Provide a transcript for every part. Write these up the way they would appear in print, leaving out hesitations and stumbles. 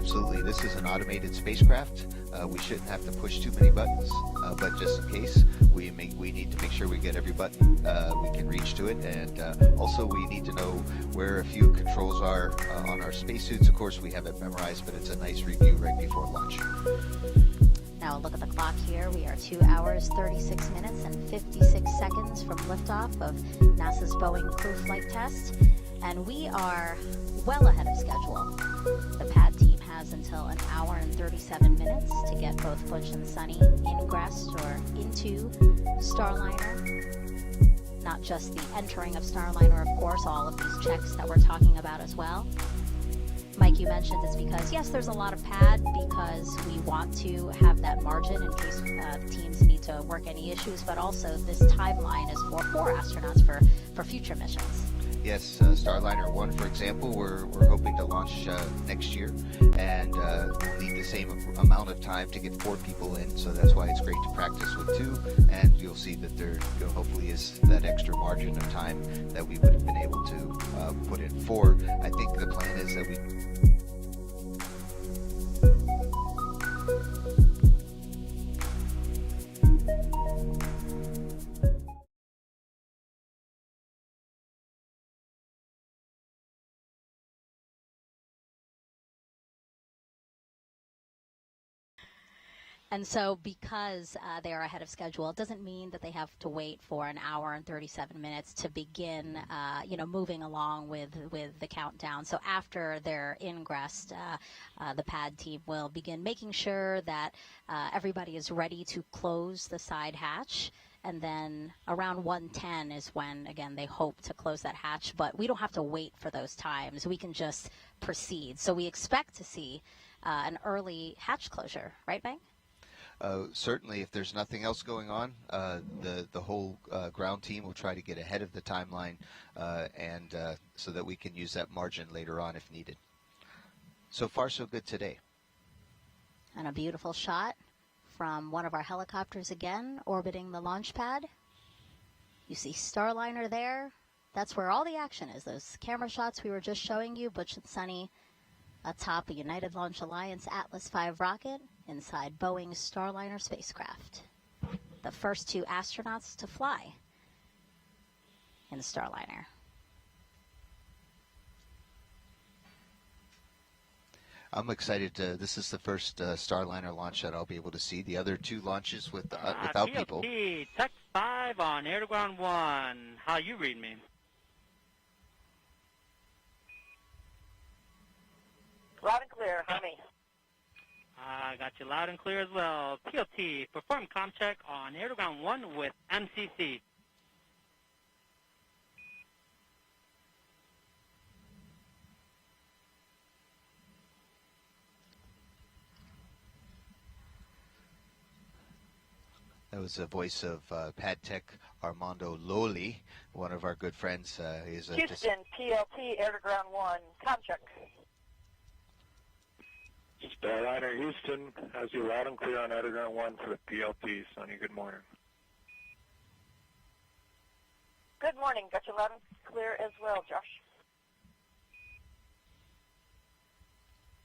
Absolutely. This is an automated spacecraft. We shouldn't have to push too many buttons, but just in case, we need to make sure we get every button we can reach to it, and also we need to know where a few controls are on our spacesuits. Of course, we have it memorized, but it's a nice review right before launch. Now look at the clock here. We are 2 hours, 36 minutes, and 56 seconds from liftoff of NASA's Boeing crew flight test, and we are well ahead of schedule. The pad team has until 1 hour and 37 minutes to get both Butch and Suni ingressed or into Starliner. Not just the entering of Starliner, of course, all of these checks that we're talking about as well. Mike, you mentioned it's because, yes, there's a lot of pad because we want to have that margin in case teams need to work any issues, but also this timeline is for 4 astronauts for future missions. Yes, Starliner 1, for example, we're hoping to launch next year, and we'll need the same amount of time to get 4 people in, so that's why it's great to practice with 2, and you'll see that there hopefully is that extra margin of time that we would have been able to put in 4. I think the plan is that we... And so because they are ahead of schedule, it doesn't mean that they have to wait for 1 hour and 37 minutes to begin, moving along with the countdown. So after they're ingressed, the pad team will begin making sure that everybody is ready to close the side hatch. And then around 1:10 is when, again, they hope to close that hatch. But we don't have to wait for those times. We can just proceed. So we expect to see an early hatch closure. Right, Bang? Certainly, if there's nothing else going on, the whole ground team will try to get ahead of the timeline, and so that we can use that margin later on if needed. So far, so good today. And a beautiful shot from one of our helicopters again, orbiting the launch pad. You see Starliner there. That's where all the action is. Those camera shots we were just showing you, Butch and Suni atop a United Launch Alliance Atlas V rocket inside Boeing's Starliner spacecraft. The first 2 astronauts to fly in the Starliner. I'm excited. This is the first Starliner launch that I'll be able to see. The other 2 launches without people. Tech 5 on air to ground 1. How you read me? Loud and clear, honey. I got you loud and clear as well. PLT, perform comm check on air to ground 1 with MCC. That was the voice of Pad Tech Armando Loli, one of our good friends. Houston, PLT, air to ground 1, comm check. Starliner Houston has you loud and clear on air to ground 1 for the PLT. Suni, good morning. Good morning. Got you loud and clear as well, Josh.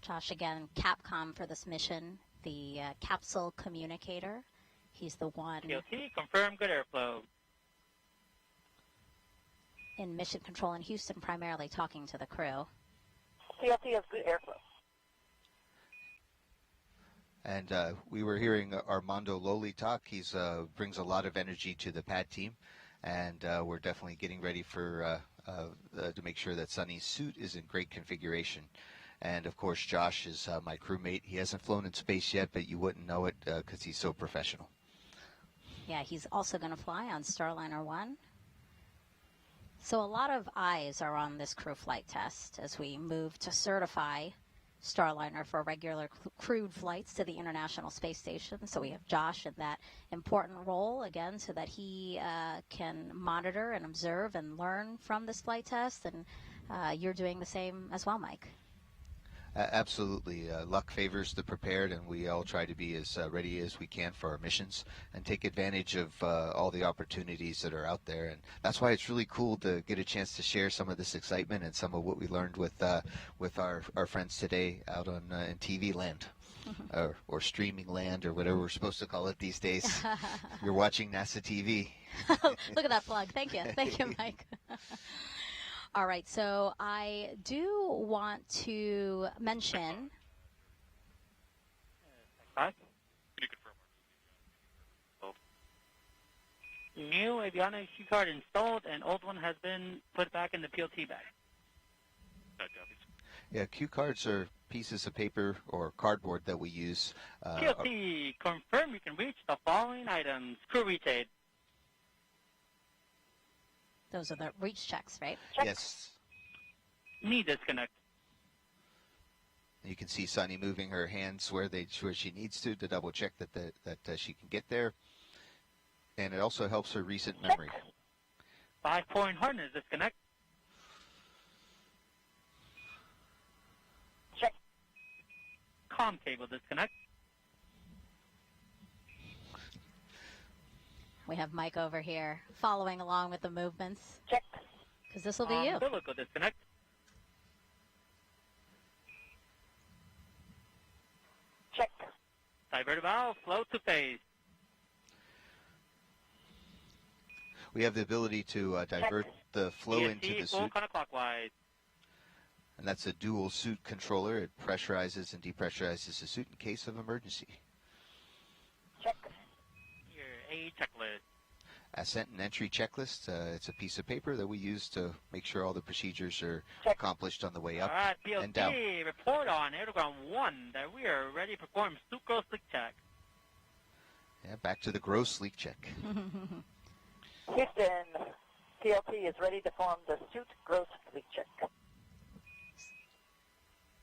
Josh, again, Capcom for this mission, the capsule communicator. He's the one PLT, confirm good airflow. in mission control in Houston, primarily talking to the crew. PLT has good airflow. And we were hearing Armando Loli talk. He's brings a lot of energy to the pad team, and we're definitely getting ready for to make sure that Suni's suit is in great configuration. And of course, Josh is my crewmate. He hasn't flown in space yet, but you wouldn't know it because he's so professional. Yeah, he's also going to fly on Starliner 1. So a lot of eyes are on this crew flight test as we move to certify Starliner for regular crewed flights to the International Space Station. So we have Josh in that important role, again, so that he can monitor and observe and learn from this flight test. And you're doing the same as well, Mike. Absolutely. Luck favors the prepared, and we all try to be as ready as we can for our missions and take advantage of all the opportunities that are out there. And that's why it's really cool to get a chance to share some of this excitement and some of what we learned with our friends today out on in TV land. Or streaming land, or whatever we're supposed to call it these days. You're watching NASA TV. Look at that plug. Thank you. Thank you, Mike. All right, so I do want to mention. Can you confirm? New avionics key card installed, and old one has been put back in the PLT bag. Yeah, cue cards are pieces of paper or cardboard that we use. PLT, confirm you can reach the following items. Crew reach aid. Those are the reach checks, right? Yes. Knee disconnect. You can see Sunny moving her hands where she needs to double check that she can get there. And it also helps her recent memory. 5-point harness disconnect. Check. COM cable disconnect. We have Mike over here following along with the movements. Check. Because this will be you. Umbilical disconnect. Check. Divert valve, flow to phase. We have the ability to divert the flow into the full suit, counterclockwise. and that's a dual suit controller. It pressurizes and depressurizes the suit in case of emergency. Check. Your A checklist. Ascent and entry checklist. It's a piece of paper that we use to make sure all the procedures are Check. accomplished on the way up All right, and down. PLT, report on Aeroground 1 that we are ready to perform sucrose leak check. Yeah, back to the gross leak check. Houston, PLT is ready to form the suit gross leak check.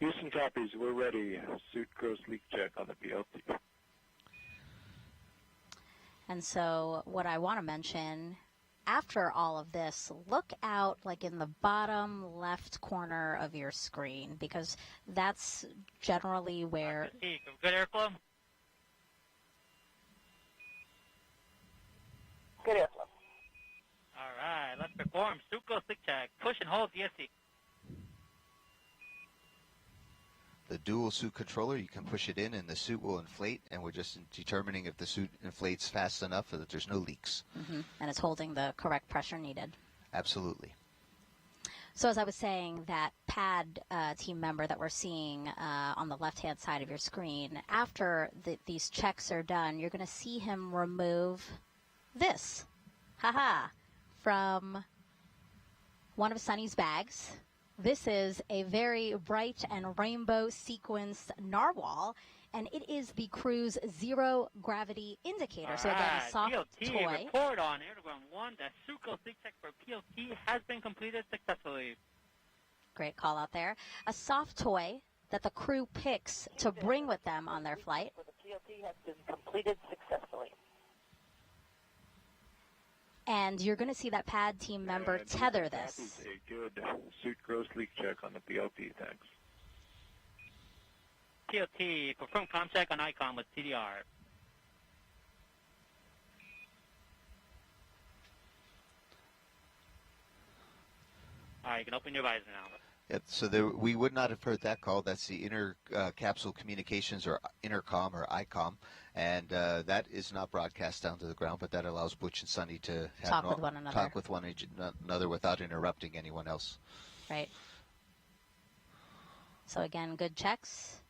Houston copies. We're ready. Suit gross leak check on the PLT. And so what I want to mention, after all of this, look out like in the bottom left corner of your screen, because that's generally where... Good airflow? Good airflow. All right, let's perform sucrose leak check. Push and hold DSC. The dual suit controller, you can push it in and the suit will inflate, and we're just determining if the suit inflates fast enough so that there's no leaks. And it's holding the correct pressure needed. Absolutely. So as I was saying, that pad team member that we're seeing on the left-hand side of your screen, after these checks are done, you're going to see him remove this, from one of Sunny's bags. This is a very bright and rainbow sequenced narwhal, and it is the crew's zero gravity indicator. So again, soft PLT, toy. report on Aeroground 1 that sucrose leak check for PLT has been completed successfully. Great call out there. A soft toy that the crew picks to bring with them on their flight. For the PLT has been completed successfully. And you're going to see that pad team member tether this. Copies. A good suit gross leak check on the PLT. Thanks. PLT, perform comm check on ICOM with CDR. All right, you can open your visor now. Yep, so we would not have heard that call. That's the inter capsule communications, or intercom, or ICOM, and that is not broadcast down to the ground, but that allows Butch and Sunny to Talk with one another. Talk with one another without interrupting anyone else. Right. So again, good checks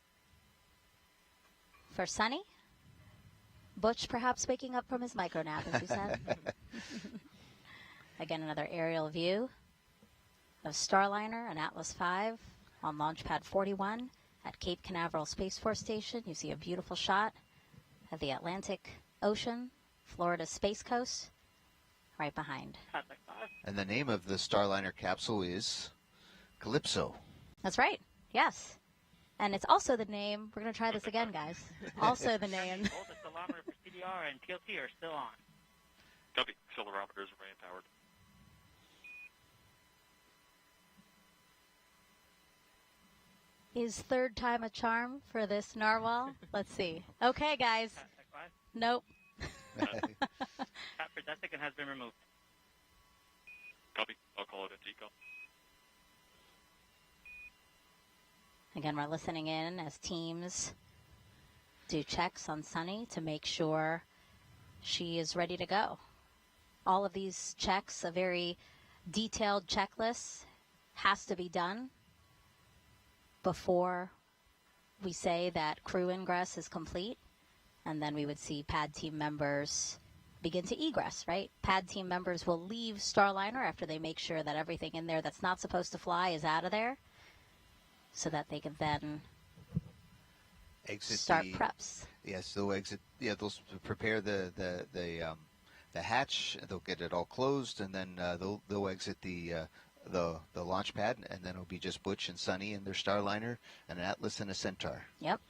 for Sunny. Butch perhaps waking up from his micro nap, as you said. Again, another aerial view of Starliner, an Atlas V on launch pad 41 at Cape Canaveral Space Force Station. You see a beautiful shot of the Atlantic Ocean, Florida Space Coast, right behind. And the name of the Starliner capsule is Calypso. That's right, yes. And it's also the name, we're going to try this again, guys. Also the name. Both the accelerometer for CDR and PLT are still on. Copy. Accelerometers remain powered. Is third time a charm for this narwhal? Let's see. Okay, guys. Contact 5. Nope. Cap for Jessica has been removed. Copy. I'll call it a TCO. Again, we're listening in as teams do checks on Sunny to make sure she is ready to go. All of these checks, a very detailed checklist, has to be done before we say that crew ingress is complete, and then we would see pad team members begin to egress, right? Pad team members will leave Starliner after they make sure that everything in there that's not supposed to fly is out of there, so that they can then start preps. Yes, they'll exit. Yeah, they'll prepare the hatch. They'll get it all closed, and then they'll exit the launch pad, and then it'll be just Butch and Sunny and their Starliner, and an Atlas and a Centaur. Yep.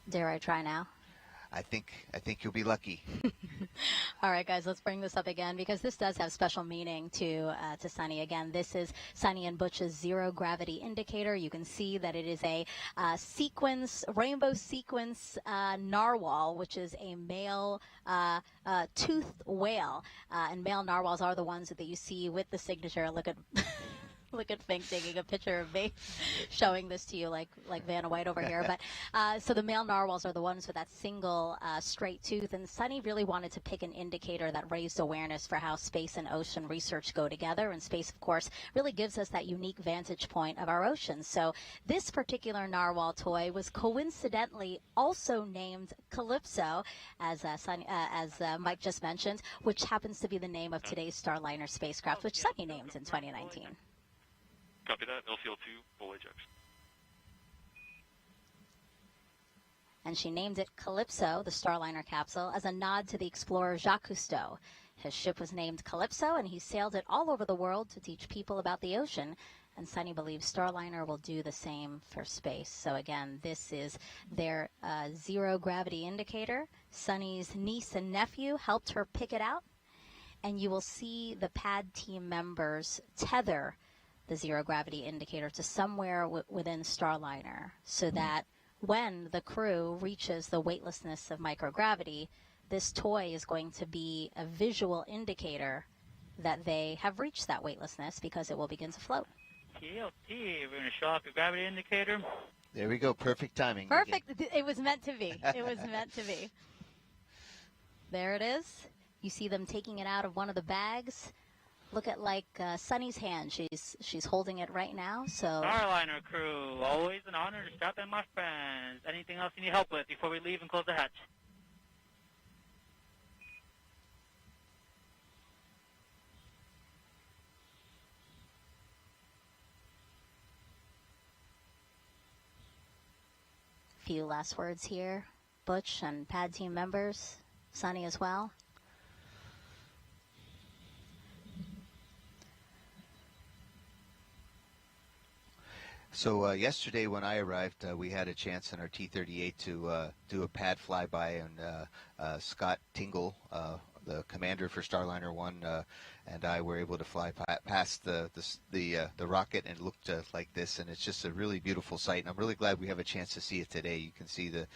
Dare I try now? I think you'll be lucky. All right, guys, let's bring this up again because this does have special meaning to Sunny. Again, this is Sunny and Butch's zero gravity indicator. You can see that it is a rainbow sequence narwhal, which is a male toothed whale. And male narwhals are the ones that you see with the signature. Look at Look at Fink taking a picture of me, showing this to you like Vanna White over here. But so the male narwhals are the ones with that single straight tooth. And Sunny really wanted to pick an indicator that raised awareness for how space and ocean research go together. And space, of course, really gives us that unique vantage point of our oceans. So this particular narwhal toy was coincidentally also named Calypso, as Mike just mentioned, which happens to be the name of today's Starliner spacecraft, which Sunny named in 2019. Copy that. LCL2, full Ajax. And she named it Calypso, the Starliner capsule, as a nod to the explorer Jacques Cousteau. His ship was named Calypso, and he sailed it all over the world to teach people about the ocean. And Sunny believes Starliner will do the same for space. So again, this is their zero gravity indicator. Sunny's niece and nephew helped her pick it out. And you will see the pad team members tether the zero gravity indicator to somewhere within Starliner, so that when the crew reaches the weightlessness of microgravity, this toy is going to be a visual indicator that they have reached that weightlessness, because it will begin to float. TLT, we're going to show off your gravity indicator. There we go. Perfect timing. Perfect. Again. It was meant to be. It was meant to be. There it is. You see them taking it out of one of the bags. Look at Sunny's hand. She's holding it right now. So Starliner crew, always an honor to strap in, my friends. Anything else you need help with before we leave and close the hatch? Few last words here. Butch and pad team members, Sunny as well. So yesterday when I arrived, we had a chance in our T-38 to do a pad flyby, and Scott Tingle, the commander for Starliner 1, and I were able to fly past the rocket, and it looked like this, and it's just a really beautiful sight, and I'm really glad we have a chance to see it today. You can see the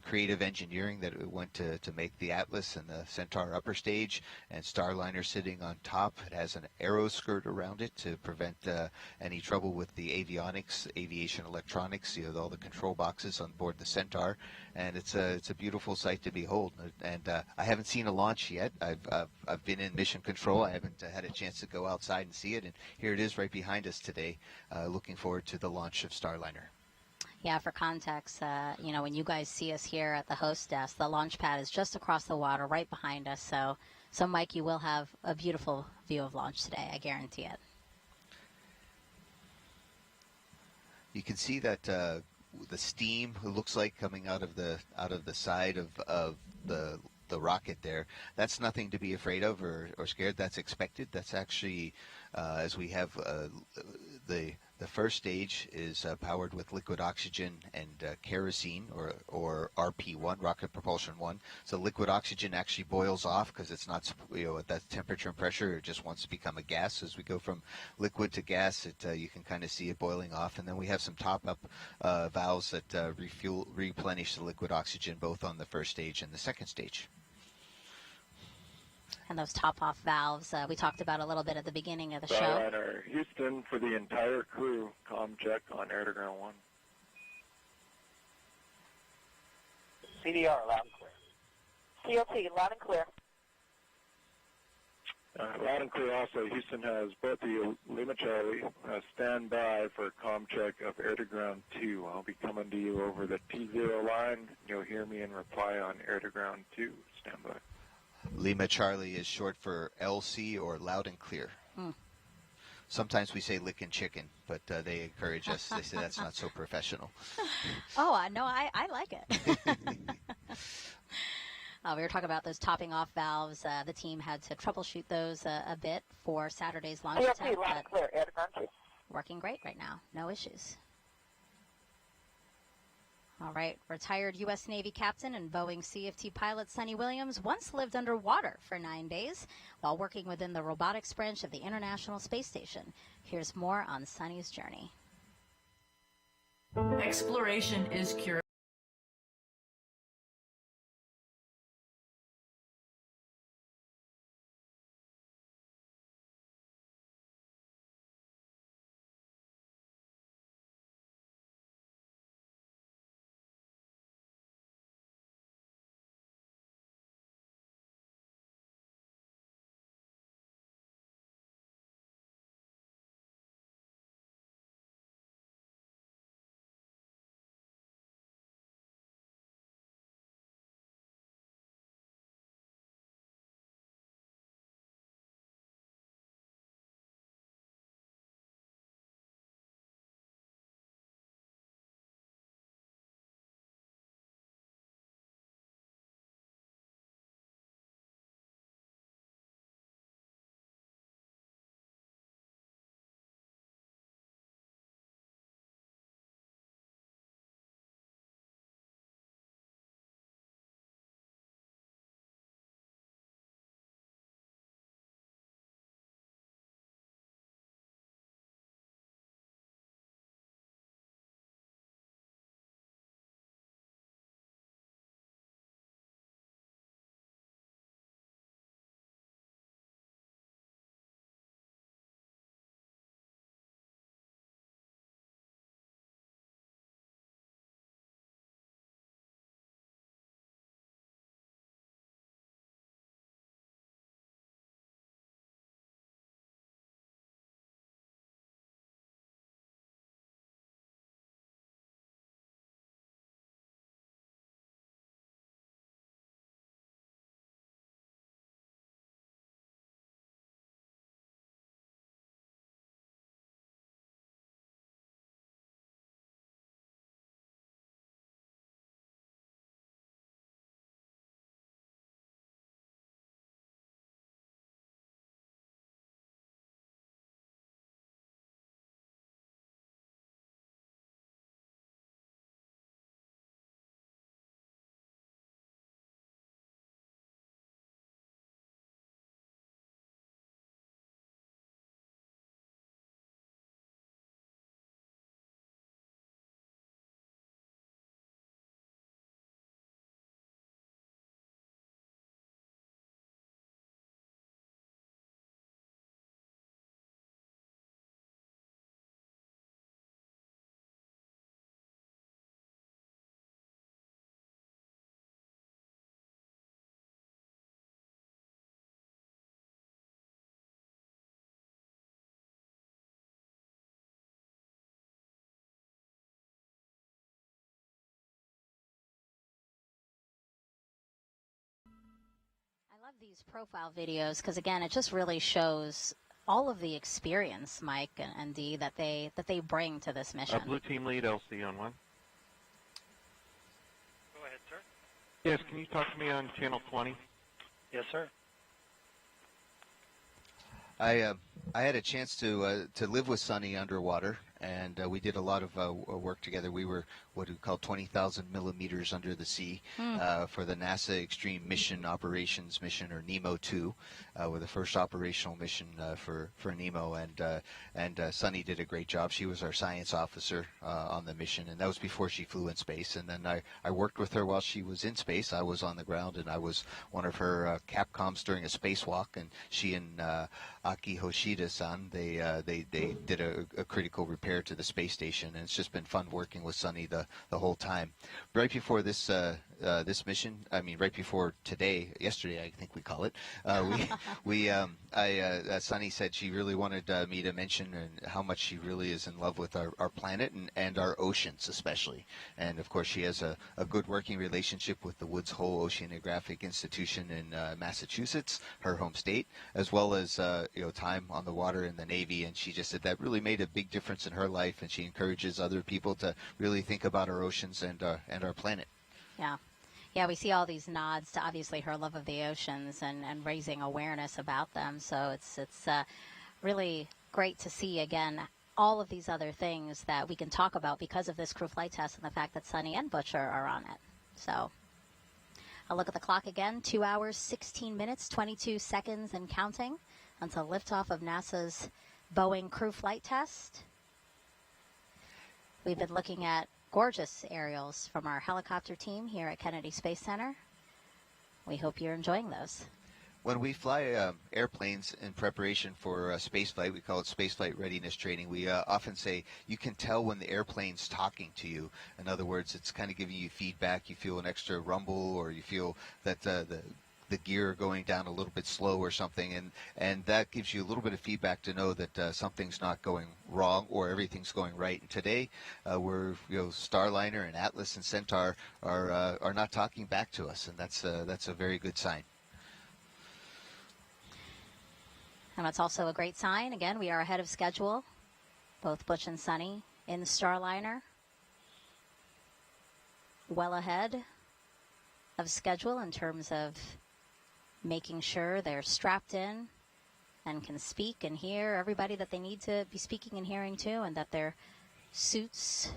creative engineering that it went to make the Atlas and the Centaur upper stage, and Starliner sitting on top. It has an aero skirt around it to prevent any trouble with the avionics, aviation electronics, all the control boxes on board the Centaur, and it's a beautiful sight to behold. And I haven't seen a launch yet. I've been in mission control. I haven't had a chance to go outside and see it, and here it is right behind us today. Looking forward to the launch of Starliner. Yeah, for context, when you guys see us here at the host desk, the launch pad is just across the water, right behind us. So Mike, you will have a beautiful view of launch today. I guarantee it. You can see that the steam, it looks like, coming out of the side of the rocket there. That's nothing to be afraid of or scared. That's expected. That's actually, as we have the The first stage is powered with liquid oxygen and kerosene, or RP1, rocket propulsion 1. So liquid oxygen actually boils off because it's not, at that temperature and pressure, it just wants to become a gas. As we go from liquid to gas, you can kind of see it boiling off. And then we have some top-up valves that replenish the liquid oxygen both on the first stage and the second stage. And those top-off valves, we talked about a little bit at the beginning of the show. Starliner, Houston, for the entire crew, comm check on air to ground 1. CDR, loud and clear. CLT, loud and clear. Loud and clear also, Houston has both the Lima Charlie stand by for comm check of air to ground 2. I'll be coming to you over the T0 line. You'll hear me in reply on air to ground 2. Stand by. Lima Charlie is short for LC, or loud and clear. Sometimes we say lick and chicken, but they encourage us. They say that's not so professional. Oh, no, I like it. We were talking about those topping off valves. The team had to troubleshoot those a bit for Saturday's launch CLT, attempt, loud and clear. Air to ground 2. working great right now. No issues. All right, retired U.S. Navy captain and Boeing CFT pilot Suni Williams once lived underwater for 9 days while working within the robotics branch of the International Space Station. Here's more on Suni's journey. Exploration is curiosity. I love these profile videos because, again, it just really shows all of the experience, Mike and Dee, that they bring to this mission. Blue team lead, LC on 1. Go ahead, sir. Yes, can you talk to me on channel 20? Yes, sir. I had a chance to live with Suni underwater, and we did a lot of work together. We were what we call 20,000 millimeters under the sea for the NASA Extreme Mission Operations Mission, or NEMO-2. We're the first operational mission for NEMO, and Sunny did a great job. She was our science officer on the mission, and that was before she flew in space. And then I worked with her while she was in space. I was on the ground, and I was one of her capcoms during a spacewalk, and she and Aki Hoshida-san, they did a critical repair to the space station, and it's just been fun working with Sunny the whole time. Right before this this mission, I mean, right before yesterday, I think we call it, Sunny said she really wanted me to mention how much she really is in love with our planet and our oceans especially. And of course, she has a good working relationship with the Woods Hole Oceanographic Institution in Massachusetts, her home state, as well as time on the water in the Navy. And she just said that really made a big difference in her life, and she encourages other people to really think about our oceans and our planet. Yeah, we see all these nods to obviously her love of the oceans and raising awareness about them. So it's really great to see, again, all of these other things that we can talk about because of this crew flight test and the fact that Sunny and Butch are on it. So I'll look at the clock again, 2 hours, 16 minutes, 22 seconds and counting until liftoff of NASA's Boeing crew flight test. We've been looking at gorgeous aerials from our helicopter team here at Kennedy Space Center. We hope you're enjoying those. When we fly airplanes in preparation for spaceflight, we call it spaceflight readiness training. We often say you can tell when the airplane's talking to you. In other words, it's kind of giving you feedback. You feel an extra rumble, or you feel that the gear going down a little bit slow or something, and that gives you a little bit of feedback to know that something's not going wrong or everything's going right. And today, Starliner and Atlas and Centaur are not talking back to us, and that's a very good sign. And it's also a great sign. Again, we are ahead of schedule. Both Butch and Sunny in the Starliner. Well ahead of schedule in terms of making sure they're strapped in and can speak and hear everybody that they need to be speaking and hearing to, and that their suits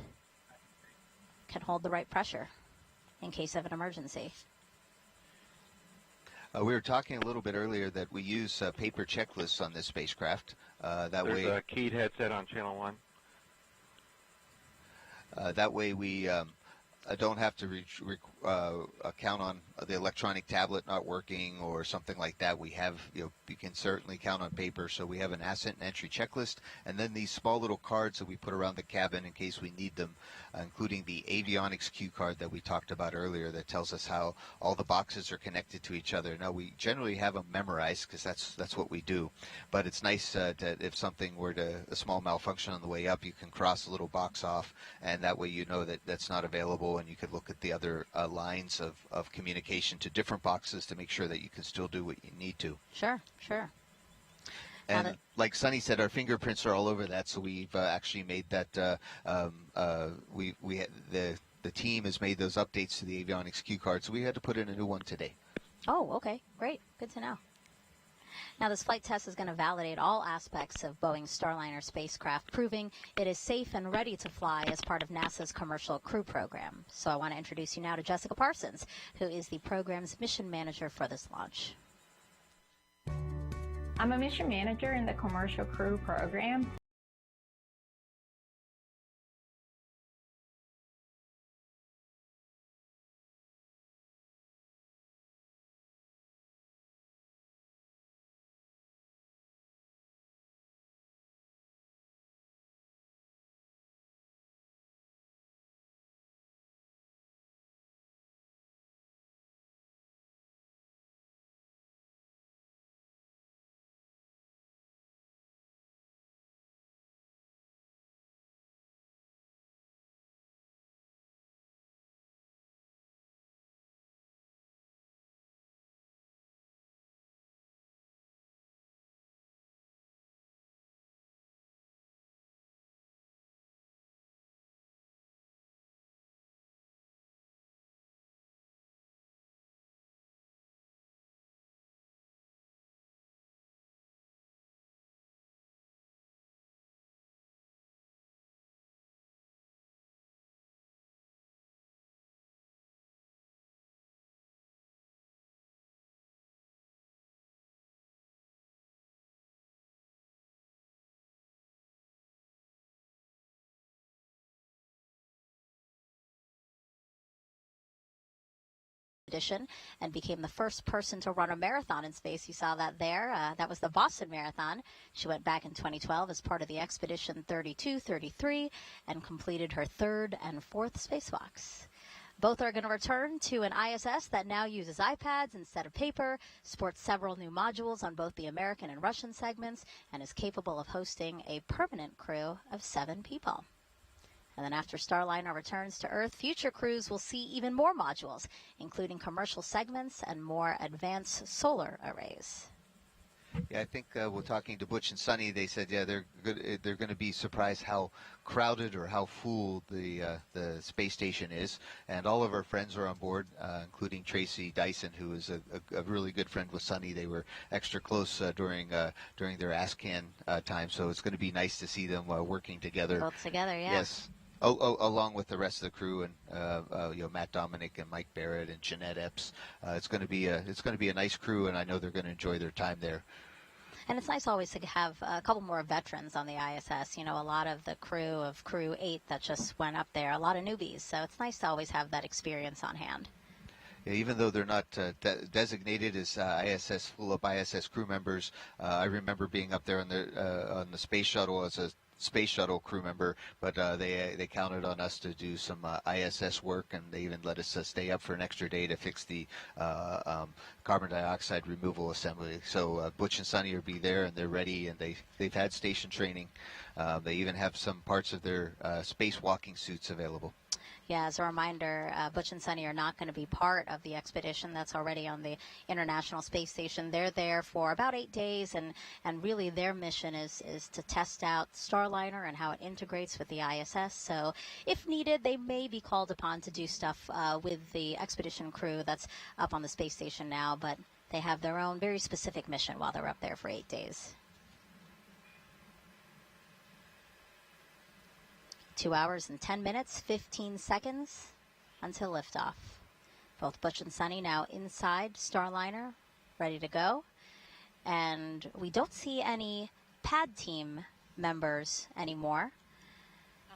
can hold the right pressure in case of an emergency. We were talking a little bit earlier that we use paper checklists on this spacecraft. There's a keyed headset on channel 1. That way we don't have to count on the electronic tablet not working or something like that. We have, you can certainly count on paper. So we have an ascent and entry checklist, and then these small little cards that we put around the cabin in case we need them, including the avionics cue card that we talked about earlier that tells us how all the boxes are connected to each other. Now, we generally have them memorized because that's what we do, but it's nice that if something were a small malfunction on the way up, you can cross a little box off, and that way you know that that's not available, and you could look at the other lines of communication to different boxes to make sure that you can still do what you need to. Sure. And like Sunny said, our fingerprints are all over that, so we've actually made that. The team has made those updates to the avionics cue card, so we had to put in a new one today. Oh, okay, great, good to know. Now, this flight test is going to validate all aspects of Boeing's Starliner spacecraft, proving it is safe and ready to fly as part of NASA's Commercial Crew Program. So I want to introduce you now to Jessica Parsons, who is the program's mission manager for this launch. I'm a mission manager in the Commercial Crew Program. expedition and became the first person to run a marathon in space. You saw that there. That was the Boston Marathon. She went back in 2012 as part of the Expedition 32-33 and completed her third and fourth spacewalks. Both are going to return to an ISS that now uses iPads instead of paper, sports several new modules on both the American and Russian segments, and is capable of hosting a permanent crew of 7 people. And then after Starliner returns to Earth, future crews will see even more modules, including commercial segments and more advanced solar arrays. Yeah, I think we're talking to Butch and Suni. They said, yeah, they're going to be surprised how crowded or how full the space station is. And all of our friends are on board, including Tracy Dyson, who is a really good friend with Suni. They were extra close during their ASCAN time, so it's going to be nice to see them working together. Both together, yeah. Yes. Along with the rest of the crew and Matt Dominic and Mike Barrett and Jeanette Epps, it's going to be a nice crew, and I know they're going to enjoy their time there. And it's nice always to have a couple more veterans on the ISS. You know, a lot of the crew of Crew 8 that just went up there, a lot of newbies. So it's nice to always have that experience on hand. Yeah, even though they're not designated as full-up ISS crew members, I remember being up there on the space shuttle as a space shuttle crew member, but they counted on us to do some ISS work, and they even let us stay up for an extra day to fix the carbon dioxide removal assembly. So Butch and Suni will be there, and they're ready, and they've had station training. They even have some parts of their spacewalking suits available. Yeah, as a reminder, Butch and Suni are not going to be part of the expedition that's already on the International Space Station. They're there for about 8 days, and really their mission is to test out Starliner and how it integrates with the ISS. So if needed, they may be called upon to do stuff with the expedition crew that's up on the space station now, but they have their own very specific mission while they're up there for 8 days. 2 hours and 10 minutes, 15 seconds until liftoff. Both Butch and Suni now inside Starliner, ready to go. And we don't see any pad team members anymore.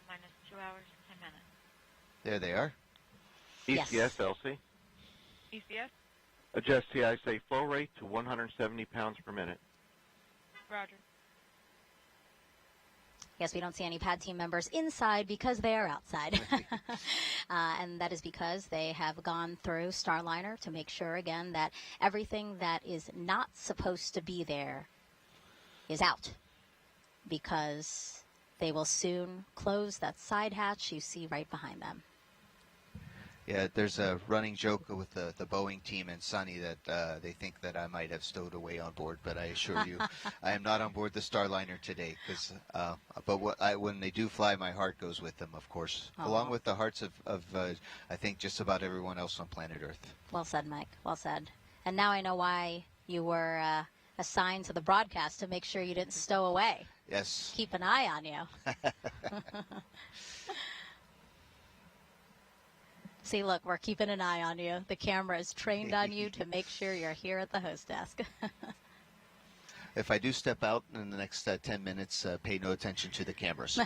Minus 2 hours, 10 minutes. There they are. Yes. ECS, Elsie. ECS? Adjust TISA flow rate to 170 pounds per minute. Roger. Yes, we don't see any pad team members inside because they are outside. And that is because they have gone through Starliner to make sure, again, that everything that is not supposed to be there is out, because they will soon close that side hatch you see right behind them. Yeah, there's a running joke with the Boeing team and Suni that they think that I might have stowed away on board, but I assure you, I am not on board the Starliner today. When they do fly, my heart goes with them, of course, along with the hearts of I think just about everyone else on planet Earth. Well said, Mike. Well said. And now I know why you were assigned to the broadcast, to make sure you didn't stow away. Yes. Keep an eye on you. See, look, we're keeping an eye on you. The camera is trained on you to make sure you're here at the host desk. If I do step out in the next 10 minutes, pay no attention to the cameras.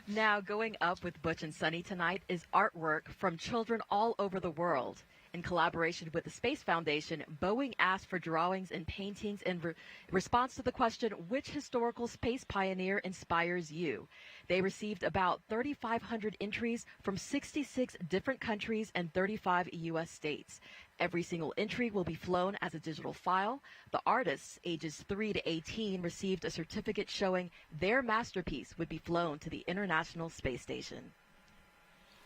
Now, going up with Butch and Suni tonight is artwork from children all over the world. In collaboration with the Space Foundation, Boeing asked for drawings and paintings in response to the question, which historical space pioneer inspires you? They received about 3,500 entries from 66 different countries and 35 U.S. states. Every single entry will be flown as a digital file. The artists, ages 3 to 18, received a certificate showing their masterpiece would be flown to the International Space Station.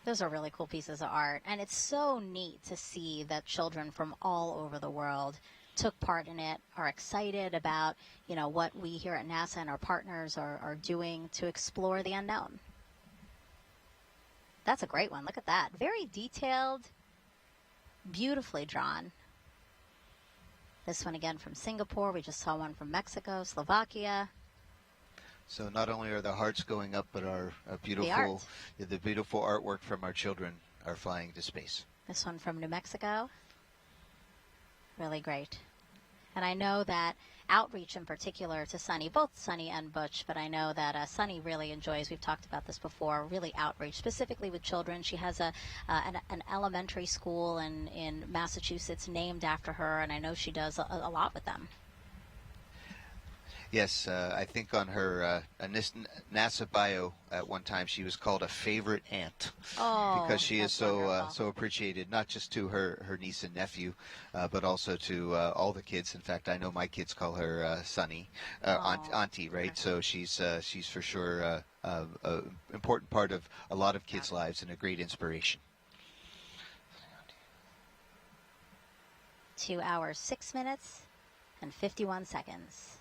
Those are really cool pieces of art, and it's so neat to see that children from all over the world took part in it, are excited about, what we here at NASA and our partners are doing to explore the unknown. That's a great one. Look at that. Very detailed, beautifully drawn. This one again from Singapore. We just saw one from Mexico, Slovakia. So not only are the hearts going up, but our beautiful, the beautiful artwork from our children are flying to space. This one from New Mexico. Really great. And I know that outreach in particular to Suni, both Suni and Butch, but I know that Suni really enjoys, we've talked about this before, really outreach, specifically with children. She has an elementary school in Massachusetts named after her, and I know she does a lot with them. Yes, I think on her NASA bio at one time she was called a favorite aunt because she is so appreciated, not just to her niece and nephew, but also to all the kids. In fact, I know my kids call her Sunny, auntie, right? So she's for sure an important part of a lot of kids' lives and a great inspiration. 2 hours, 6 minutes, and 51 seconds.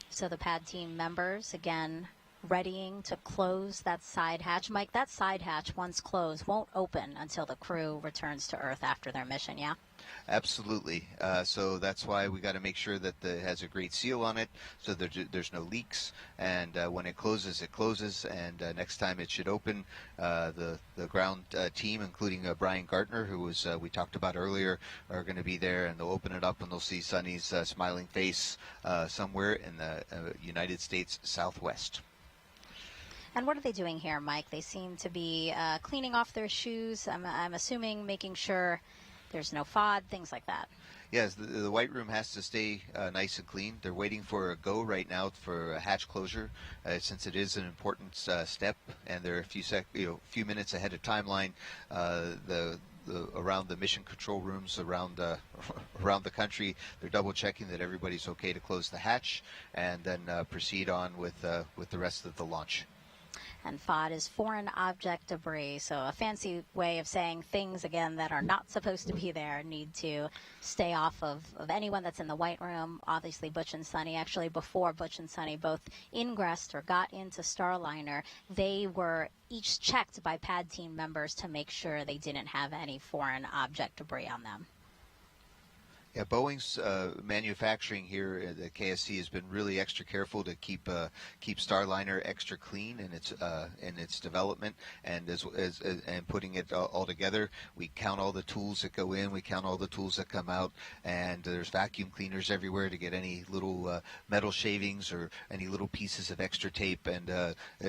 So the pad team members, again, readying to close that side hatch. Mike, that side hatch, once closed, won't open until the crew returns to Earth after their mission, yeah? Absolutely. So that's why we got to make sure that it has a great seal on it, so there's no leaks. And when it closes, it closes. And next time it should open, the ground team, including Brian Gartner, who was we talked about earlier, are going to be there, and they'll open it up and they'll see Sunny's smiling face somewhere in the United States Southwest. And what are they doing here, Mike? They seem to be cleaning off their shoes. I'm assuming making sure there's no FOD, things like that. Yes, the white room has to stay nice and clean. They're waiting for a go right now for a hatch closure, since it is an important step, and they're a few minutes ahead of timeline. Around the mission control rooms around the country, they're double checking that everybody's okay to close the hatch, and then proceed on with the rest of the launch. And FOD is foreign object debris, so a fancy way of saying things, again, that are not supposed to be there need to stay off of anyone that's in the white room. Obviously, Butch and Suni, actually before Butch and Suni both ingressed or got into Starliner, they were each checked by pad team members to make sure they didn't have any foreign object debris on them. Yeah, Boeing's manufacturing here at the KSC has been really extra careful to keep Starliner extra clean in its development, and and putting it all together. We count all the tools that go in, we count all the tools that come out, and there's vacuum cleaners everywhere to get any little metal shavings or any little pieces of extra tape. And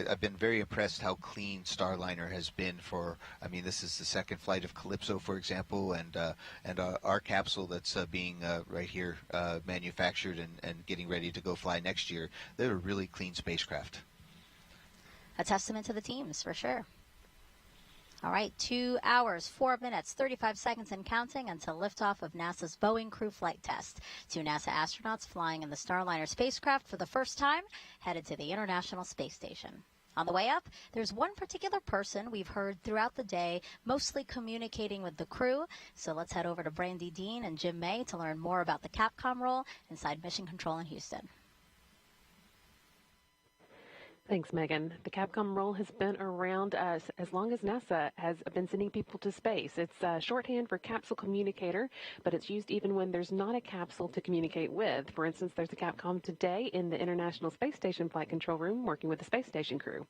I've been very impressed how clean Starliner has been for. I mean, this is the second flight of Calypso, for example, and our capsule that's being right here manufactured and getting ready to go fly next year. They're a really clean spacecraft. A testament to the teams, for sure. All right, 2 hours, 4 minutes, 35 seconds and counting until liftoff of NASA's Boeing crew flight test. 2 NASA astronauts flying in the Starliner spacecraft for the first time, headed to the International Space Station. On the way up, there's one particular person we've heard throughout the day, mostly communicating with the crew. So let's head over to Brandy Dean and Jim May to learn more about the Capcom role inside Mission Control in Houston. Thanks, Megan. The Capcom role has been around as long as NASA has been sending people to space. It's shorthand for capsule communicator, but it's used even when there's not a capsule to communicate with. For instance, there's a Capcom today in the International Space Station Flight Control Room working with the space station crew.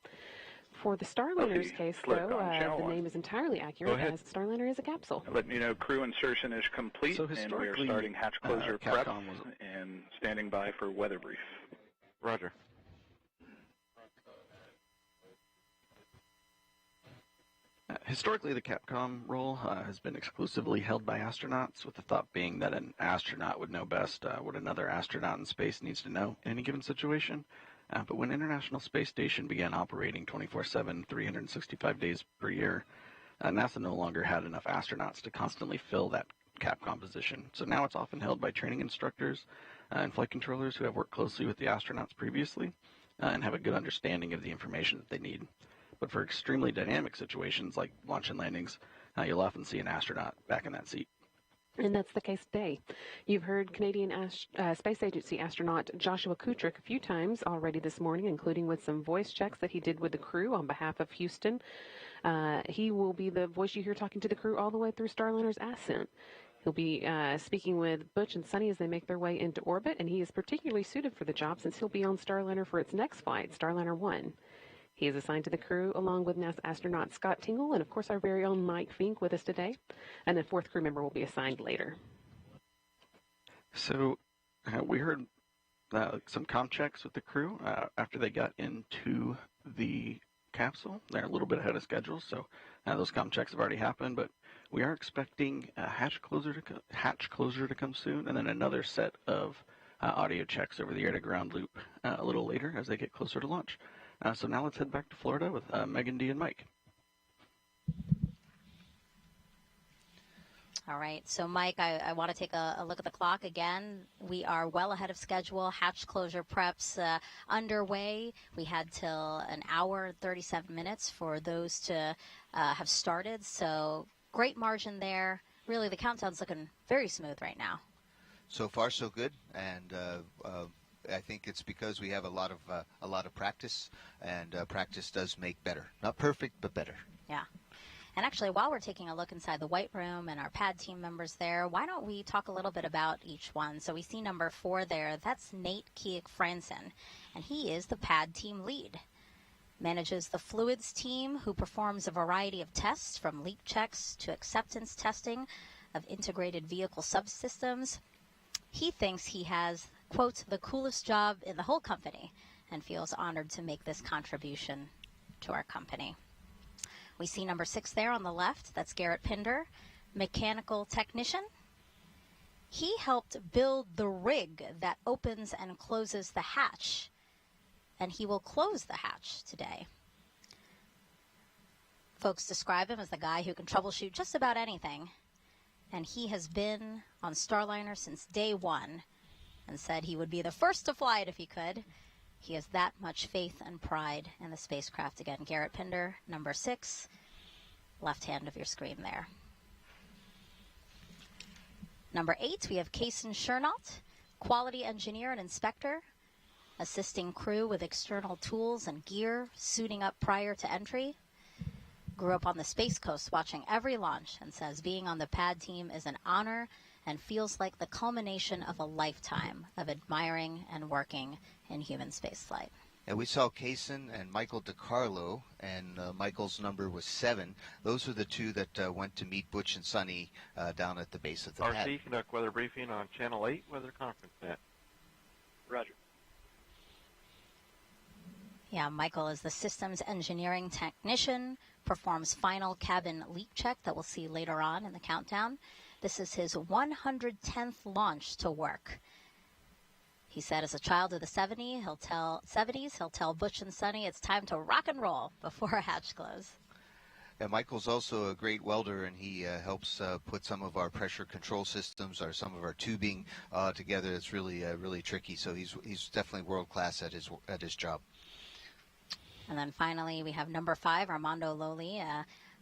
For the Starliner's case, though, the name is entirely accurate, as Starliner is a capsule. Letting you know crew insertion is complete, and we are starting hatch closure prep and standing by for weather brief. Roger. Historically, the Capcom role has been exclusively held by astronauts, with the thought being that an astronaut would know best what another astronaut in space needs to know in any given situation. But when International Space Station began operating 24/7, 365 days per year, NASA no longer had enough astronauts to constantly fill that Capcom position. So now it's often held by training instructors and flight controllers who have worked closely with the astronauts previously and have a good understanding of the information that they need. But for extremely dynamic situations like launch and landings, you'll often see an astronaut back in that seat. And that's the case today. You've heard Canadian Space Agency astronaut Joshua Kutrick a few times already this morning, including with some voice checks that he did with the crew on behalf of Houston. He will be the voice you hear talking to the crew all the way through Starliner's ascent. He'll be speaking with Butch and Suni as they make their way into orbit, and he is particularly suited for the job since he'll be on Starliner for its next flight, Starliner 1. He is assigned to the crew along with NASA astronaut Scott Tingle and, of course, our very own Mike Fink with us today. And the fourth crew member will be assigned later. So we heard some comm checks with the crew after they got into the capsule. They're a little bit ahead of schedule, so those comm checks have already happened, but we are expecting a hatch closure to come soon, and then another set of audio checks over the air-to-ground loop a little later as they get closer to launch. So now let's head back to Florida with Megan, Dee, and Mike. All right, so Mike, I want to take a look at the clock again. We are well ahead of schedule. Hatch closure preps underway. We had till an hour and 37 minutes for those to have started, so great margin there. Really, the countdown's looking very smooth right now. So far, so good, and I think it's because we have a lot of practice, and practice does make better. Not perfect, but better. Yeah. And actually, while we're taking a look inside the White Room and our pad team members there, why don't we talk a little bit about each one? So we see number 4 there. That's Nate Keek-Franson, and he is the pad team lead. Manages the fluids team, who performs a variety of tests from leak checks to acceptance testing of integrated vehicle subsystems. He thinks he has, quote, the coolest job in the whole company, and feels honored to make this contribution to our company. We see number 6 there on the left. That's Garrett Pinder, mechanical technician. He helped build the rig that opens and closes the hatch, and he will close the hatch today. Folks describe him as the guy who can troubleshoot just about anything, and he has been on Starliner since day 1 and said he would be the first to fly it if he could. He has that much faith and pride in the spacecraft. Again, Garrett Pinder, number 6, left hand of your screen there. Number 8, we have Kaysen Chernault, quality engineer and inspector, assisting crew with external tools and gear, suiting up prior to entry. Grew up on the Space Coast watching every launch and says being on the pad team is an honor and feels like the culmination of a lifetime of admiring and working in human spaceflight. And we saw Kaysen and Michael DiCarlo, and Michael's number was 7. Those were the two that went to meet Butch and Suni down at the base of the pad. RC, conduct weather briefing on Channel 8 Weather Conference Net. Roger. Yeah, Michael is the systems engineering technician, performs final cabin leak check that we'll see later on in the countdown. This is his 110th launch to work. He said as a child of the 70s, he'll tell Butch and Suni it's time to rock and roll before a hatch close. And Michael's also a great welder, and he helps put some of our pressure control systems or some of our tubing together. It's really really tricky, so he's definitely world class at his job. And then finally, we have number 5, Armando Loli.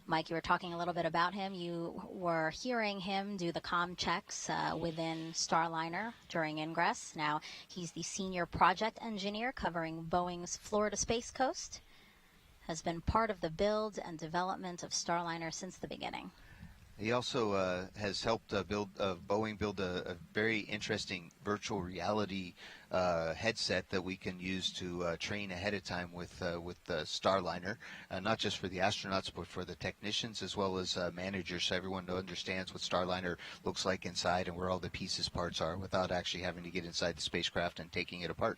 Mike, you were talking a little bit about him. You were hearing him do the comm checks within Starliner during ingress. Now, he's the senior project engineer covering Boeing's Florida Space Coast. Has been part of the build and development of Starliner since the beginning. He also has helped Boeing build a very interesting virtual reality headset that we can use to train ahead of time with Starliner, not just for the astronauts but for the technicians as well as managers, so everyone understands what Starliner looks like inside and where all the pieces parts are without actually having to get inside the spacecraft and taking it apart.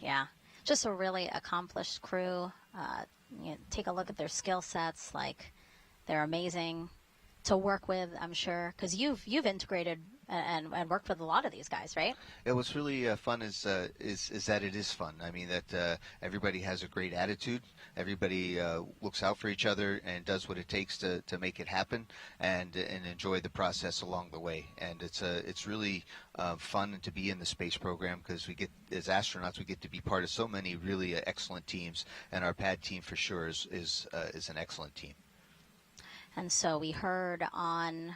Yeah, just a really accomplished crew. Take a look at their skill sets. Like, they're amazing to work with, I'm sure, because you've integrated and worked with a lot of these guys, right? What's really fun is that it is fun. I mean, that everybody has a great attitude. Everybody looks out for each other and does what it takes to make it happen, and enjoy the process along the way. And it's really fun to be in the space program because we get, as astronauts, we get to be part of so many really excellent teams, and our pad team for sure is an excellent team. And so we heard on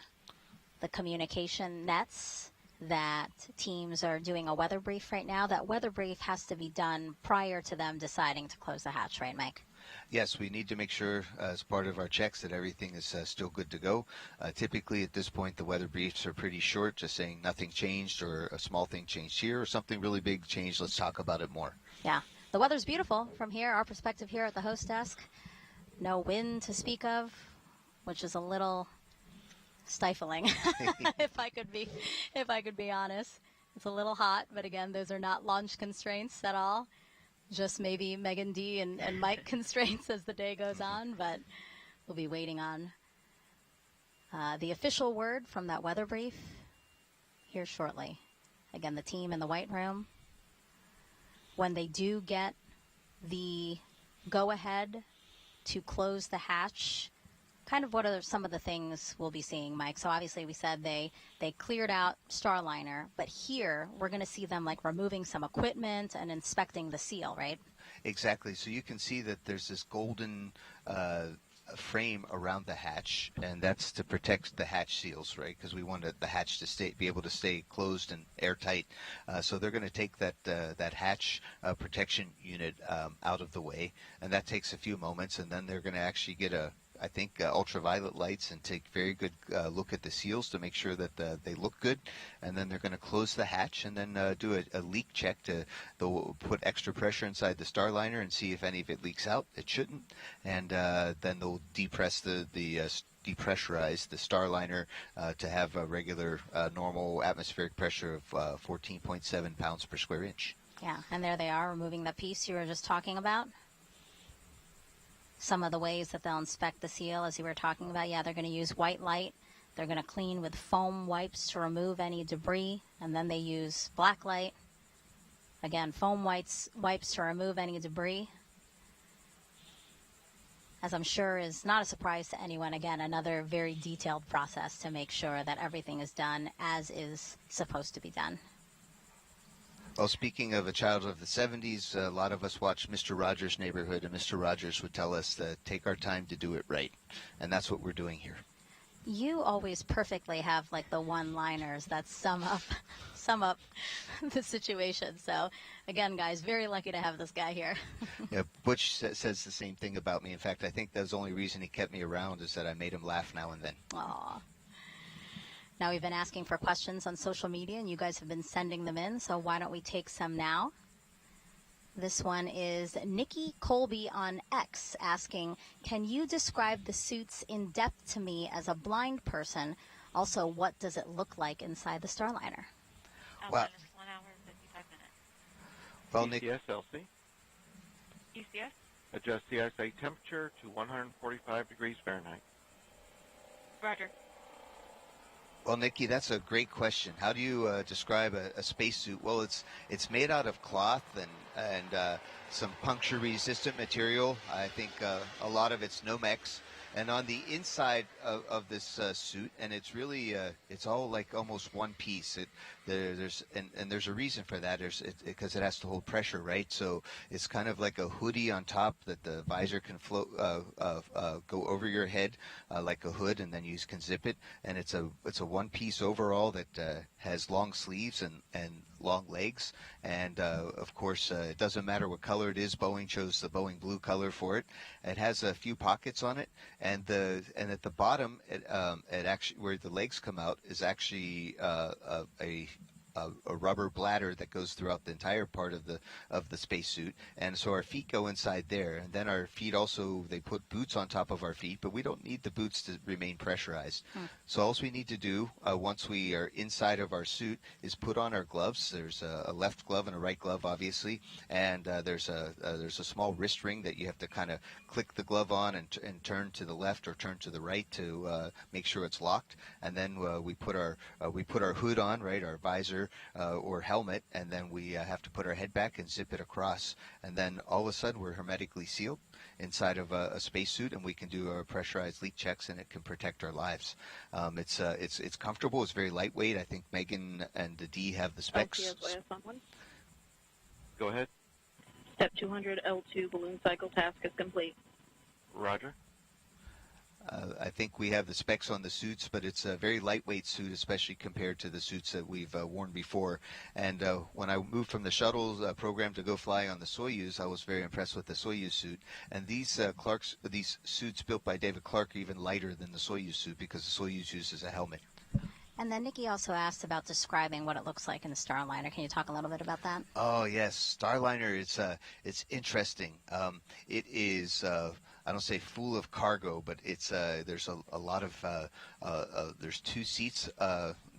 the communication nets that teams are doing a weather brief right now. That weather brief has to be done prior to them deciding to close the hatch, right, Mike? Yes, we need to make sure as part of our checks that everything is still good to go. Typically at this point the weather briefs are pretty short, just saying nothing changed or a small thing changed here or something really big changed. Let's talk about it more. Yeah. The weather's beautiful from here, our perspective here at the host desk. No wind to speak of, which is a little stifling, if I could be honest. It's a little hot, but again, those are not launch constraints at all. Just maybe Megan D and Mike constraints as the day goes on, but we'll be waiting on the official word from that weather brief here shortly. Again, the team in the White Room, when they do get the go-ahead to close the hatch, kind of what are some of the things we'll be seeing, Mike? So obviously we said they cleared out Starliner, but here we're going to see them like removing some equipment and inspecting the seal, right? Exactly. So you can see that there's this golden frame around the hatch, and that's to protect the hatch seals, right? Because we want the hatch to be able to stay closed and airtight. So they're going to take that hatch protection unit out of the way, and that takes a few moments, and then they're going to actually get ultraviolet lights and take very good look at the seals to make sure that they look good, and then they're going to close the hatch and then do a leak check. They'll put extra pressure inside the Starliner and see if any of it leaks out. It shouldn't, and then they'll depress depressurize the Starliner to have a regular normal atmospheric pressure of 14.7 pounds per square inch. Yeah, and there they are removing the piece you were just talking about. Some of the ways that they'll inspect the seal, as you were talking about, yeah, they're going to use white light. They're going to clean with foam wipes to remove any debris, and then they use black light. Again, foam wipes to remove any debris. As I'm sure is not a surprise to anyone, again, another very detailed process to make sure that everything is done as is supposed to be done. Well, speaking of a child of the 70s, a lot of us watched Mr. Rogers' Neighborhood, and Mr. Rogers would tell us to take our time to do it right, and that's what we're doing here. You always perfectly have like the one-liners that sum up the situation. So, again, guys, very lucky to have this guy here. Yeah, Butch says the same thing about me. In fact, I think that's the only reason he kept me around is that I made him laugh now and then. Aww. Now, we've been asking for questions on social media, and you guys have been sending them in, so why don't we take some now? This one is Nikki Colby on X asking, can you describe the suits in depth to me as a blind person? Also, what does it look like inside the Starliner? Well, 1 hour, 55 minutes. Well, Nick. ECS, LC. ECS? Adjust the eyesight temperature to 145 degrees Fahrenheit. Roger. Well, Nikki, that's a great question. How do you describe a spacesuit? Well, it's made out of cloth and some puncture-resistant material. I think a lot of it's Nomex. And on the inside of this suit, and it's really it's all like almost one piece. There's a reason for that. Because it has to hold pressure, right? So it's kind of like a hoodie on top that the visor can float go over your head like a hood, and then you can zip it. And it's a one-piece overall that has long sleeves and long legs. And of course, it doesn't matter what color it is. Boeing chose the Boeing blue color for it. It has a few pockets on it. And at the bottom, it actually where the legs come out is actually a rubber bladder that goes throughout the entire part of the spacesuit, and so our feet go inside there. And then our feet also, they put boots on top of our feet, but we don't need the boots to remain pressurized. So all we need to do once we are inside of our suit is put on our gloves. There's a left glove and a right glove, obviously, and there's a small wrist ring that you have to kind of click the glove on and turn to the left or turn to the right to make sure it's locked. And then we put our hood on, right, our visor or helmet, and then we have to put our head back and zip it across. And then all of a sudden we're hermetically sealed inside of a spacesuit, and we can do our pressurized leak checks, and it can protect our lives. It's comfortable. It's very lightweight. I think Megan and the D have the specs. Go ahead. Step 200 L2 balloon cycle task is complete. Roger. I think we have the specs on the suits, but it's a very lightweight suit, especially compared to the suits that we've worn before. And when I moved from the shuttle program to go fly on the Soyuz, I was very impressed with the Soyuz suit. And these suits built by David Clark are even lighter than the Soyuz suit because the Soyuz uses a helmet. And then Nikki also asked about describing what it looks like in the Starliner. Can you talk a little bit about that? Oh yes, Starliner is it's interesting. It is I don't say full of cargo, but it's there's a lot of there's two seats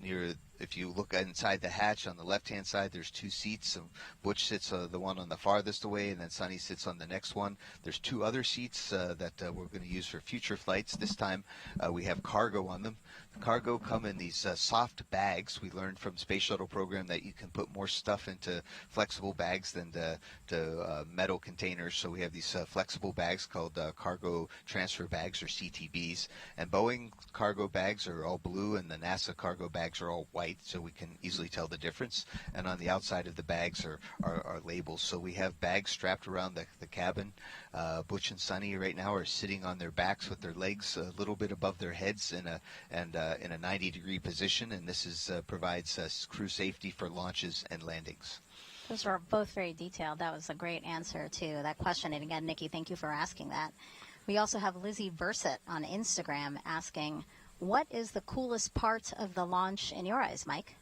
near. If you look inside the hatch on the left-hand side, there's two seats. Butch sits the one on the farthest away, and then Sunny sits on the next one. There's two other seats that we're going to use for future flights. This time we have cargo on them. The cargo come in these soft bags. We learned from Space Shuttle program that you can put more stuff into flexible bags than to metal containers. So we have these flexible bags called cargo transfer bags, or CTBs. And Boeing cargo bags are all blue, and the NASA cargo bags are all white, so we can easily tell the difference. And on the outside of the bags are labels. So we have bags strapped around the cabin. Butch and Sunny right now are sitting on their backs with their legs a little bit above their heads in a 90-degree position, and this provides crew safety for launches and landings. Those were both very detailed. That was a great answer to that question. And again, Nikki, thank you for asking that. We also have Lizzie Bursett on Instagram asking, what is the coolest part of the launch in your eyes, Mike?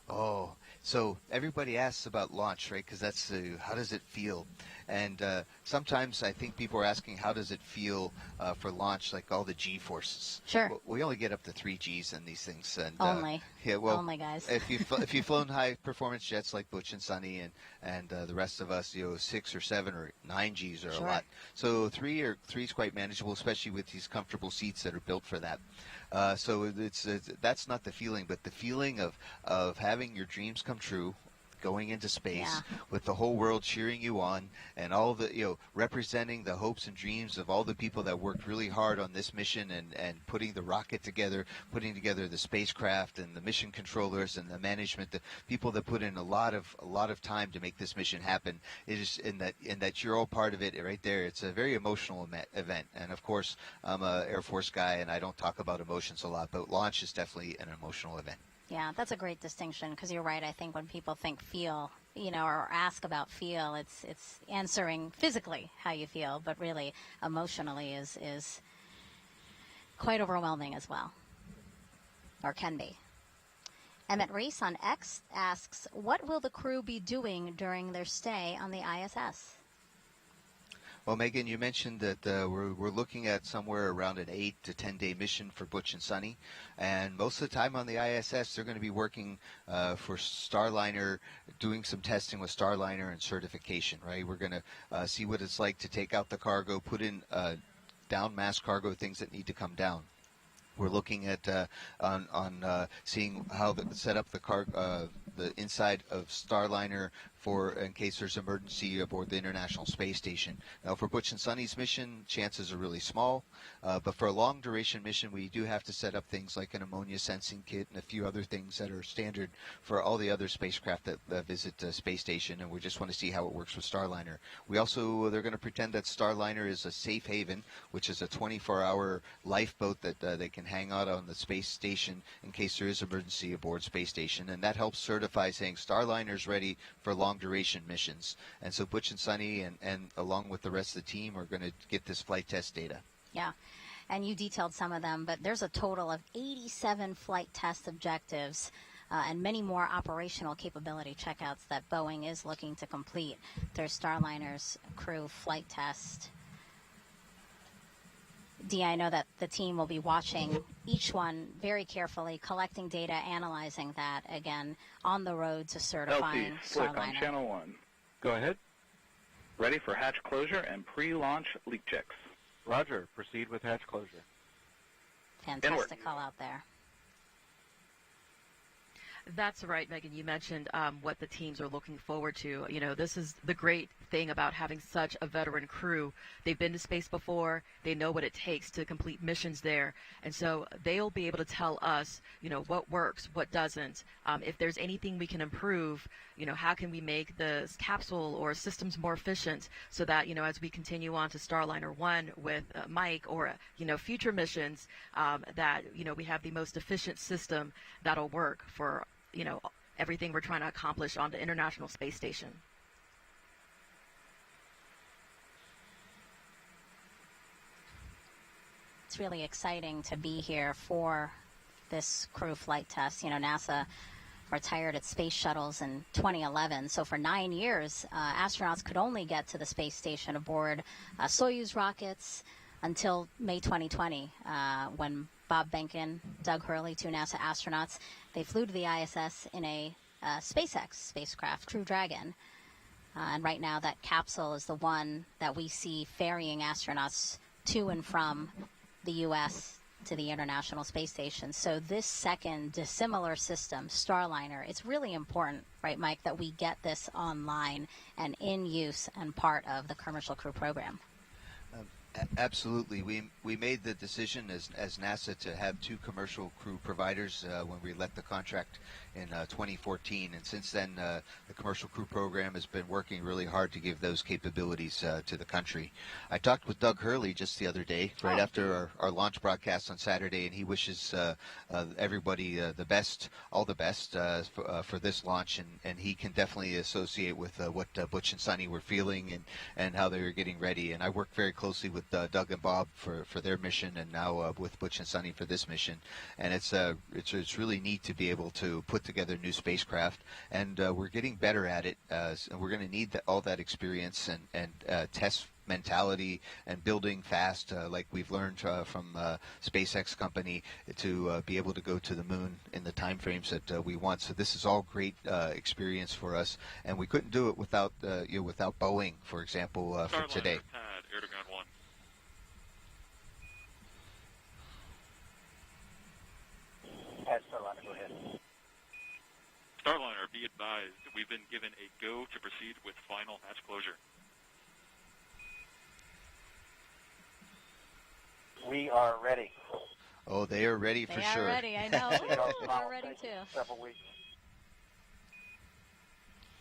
Oh, so everybody asks about launch, right? Because that's how does it feel? And sometimes I think people are asking, how does it feel for launch, like all the G forces? Sure. Well, we only get up to 3 Gs in these things. And, only. Yeah, well, only, guys. if you've flown high performance jets like Butch and Sunny and the rest of us, 6 or 7 or 9 Gs are Sure. a lot. So 3 is quite manageable, especially with these comfortable seats that are built for that. So that's not the feeling, but the feeling of having your dreams come true, going into space with the whole world cheering you on, and all the representing the hopes and dreams of all the people that worked really hard on this mission and putting the rocket together, putting together the spacecraft and the mission controllers and the management, the people that put in a lot of time to make this mission happen. It is in that you're all part of it right there. It's a very emotional event, and of course I'm an Air Force guy and I don't talk about emotions a lot, but launch is definitely an emotional event. Yeah, that's a great distinction, because you're right. I think when people think feel, or ask about feel, it's answering physically how you feel, but really emotionally is quite overwhelming as well, or can be. Emmett Reese on X asks, what will the crew be doing during their stay on the ISS? Well, Megan, you mentioned that we're looking at somewhere around an 8 to 10 day mission for Butch and Sunny, and most of the time on the ISS they're going to be working for Starliner, doing some testing with Starliner and certification. Right, we're going to see what it's like to take out the cargo, put in down mass cargo, things that need to come down. We're looking at seeing how to set up the inside of Starliner for in case there's emergency aboard the International Space Station. Now, for Butch and Sunny's mission, chances are really small, but for a long duration mission, we do have to set up things like an ammonia sensing kit and a few other things that are standard for all the other spacecraft that visit the space station, and we just want to see how it works with Starliner. They're going to pretend that Starliner is a safe haven, which is a 24-hour lifeboat that they can hang out on the space station in case there is emergency aboard space station, and that helps certify saying Starliner's ready for long duration missions. And so Butch and Sunny and along with the rest of the team are going to get this flight test data. Yeah, and you detailed some of them, but there's a total of 87 flight test objectives and many more operational capability checkouts that Boeing is looking to complete. There's Starliner's crew flight test. Dee, I know that the team will be watching each one very carefully, collecting data, analyzing that, again, on the road to certifying LT, slick on Starliner. channel 1. Go ahead. Ready for hatch closure and pre-launch leak checks. Roger. Proceed with hatch closure. Fantastic call out there. That's right, Megan. You mentioned what the teams are looking forward to. This is the great thing about having such a veteran crew. They've been to space before. They know what it takes to complete missions there. And so they'll be able to tell us, what works, what doesn't. If there's anything we can improve, how can we make the capsule or systems more efficient so that, as we continue on to Starliner 1 with Mike or, future missions, that, we have the most efficient system that'll work for everything we're trying to accomplish on the International Space Station. It's really exciting to be here for this crew flight test. You know, NASA retired its space shuttles in 2011. So for 9 years, astronauts could only get to the space station aboard Soyuz rockets until May 2020, when Bob Behnken, Doug Hurley, two NASA astronauts, they flew to the ISS in a SpaceX spacecraft, Crew Dragon. And right now that capsule is the one that we see ferrying astronauts to and from the U.S. to the International Space Station. So this second dissimilar system, Starliner, it's really important, right, Mike, that we get this online and in use and part of the Commercial Crew Program. Absolutely. We made the decision as NASA to have two commercial crew providers when we let the contract in 2014, and since then the commercial crew program has been working really hard to give those capabilities to the country. I talked with Doug Hurley just the other day, right after our launch broadcast on Saturday, and he wishes everybody the best, all the best for this launch, and he can definitely associate with what Butch and Suni were feeling and how they were getting ready. And I worked very closely with Doug and Bob for their mission, and now with Butch and Suni for this mission. And it's really neat to be able to put together new spacecraft, and we're getting better at it. And we're going to need all that experience and test mentality and building fast, like we've learned from SpaceX company, to be able to go to the moon in the time frames that we want. So this is all great experience for us, and we couldn't do it without without Boeing, for example, for today. Air-to-ground 1. Starliner, go ahead. Starliner, be advised, we've been given a go to proceed with final hatch closure. We are ready. Oh, they are ready for sure. They are ready, I know. We're ready too. Several weeks.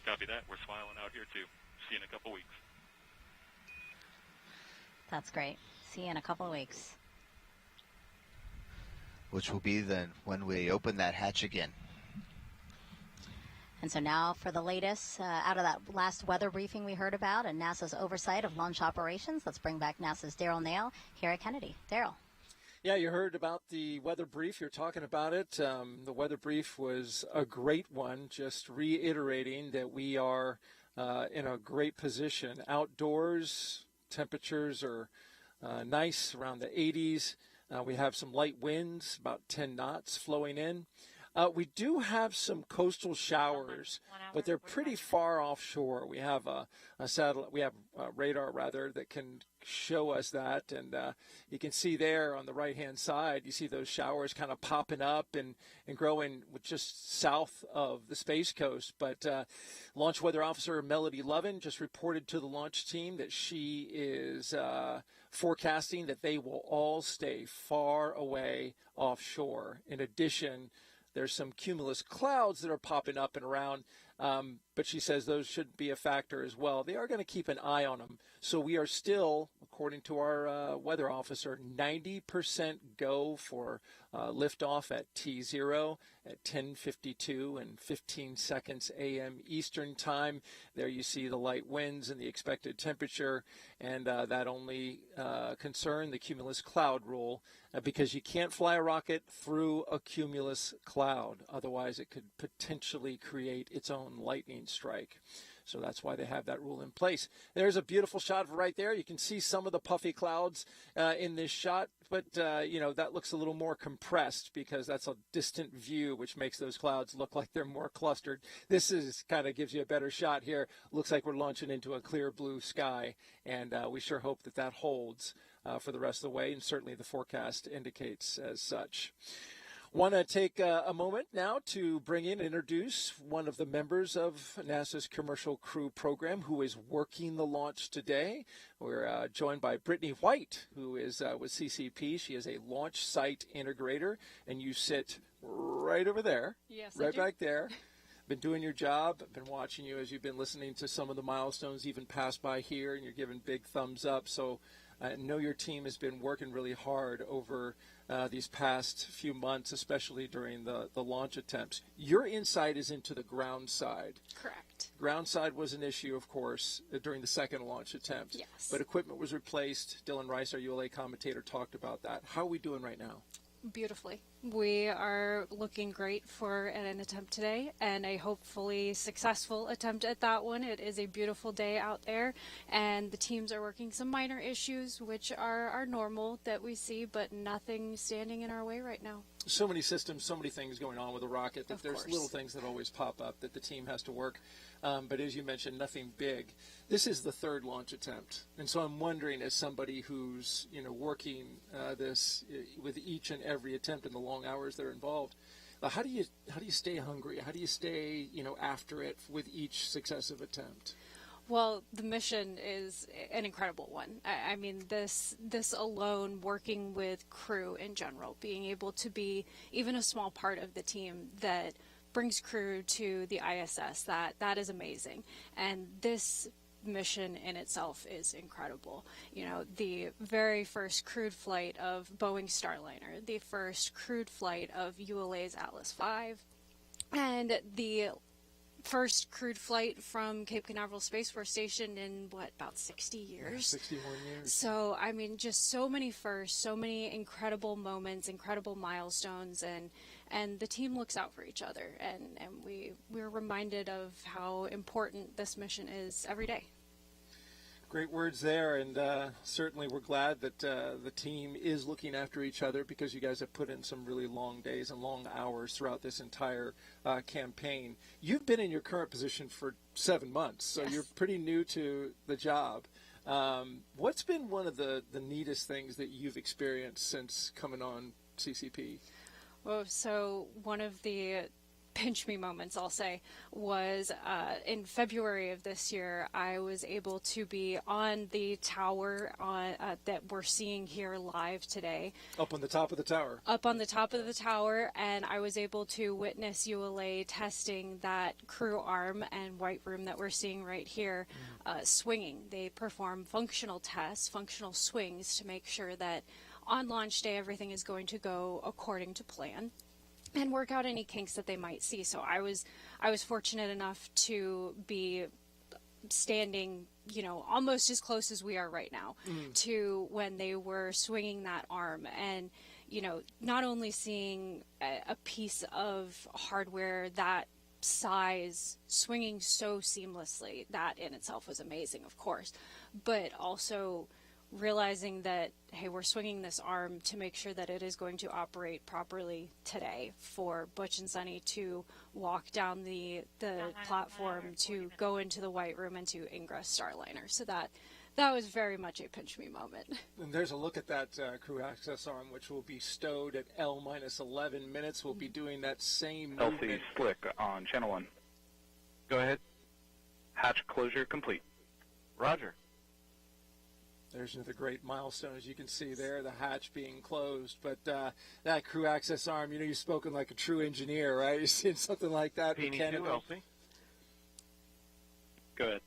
Copy that. We're smiling out here too. See you in a couple weeks. That's great. See you in a couple of weeks. Which will be then when we open that hatch again. And so now for the latest out of that last weather briefing we heard about and NASA's oversight of launch operations, let's bring back NASA's Daryl Nail here at Kennedy. Daryl. Yeah, you heard about the weather brief. You're talking about it. The weather brief was a great one, just reiterating that we are in a great position. Outdoors, temperatures are nice, around the 80s. We have some light winds, about 10 knots flowing in. We do have some coastal showers, but they're pretty far offshore. We have a satellite, we have a radar rather, that can show us that, and you can see there on the right-hand side, you see those showers kind of popping up and growing just south of the Space Coast. But Launch Weather Officer Melody Lovin just reported to the launch team that she is forecasting that they will all stay far away offshore. In addition, there's some cumulus clouds that are popping up and around, but she says those shouldn't be a factor as well. They are going to keep an eye on them. So we are still, according to our weather officer, 90% go for liftoff at T0 at 10:52 and 15 seconds a.m. Eastern Time. There you see the light winds and the expected temperature, and that only concern the cumulus cloud rule, because you can't fly a rocket through a cumulus cloud. Otherwise, it could potentially create its own lightning strike. So that's why they have that rule in place. There's a beautiful shot right there. You can see some of the puffy clouds in this shot, but, that looks a little more compressed because that's a distant view, which makes those clouds look like they're more clustered. This is kind of gives you a better shot here. Looks like we're launching into a clear blue sky, and we sure hope that that holds for the rest of the way, and certainly the forecast indicates as such. Want to take a moment now to bring in and introduce one of the members of NASA's Commercial Crew Program who is working the launch today. We're joined by Brittany White, who is with CCP. She is a launch site integrator, and you sit right over there, right back there. Been doing your job. Been watching you as you've been listening to some of the milestones even pass by here, and you're giving big thumbs up. So I know your team has been working really hard over these past few months, especially during the launch attempts. Your insight is into the ground side. Correct. Ground side was an issue, of course, during the second launch attempt. Yes. But equipment was replaced. Dylan Rice, our ULA commentator, talked about that. How are we doing right now? Beautifully. We are looking great for an attempt today, and a hopefully successful attempt at that one. It is a beautiful day out there, and the teams are working some minor issues, which are normal that we see, but nothing standing in our way right now. So many systems, so many things going on with the rocket that there's course. little things that always pop up that the team has to work. But as you mentioned, nothing big. This is the third launch attempt, and so I'm wondering, as somebody who's working this with each and every attempt and the long hours that are involved, how do you stay hungry? How do you stay after it with each successive attempt? Well, the mission is an incredible one. I mean, this alone, working with crew in general, being able to be even a small part of the team that brings crew to the ISS, that is amazing. And this mission in itself is incredible. The very first crewed flight of Boeing Starliner, the first crewed flight of ULA's Atlas V, and the first crewed flight from Cape Canaveral Space Force Station in, about 60 years? 61 years. So, I mean, just so many firsts, so many incredible moments, incredible milestones, and the team looks out for each other, and we're reminded of how important this mission is every day. Great words there, and certainly we're glad that the team is looking after each other, because you guys have put in some really long days and long hours throughout this entire campaign. You've been in your current position for 7 months, so yes. You're pretty new to the job. What's been one of the neatest things that you've experienced since coming on CCP? Well, so one of the pinch me moments, I'll say, was in February of this year. I was able to be on the tower that we're seeing here live today. Up on the top of the tower. Up on the top of the tower, and I was able to witness ULA testing that crew arm and white room that we're seeing right here swinging. They perform functional tests, functional swings, to make sure that on launch day everything is going to go according to plan, and work out any kinks that they might see. So I was fortunate enough to be standing, almost as close as we are right now to when they were swinging that arm, and not only seeing a piece of hardware that size swinging so seamlessly, that in itself was amazing, of course, but also realizing that, hey, we're swinging this arm to make sure that it is going to operate properly today for Butch and Suni to walk down the platform, to go into the white room, and to ingress Starliner. So that was very much a pinch me moment. And there's a look at that crew access arm, which will be stowed at L-11 minutes. We'll be doing that same LC movement. slick on channel 1. Go ahead. Hatch closure complete. Roger. There's another great milestone, as you can see there, the hatch being closed. But that crew access arm, you've spoken like a true engineer, right? You've seen something like that. P-2, LC. Go ahead.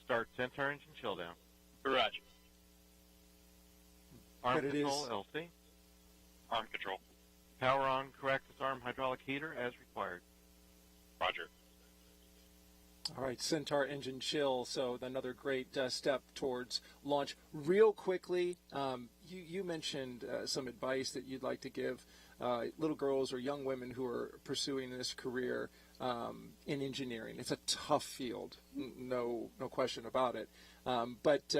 Start sensor engine chill down. Roger. Arm But it control, is- LC. Arm control. Power on crew access arm hydraulic heater as required. Roger. All right, Centaur engine chill, so another great step towards launch. Real quickly, you mentioned some advice that you'd like to give little girls or young women who are pursuing this career in engineering. It's a tough field, no question about it. But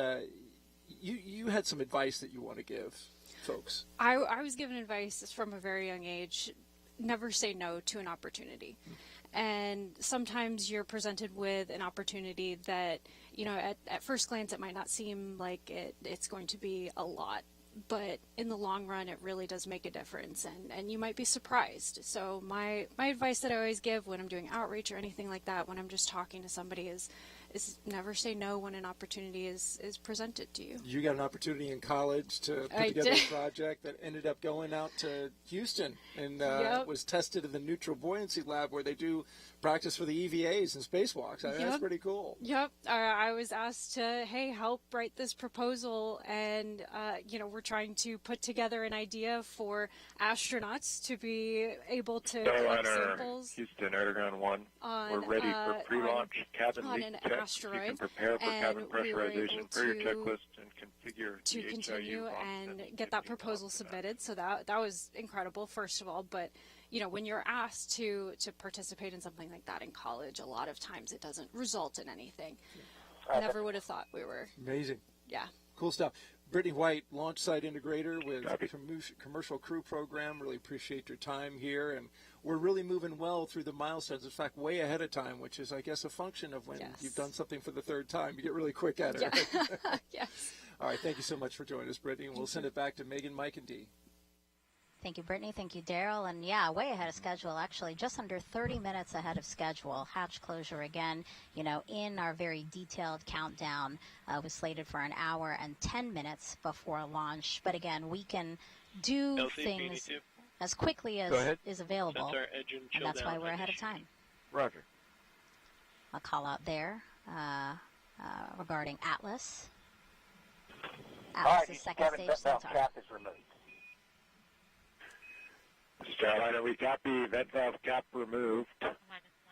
you had some advice that you want to give folks. I was given advice from a very young age: never say no to an opportunity. And sometimes you're presented with an opportunity that, at first glance it might not seem like it's going to be a lot, but in the long run it really does make a difference, and you might be surprised. So my advice that I always give when I'm doing outreach or anything like that, when I'm just talking to somebody, is never say no when an opportunity is presented to you. You got an opportunity in college to put together a project that ended up going out to Houston and was tested in the neutral buoyancy lab, where they do practice for the EVAs and spacewalks. I mean, that's pretty cool. Yep. I was asked to, help write this proposal, and we're trying to put together an idea for astronauts to be able to collect Starliner, samples. Houston, Erdogan 1. We're ready for pre-launch cabin on leak an test. asteroid. You can prepare for cabin pressurization per your checklist and configure to the continue HIU and get that proposal submitted. So that was incredible, first of all. But when you're asked to participate in something like that in college, a lot of times it doesn't result in anything. I never would have thought we were. Amazing. Yeah. Cool stuff. Brittany White, launch site integrator with Commercial Crew Program. Really appreciate your time here. And we're really moving well through the milestones. In fact, way ahead of time, which is, I guess, a function of when you've done something for the third time. You get really quick at it. Yeah. Right? Yes. All right. Thank you so much for joining us, Brittany. And we'll send it back to Megan, Mike, and Dee. Thank you, Brittany. Thank you, Daryl. And yeah, way ahead of schedule, actually, just under 30 minutes ahead of schedule. Hatch closure again, in our very detailed countdown, was slated for an hour and 10 minutes before launch. But again, we can do things as quickly as is available, and that's why we're ahead of time. Roger. I'll call out there regarding Atlas. Atlas's second stage starts. Cap is removed. Starliner, we copy. Vent valve cap removed.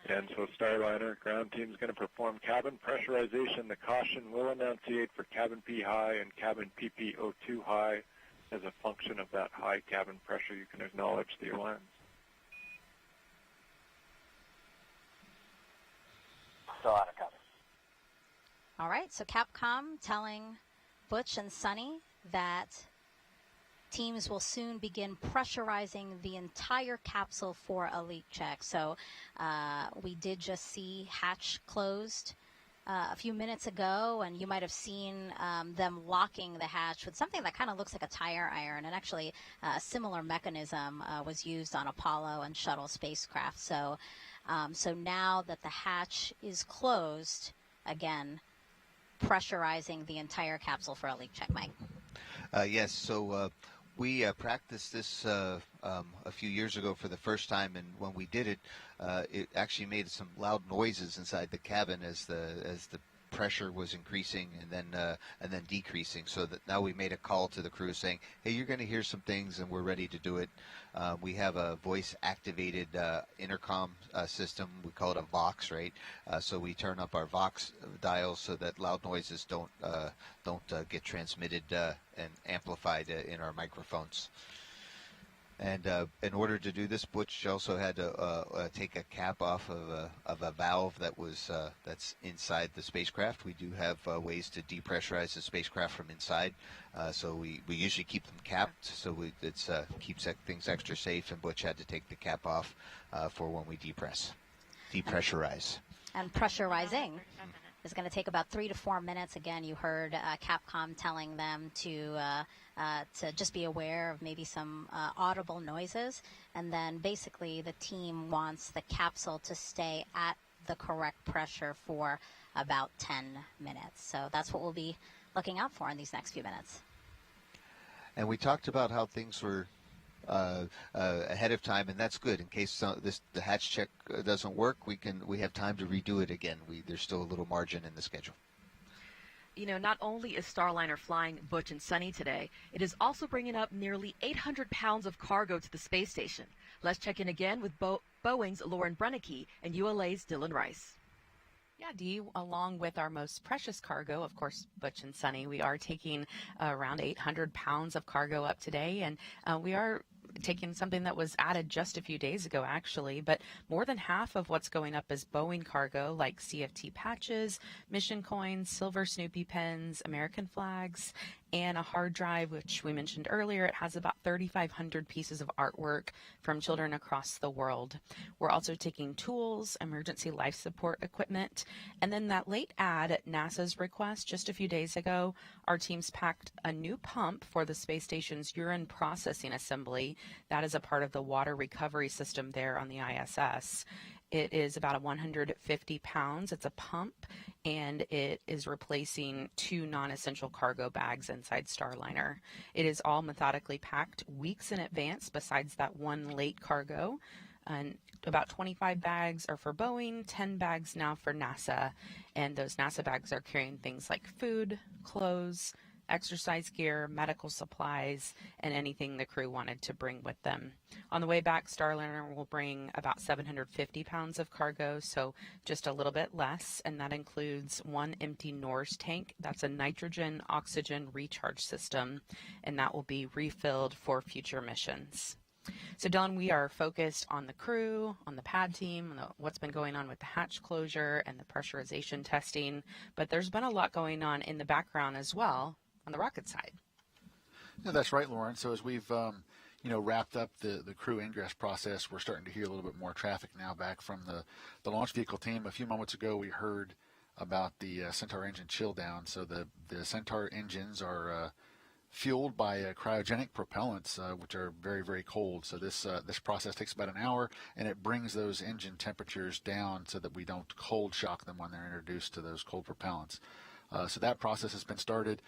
And so Starliner, ground team is going to perform cabin pressurization. The caution will enunciate for cabin P high and cabin PPO2 high. As a function of that high cabin pressure, you can acknowledge the alarms. Starliner coming. All right, so Capcom telling Butch and Suni that teams will soon begin pressurizing the entire capsule for a leak check. So we did just see hatch closed a few minutes ago, and you might have seen them locking the hatch with something that kind of looks like a tire iron. And actually, a similar mechanism was used on Apollo and shuttle spacecraft. So, so now that the hatch is closed, again, pressurizing the entire capsule for a leak check, Mike. Yes, so we practiced this a few years ago for the first time, and when we did it, it actually made some loud noises inside the cabin as the pressure was increasing and then decreasing. So that now we made a call to the crew saying, "Hey, you're going to hear some things, and we're ready to do it." We have a voice-activated intercom system. We call it a Vox, right? So we turn up our Vox dials so that loud noises don't get transmitted and amplified in our microphones. And in order to do this, Butch also had to take a cap off of a valve that was that's inside the spacecraft. We do have ways to depressurize the spacecraft from inside, so we usually keep them capped, so it keeps things extra safe. And Butch had to take the cap off for when we depressurize. And pressurizing is going to take about 3 to 4 minutes. Again, you heard Capcom telling them to just be aware of maybe some audible noises. And then basically the team wants the capsule to stay at the correct pressure for about 10 minutes. So that's what we'll be looking out for in these next few minutes. And we talked about how things were ahead of time, and that's good. In case the hatch check doesn't work, we have time to redo it again. There's still a little margin in the schedule. Not only is Starliner flying Butch and Suni today, it is also bringing up nearly 800 pounds of cargo to the space station. Let's check in again with Boeing's Lauren Brennicke and ULA's Dylan Rice. Yeah, Dee, along with our most precious cargo, of course, Butch and Suni, we are taking around 800 pounds of cargo up today, and we are taking something that was added just a few days ago, actually, but more than half of what's going up is Boeing cargo, like CFT patches, mission coins, silver Snoopy pens, American flags, and a hard drive, which we mentioned earlier. It has about 3,500 pieces of artwork from children across the world. We're also taking tools, emergency life support equipment, and then that late ad at NASA's request just a few days ago, our teams packed a new pump for the space station's urine processing assembly. That is a part of the water recovery system there on the ISS. It is about 150 pounds. It's a pump, and it is replacing 2 non-essential cargo bags inside Starliner. It is all methodically packed weeks in advance, besides that one late cargo. And about 25 bags are for Boeing, 10 bags now for NASA. And those NASA bags are carrying things like food, clothes, exercise gear, medical supplies, and anything the crew wanted to bring with them. On the way back, Starliner will bring about 750 pounds of cargo, so just a little bit less, and that includes one empty Norse tank. That's a nitrogen oxygen recharge system, and that will be refilled for future missions. So, Don, we are focused on the crew, on the pad team, on what's been going on with the hatch closure and the pressurization testing, but there's been a lot going on in the background as well on the rocket side. Yeah, that's right, Lauren. So as we've wrapped up the crew ingress process, we're starting to hear a little bit more traffic now back from the launch vehicle team. A few moments ago, we heard about the Centaur engine chill down. So the Centaur engines are fueled by cryogenic propellants, which are very, very cold. So this process takes about an hour, and it brings those engine temperatures down so that we don't cold shock them when they're introduced to those cold propellants. So that process has been started.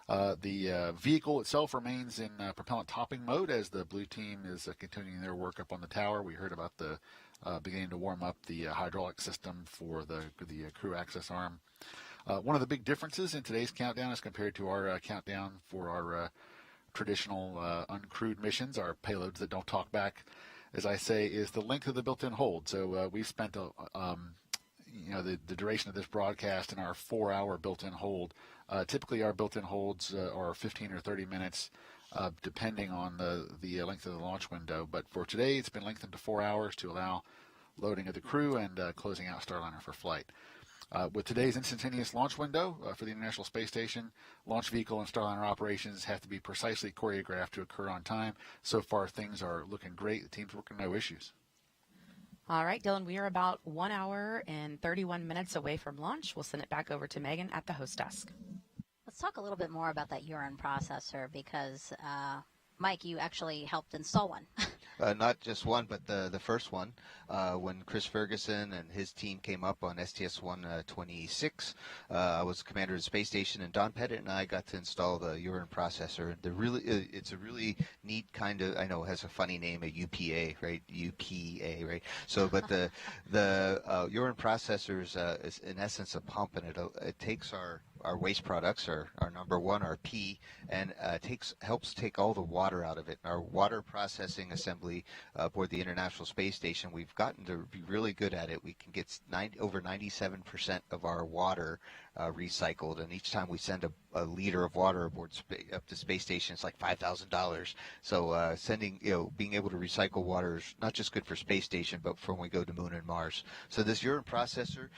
The vehicle itself remains in propellant topping mode as the blue team is continuing their work up on the tower. We heard about the beginning to warm up the hydraulic system for the crew access arm. One of the big differences in today's countdown as compared to our countdown for our traditional uncrewed missions, our payloads that don't talk back, as I say, is the length of the built-in hold. So we've spent the duration of this broadcast in our 4-hour built-in hold. Typically, our built-in holds are 15 or 30 minutes, depending on the length of the launch window. But for today, it's been lengthened to 4 hours to allow loading of the crew and closing out Starliner for flight. With today's instantaneous launch window for the International Space Station, launch vehicle and Starliner operations have to be precisely choreographed to occur on time. So far, things are looking great. The team's working no issues. All right, Dylan, we are about 1 hour and 31 minutes away from launch. We'll send it back over to Megan at the host desk. Let's talk a little bit more about that urine processor because, Mike, you actually helped install one. Not just one, but the first one. When Chris Ferguson and his team came up on STS-126, I was commander of the space station, and Don Pettit and I got to install the urine processor. It's a really neat kind of, I know it has a funny name, a UPA, right? UPA, right? So, but the urine processor is in essence a pump, and it takes our waste products, our number one, our P, and helps take all the water out of it. Our water processing assembly aboard the International Space Station, we've gotten to be really good at it. We can get over 97% of our water recycled, and each time we send a liter of water aboard up to space station, it's like $5,000. So being able to recycle water is not just good for space station, but for when we go to Moon and Mars. So this urine processor,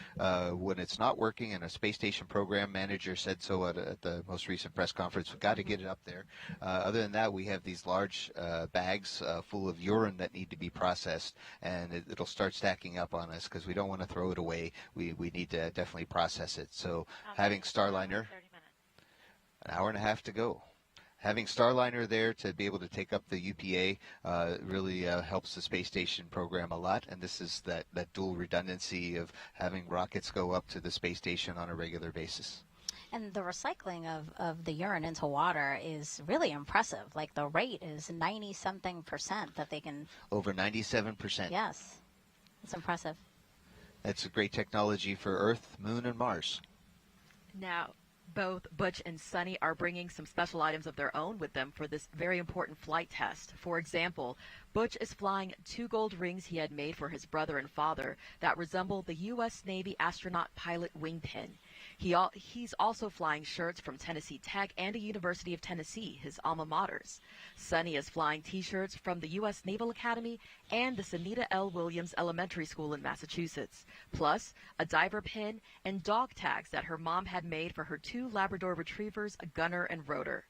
when it's not working, and a space station program manager said so at the most recent press conference, we've got to get it up there. Other than that, we have these large bags full of urine that need to be processed, and it'll start stacking up on us because we don't want to throw it away. We need to definitely process it. So having Starliner, an hour and a half to go. Having Starliner there to be able to take up the UPA really helps the space station program a lot, and this is that dual redundancy of having rockets go up to the space station on a regular basis. And the recycling of the urine into water is really impressive. Like the rate is 90-something% that they can... Over 97%. Yes. It's impressive. That's a great technology for Earth, Moon, and Mars. Now, both Butch and Suni are bringing some special items of their own with them for this very important flight test. For example, Butch is flying 2 gold rings he had made for his brother and father that resemble the U.S. Navy astronaut pilot wingpin. He's also flying shirts from Tennessee Tech and the University of Tennessee, his alma maters. Suni is flying T-shirts from the U.S. Naval Academy and the Sunita L. Williams Elementary School in Massachusetts, plus a diver pin and dog tags that her mom had made for her 2 Labrador retrievers, Gunner and Rotor.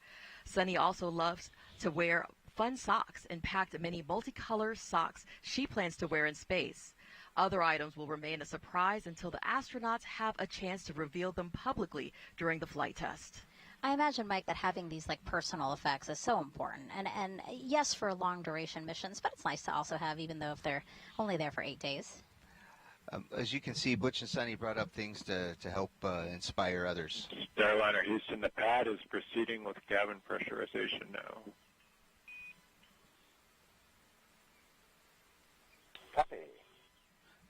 Suni also loves to wear fun socks and packed many multicolor socks she plans to wear in space. Other items will remain a surprise until the astronauts have a chance to reveal them publicly during the flight test. I imagine, Mike, that having these personal effects is so important. And yes, for long duration missions, but it's nice to also have, even though if they're only there for 8 days. As you can see, Butch and Suni brought up things to help inspire others. Starliner Houston, the pad is proceeding with cabin pressurization now.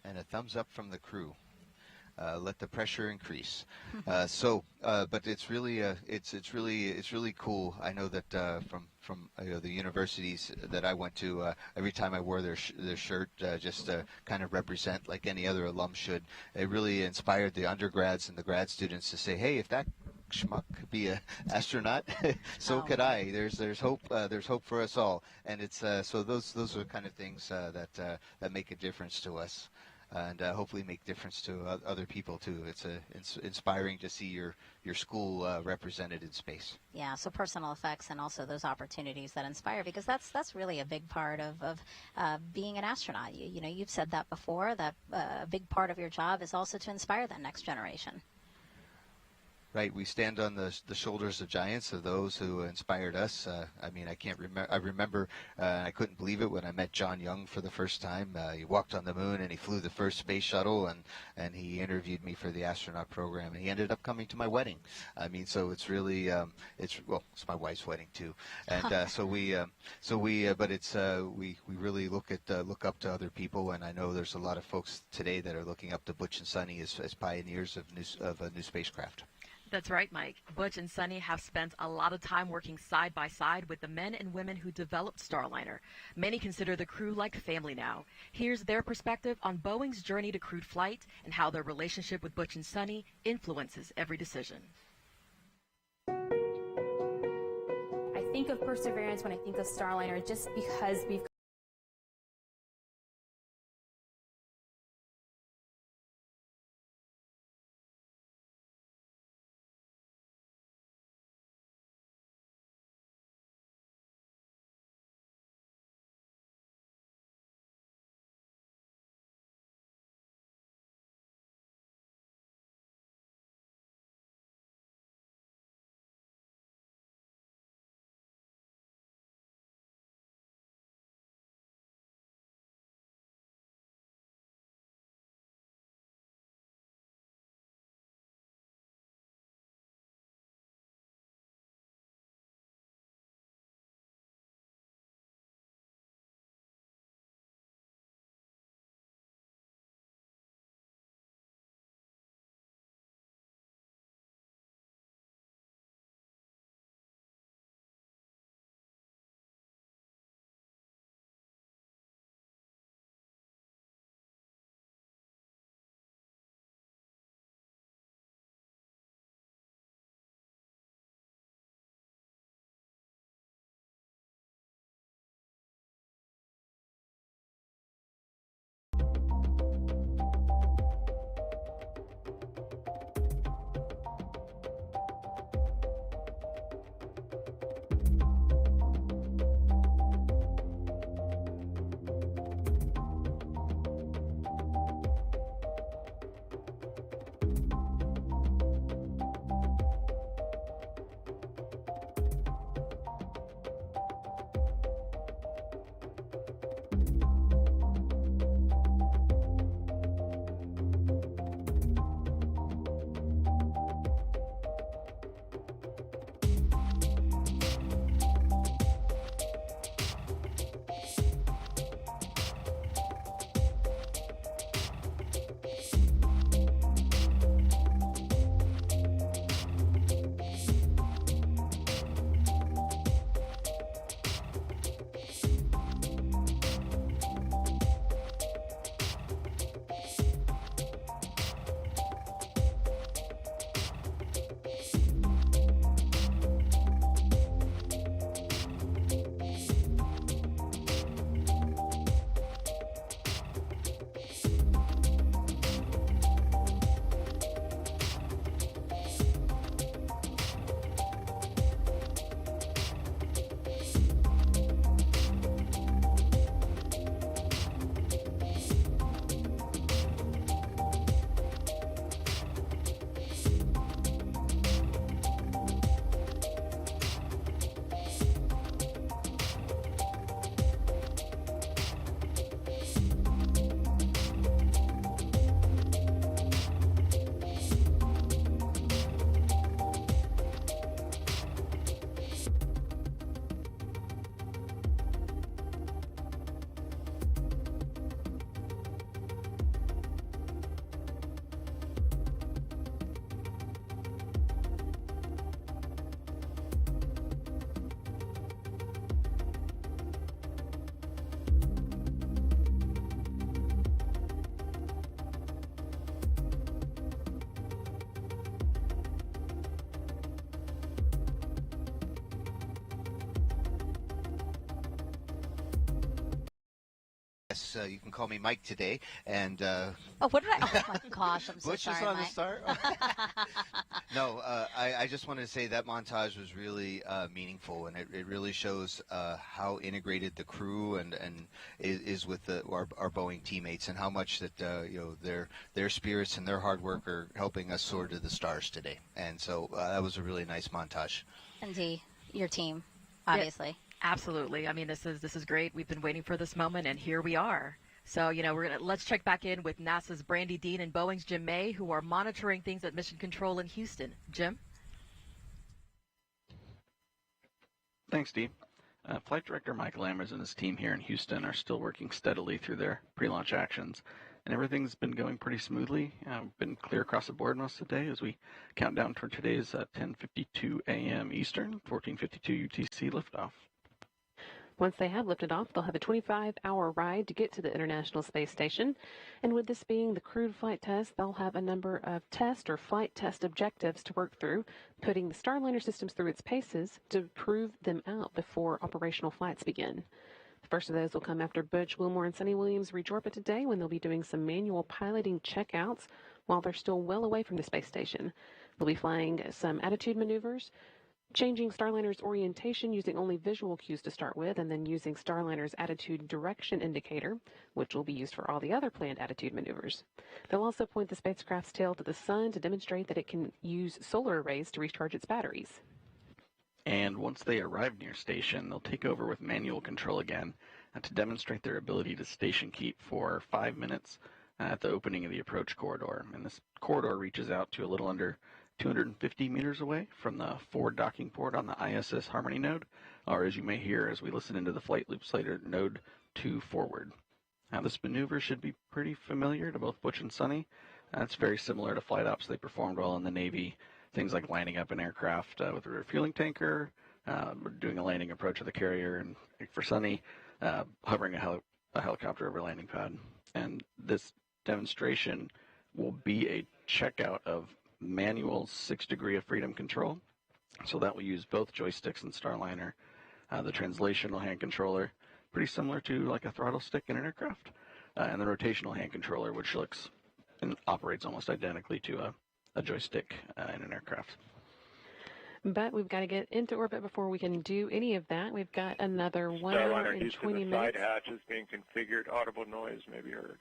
And a thumbs up from the crew. let the pressure increase. But it's really it's really cool. I know that from the universities that I went to, every time I wore their shirt, just to kind of represent like any other alum should, it really inspired the undergrads and the grad students to say, hey, if that schmuck could be an astronaut, so could I. There's hope. There's hope for us all. And it's so those are the kind of things that make a difference to us, and hopefully make difference to other people too. It's inspiring to see your school represented in space. Yeah, so personal effects and also those opportunities that inspire, because that's really a big part of being an astronaut. You know, you've said that before, that a big part of your job is also to inspire that next generation. Right, we stand on the shoulders of giants, of those who inspired us. I mean, I can't remember. I remember, I couldn't believe it when I met John Young for the first time. He walked on the moon and he flew the first space shuttle, and he interviewed me for the astronaut program, and he ended up coming to my wedding. I mean, so it's really, it's my wife's wedding too, and but it's we really look up to other people, and I know there's a lot of folks today that are looking up to Butch and Suni as pioneers of a new spacecraft. That's right, Mike. Butch and Suni have spent a lot of time working side by side with the men and women who developed Starliner. Many consider the crew like family now. Here's their perspective on Boeing's journey to crewed flight and how their relationship with Butch and Suni influences every decision. I think of perseverance when I think of Starliner just because we've You can call me Mike today. And oh, what did I? Oh my gosh, I'm so Butch sorry, is on Mike. the start. No, I just wanted to say that montage was really meaningful, and it really shows how integrated the crew and is with our Boeing teammates, and how much that their spirits and their hard work are helping us soar to the stars today. And so that was a really nice montage. And your team, obviously. Yeah, absolutely. I mean, this is great. We've been waiting for this moment, and here we are. So, let's check back in with NASA's Brandy Dean and Boeing's Jim May, who are monitoring things at Mission Control in Houston. Jim? Thanks, Steve. Flight Director Mike Lammers and his team here in Houston are still working steadily through their pre-launch actions, and everything's been going pretty smoothly. Been clear across the board most of the day as we count down toward today's 10:52 a.m. Eastern, 14:52 UTC liftoff. Once they have lifted off, they'll have a 25-hour ride to get to the International Space Station. And with this being the crewed flight test, they'll have a number of test or flight test objectives to work through, putting the Starliner systems through its paces to prove them out before operational flights begin. The first of those will come after Butch, Wilmore, and Suni Williams reach orbit today, when they'll be doing some manual piloting checkouts while they're still well away from the space station. They'll be flying some attitude maneuvers, changing Starliner's orientation using only visual cues to start with, and then using Starliner's attitude direction indicator, which will be used for all the other planned attitude maneuvers. They'll also point the spacecraft's tail to the sun to demonstrate that it can use solar arrays to recharge its batteries. And once they arrive near station, they'll take over with manual control again to demonstrate their ability to station keep for 5 minutes at the opening of the approach corridor. And this corridor reaches out to a little under 250 meters away from the forward docking port on the ISS Harmony node, or as you may hear as we listen into the flight loops later, node 2 forward. Now, this maneuver should be pretty familiar to both Butch and Suni. It's very similar to flight ops they performed while in the Navy, things like lining up an aircraft with a refueling tanker, doing a landing approach of the carrier, and for Suni, hovering a helicopter over a landing pad. And this demonstration will be a checkout of manual 6 degree of freedom control. So that will use both joysticks and Starliner. The translational hand controller, pretty similar to like a throttle stick in an aircraft. And the rotational hand controller, which looks and operates almost identically to a joystick in an aircraft. But we've got to get into orbit before we can do any of that. We've got another 1 hour Starliner and Houston, 20 the minutes. side hatch is being configured. Audible noise may be heard.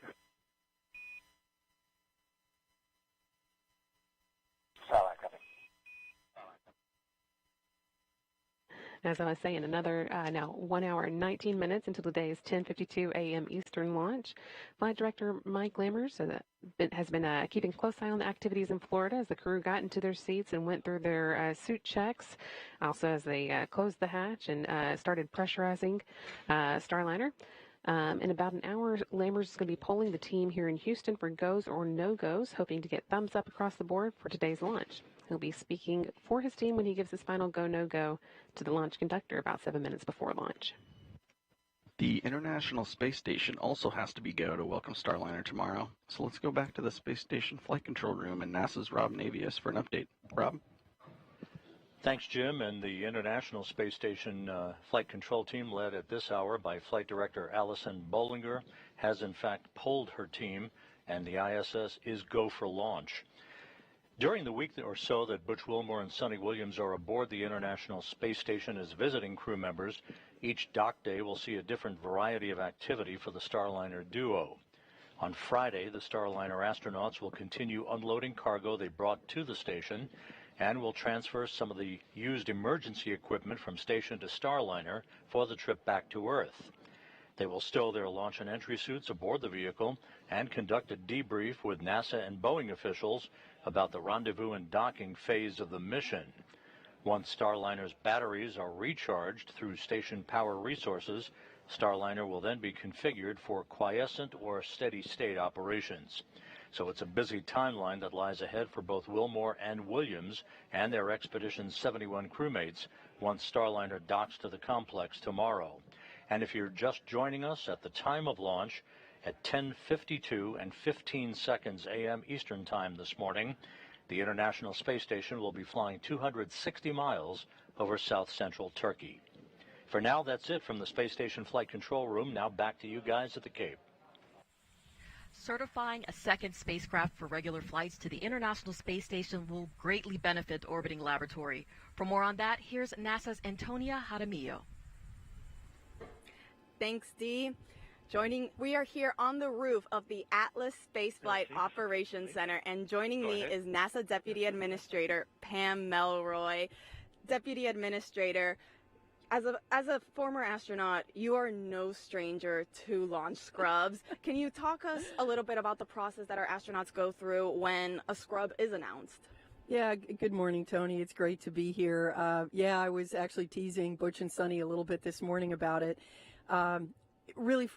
Starliner coming. As I was saying, another now 1 hour and 19 minutes until today's 10:52 a.m. Eastern launch. Flight Director Mike Lammers has been keeping a close eye on the activities in Florida as the crew got into their seats and went through their suit checks. Also, as they closed the hatch and started pressurizing Starliner. In about an hour, Lammers is going to be polling the team here in Houston for goes or no-goes, hoping to get thumbs up across the board for today's launch. He'll be speaking for his team when he gives his final go-no-go to the launch conductor about 7 minutes before launch. The International Space Station also has to be go to welcome Starliner tomorrow. So let's go back to the Space Station Flight Control Room and NASA's Rob Navius for an update. Rob? Thanks, Jim. And the International Space Station Flight Control Team, led at this hour by Flight Director Allison Bollinger, has in fact polled her team, and the ISS is go for launch. During the week or so that Butch Wilmore and Suni Williams are aboard the International Space Station as visiting crew members, each dock day will see a different variety of activity for the Starliner duo. On Friday, the Starliner astronauts will continue unloading cargo they brought to the station and will transfer some of the used emergency equipment from station to Starliner for the trip back to Earth. They will stow their launch and entry suits aboard the vehicle and conduct a debrief with NASA and Boeing officials about the rendezvous and docking phase of the mission. Once Starliner's batteries are recharged through station power resources, Starliner will then be configured for quiescent or steady-state operations. So it's a busy timeline that lies ahead for both Wilmore and Williams and their Expedition 71 crewmates once Starliner docks to the complex tomorrow. And if you're just joining us at the time of launch, at 10:52 and 15 seconds a.m. Eastern Time this morning, the International Space Station will be flying 260 miles over south-central Turkey. For now, that's it from the Space Station Flight Control Room. Now back to you guys at the Cape. Certifying a second spacecraft for regular flights to the International Space Station will greatly benefit the orbiting laboratory. For more on that, here's NASA's Antonia Jaramillo. Thanks, Dee. We are here on the roof of the Atlas Spaceflight Operations Center, and joining me is NASA Deputy Administrator Pam Melroy. Deputy Administrator, as a former astronaut, you are no stranger to launch scrubs. Can you talk us a little bit about the process that our astronauts go through when a scrub is announced? Yeah, good morning, Tony. It's great to be here. I was actually teasing Butch and Suni a little bit this morning about it. Really,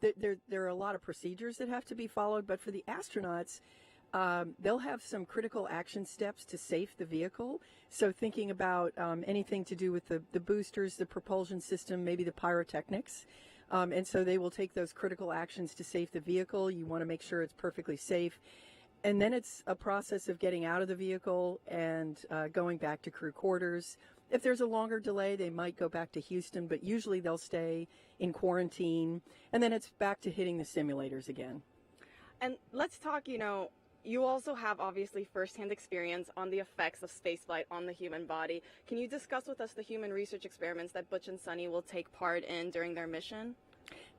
there are a lot of procedures that have to be followed, but for the astronauts, they'll have some critical action steps to safe the vehicle. So thinking about anything to do with the boosters, the propulsion system, maybe the pyrotechnics. And so they will take those critical actions to safe the vehicle. You want to make sure it's perfectly safe. And then it's a process of getting out of the vehicle and going back to crew quarters. If there's a longer delay, they might go back to Houston, but usually they'll stay in quarantine. And then it's back to hitting the simulators again. And let's talk, you also have obviously firsthand experience on the effects of spaceflight on the human body. Can you discuss with us the human research experiments that Butch and Suni will take part in during their mission?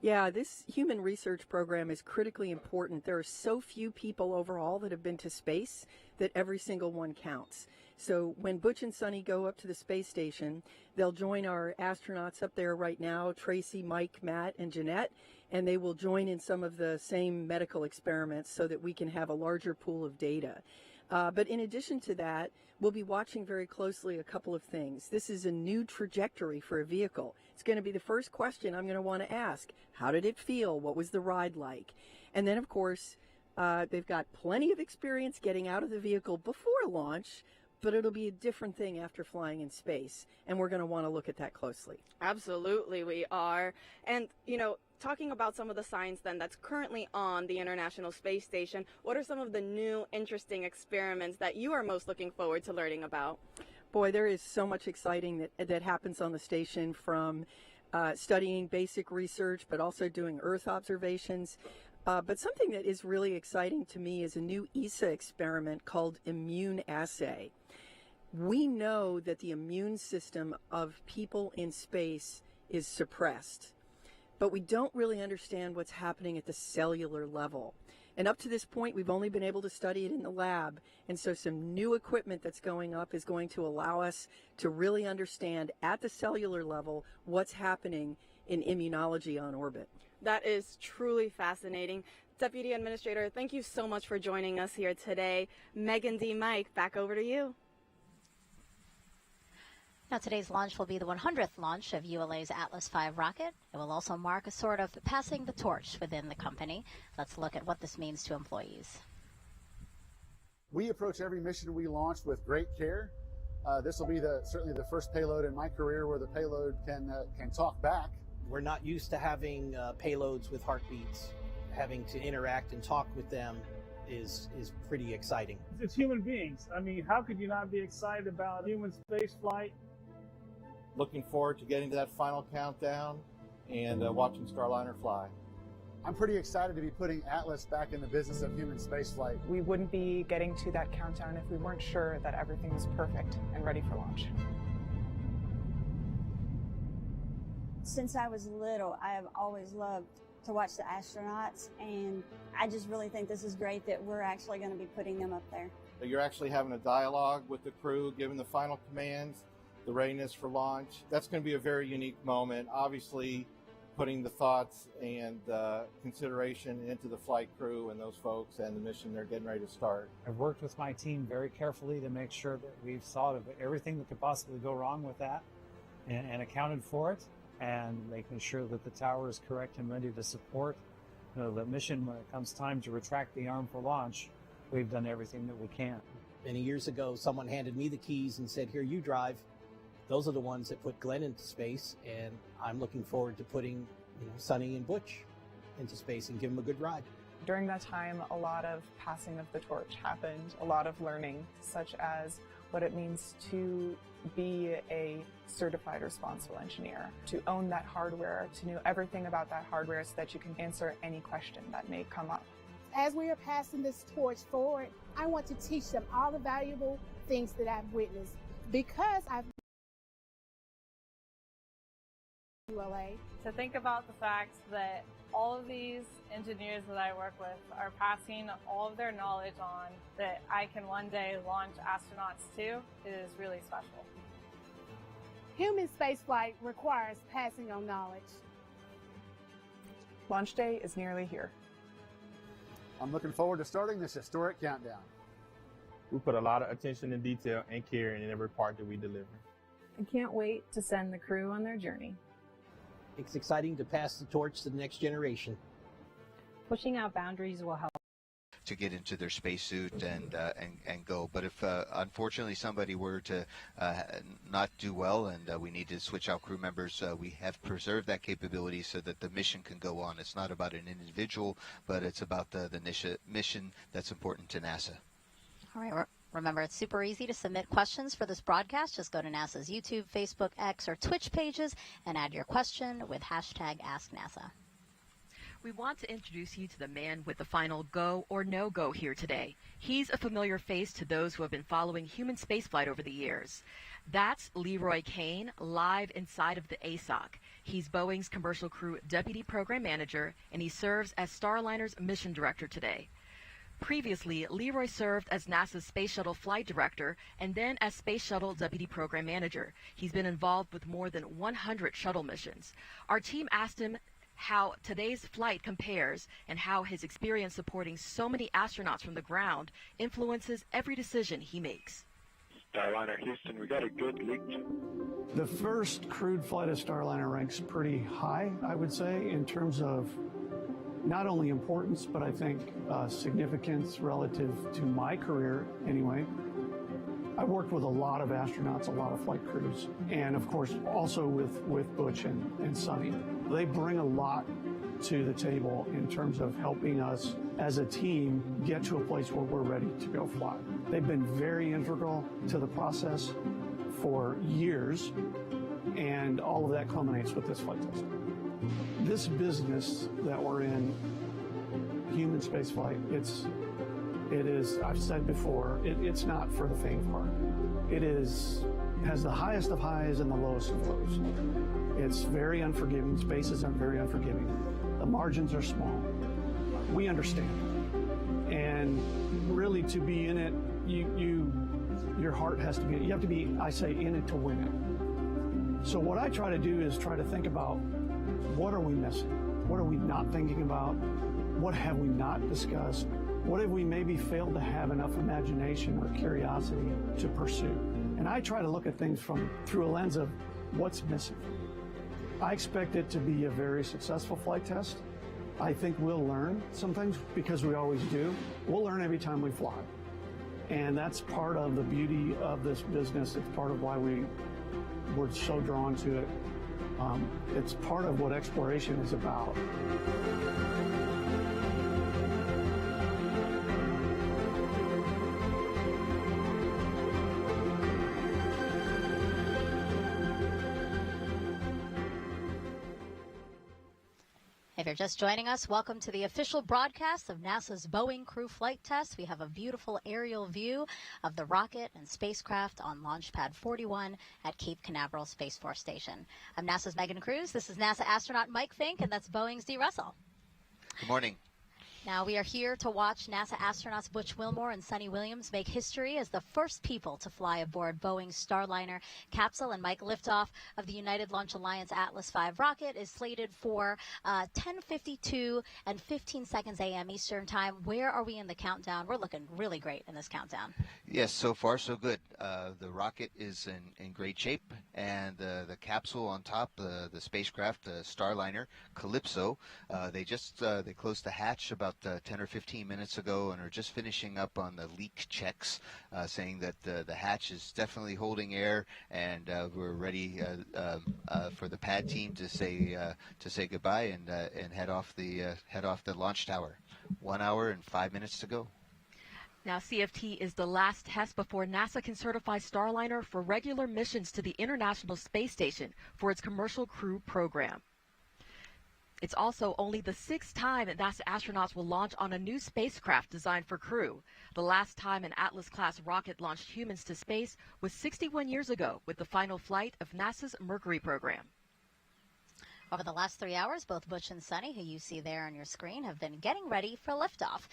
Yeah, this human research program is critically important. There are so few people overall that have been to space that every single one counts. So when Butch and Suni go up to the space station, they'll join our astronauts up there right now, Tracy, Mike, Matt, and Jeanette, and they will join in some of the same medical experiments so that we can have a larger pool of data. But in addition to that, we'll be watching very closely a couple of things. This is a new trajectory for a vehicle. It's going to be the first question I'm going to want to ask. How did it feel? What was the ride like? And then, of course, they've got plenty of experience getting out of the vehicle before launch, but it'll be a different thing after flying in space, and we're going to want to look at that closely. Absolutely, we are. And, talking about some of the science then that's currently on the International Space Station, what are some of the new interesting experiments that you are most looking forward to learning about? Boy, there is so much exciting that happens on the station, from studying basic research, but also doing Earth observations. But something that is really exciting to me is a new ESA experiment called Immune Assay. We know that the immune system of people in space is suppressed, but we don't really understand what's happening at the cellular level. And up to this point, we've only been able to study it in the lab. And so some new equipment that's going up is going to allow us to really understand at the cellular level what's happening in immunology on orbit. That is truly fascinating. Deputy Administrator, thank you so much for joining us here today. Megan D. Mike, back over to you. Now, today's launch will be the 100th launch of ULA's Atlas V rocket. It will also mark a sort of passing the torch within the company. Let's look at what this means to employees. We approach every mission we launch with great care. This will be certainly the first payload in my career where the payload can talk back. We're not used to having payloads with heartbeats. Having to interact and talk with them is pretty exciting. It's human beings. I mean, how could you not be excited about human space flight? Looking forward to getting to that final countdown and watching Starliner fly. I'm pretty excited to be putting Atlas back in the business of human spaceflight. We wouldn't be getting to that countdown if we weren't sure that everything was perfect and ready for launch. Since I was little, I have always loved to watch the astronauts, and I just really think this is great that we're actually going to be putting them up there. You're actually having a dialogue with the crew, giving the final commands, the readiness for launch. That's going to be a very unique moment. Obviously, putting the thoughts and consideration into the flight crew and those folks and the mission they're getting ready to start. I've worked with my team very carefully to make sure that we've thought of everything that could possibly go wrong with that and accounted for it, and making sure that the tower is correct and ready to support the mission when it comes time to retract the arm for launch. We've done everything that we can. Many years ago, someone handed me the keys and said, "Here, you drive." Those are the ones that put Glenn into space, and I'm looking forward to putting Suni and Butch into space and give them a good ride. During that time, a lot of passing of the torch happened, a lot of learning, such as what it means to be a certified responsible engineer, to own that hardware, to know everything about that hardware so that you can answer any question that may come up. As we are passing this torch forward, I want to teach them all the valuable things that I've witnessed because I've ULA. To think about the fact that all of these engineers that I work with are passing all of their knowledge on that I can one day launch astronauts to is really special. Human spaceflight requires passing on knowledge. Launch day is nearly here. I'm looking forward to starting this historic countdown. We put a lot of attention and detail and care in every part that we deliver. I can't wait to send the crew on their journey. It's exciting to pass the torch to the next generation. Pushing out boundaries will help to get into their spacesuit and go. But if unfortunately somebody were to not do well and we need to switch out crew members, we have preserved that capability so that the mission can go on. It's not about an individual, but it's about the mission that's important to NASA. All right. Remember, it's super easy to submit questions for this broadcast. Just go to NASA's YouTube, Facebook, X, or Twitch pages and add your question with hashtag AskNASA. We want to introduce you to the man with the final go or no-go here today. He's a familiar face to those who have been following human spaceflight over the years. That's Leroy Kane, live inside of the ASOC. He's Boeing's Commercial Crew Deputy Program Manager, and he serves as Starliner's Mission Director today. Previously, Leroy served as NASA's Space Shuttle Flight Director and then as Space Shuttle Deputy Program Manager. He's been involved with more than 100 shuttle missions. Our team asked him how today's flight compares and how his experience supporting so many astronauts from the ground influences every decision he makes. Starliner Houston, we got a good leak. The first crewed flight of Starliner ranks pretty high, I would say, in terms of not only importance, but I think significance relative to my career anyway. I worked with a lot of astronauts, a lot of flight crews, and of course also with Butch and Suni. They bring a lot to the table in terms of helping us as a team get to a place where we're ready to go fly. They've been very integral to the process for years, and all of that culminates with this flight test. This business that we're in, human spaceflight, it is, I've said before, it's not for the faint of heart. It has the highest of highs and the lowest of lows. It's very unforgiving. Spaces are very unforgiving. The margins are small. We understand. And really to be in it, your heart has to be, you have to be, I say, in it to win it. So what I try to do is try to think about what are we missing? What are we not thinking about? What have we not discussed? What have we maybe failed to have enough imagination or curiosity to pursue? And I try to look at things through a lens of what's missing. I expect it to be a very successful flight test. I think we'll learn some things because we always do. We'll learn every time we fly. And that's part of the beauty of this business. It's part of why we're so drawn to it. It's part of what exploration is about. If you're just joining us, welcome to the official broadcast of NASA's Boeing Crew Flight Test. We have a beautiful aerial view of the rocket and spacecraft on Launch Pad 41 at Cape Canaveral Space Force Station. I'm NASA's Megan Cruz. This is NASA astronaut Mike Fink, and that's Boeing's Dee Russell. Good morning. Now, we are here to watch NASA astronauts Butch Wilmore and Suni Williams make history as the first people to fly aboard Boeing's Starliner capsule. And Mike, liftoff of the United Launch Alliance Atlas V rocket is slated for 10:52 and 15 seconds a.m. Eastern Time. Where are we in the countdown? We're looking really great in this countdown. Yes, so far so good. The rocket is in great shape, and the capsule on top, the spacecraft, the Starliner Calypso, they closed the hatch about 10 or 15 minutes ago and are just finishing up on the leak checks, saying that the hatch is definitely holding air, and we're ready for the pad team to say goodbye and head off the launch tower. 1 hour and 5 minutes to go. Now, CFT is the last test before NASA can certify Starliner for regular missions to the International Space Station for its commercial crew program. It's also only the 6th time that NASA astronauts will launch on a new spacecraft designed for crew. The last time an Atlas-class rocket launched humans to space was 61 years ago with the final flight of NASA's Mercury program. Over the last 3 hours, both Butch and Suni, who you see there on your screen, have been getting ready for liftoff.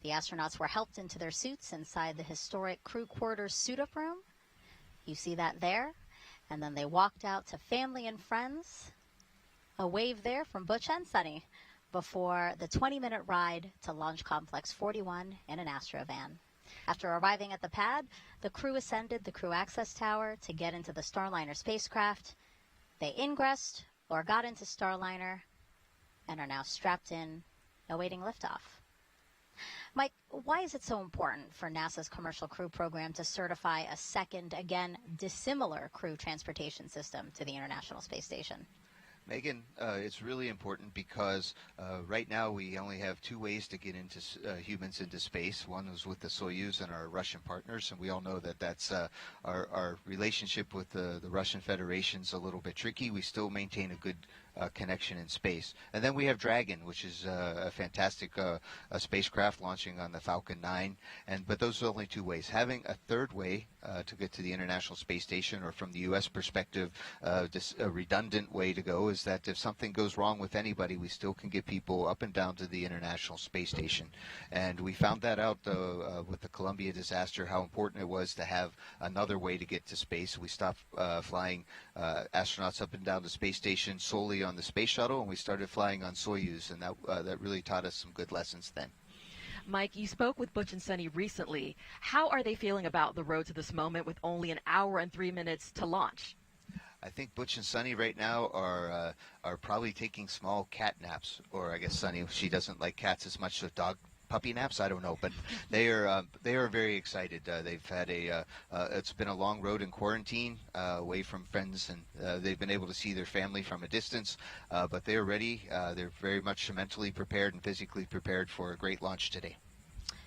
The astronauts were helped into their suits inside the historic crew quarters suit-up room. You see that there. And then they walked out to family and friends. A wave there from Butch and Suni before the 20-minute ride to Launch Complex 41 in an Astrovan. After arriving at the pad, the crew ascended the crew access tower to get into the Starliner spacecraft. They ingressed or got into Starliner and are now strapped in, awaiting liftoff. Mike, why is it so important for NASA's commercial crew program to certify a second, again, dissimilar crew transportation system to the International Space Station? Megan, it's really important because right now we only have 2 ways to get into humans into space. One is with the Soyuz and our Russian partners, and we all know that that's our relationship with the Russian Federation's a little bit tricky. We still maintain a good connection in space. And then we have Dragon, which is a fantastic spacecraft launching on the Falcon 9. But those are only 2 ways. Having a third way to get to the International Space Station, or from the U.S. perspective, a redundant way to go, is that if something goes wrong with anybody, we still can get people up and down to the International Space Station. And we found that out with the Columbia disaster, how important it was to have another way to get to space. We stopped flying astronauts up and down the space station solely on the space shuttle, and we started flying on Soyuz, and that really taught us some good lessons then. Mike, you spoke with Butch and Suni recently. How are they feeling about the road to this moment with only an hour and 3 minutes to launch? I think Butch and Suni right now are probably taking small cat naps, or I guess Suni, she doesn't like cats as much, so puppy naps, I don't know, but they are very excited. They've had it's been a long road in quarantine, away from friends, and they've been able to see their family from a distance, but they're ready. They're very much mentally prepared and physically prepared for a great launch today.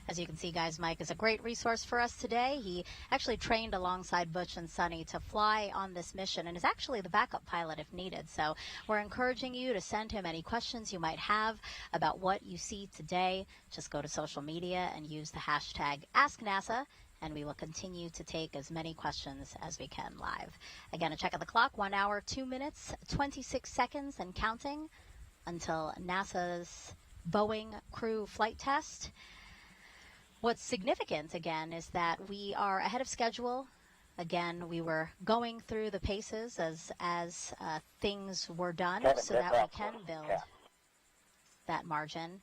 As you can see, guys, Mike is a great resource for us today. He actually trained alongside Butch and Suni to fly on this mission and is actually the backup pilot if needed. So we're encouraging you to send him any questions you might have about what you see today. Just go to social media and use the hashtag AskNASA, and we will continue to take as many questions as we can live. Again, a check of the clock, 1 hour, 2 minutes, 26 seconds and counting until NASA's Boeing crew flight test. What's significant, again, is that we are ahead of schedule. Again, we were going through the paces as things were done so that we can build that margin.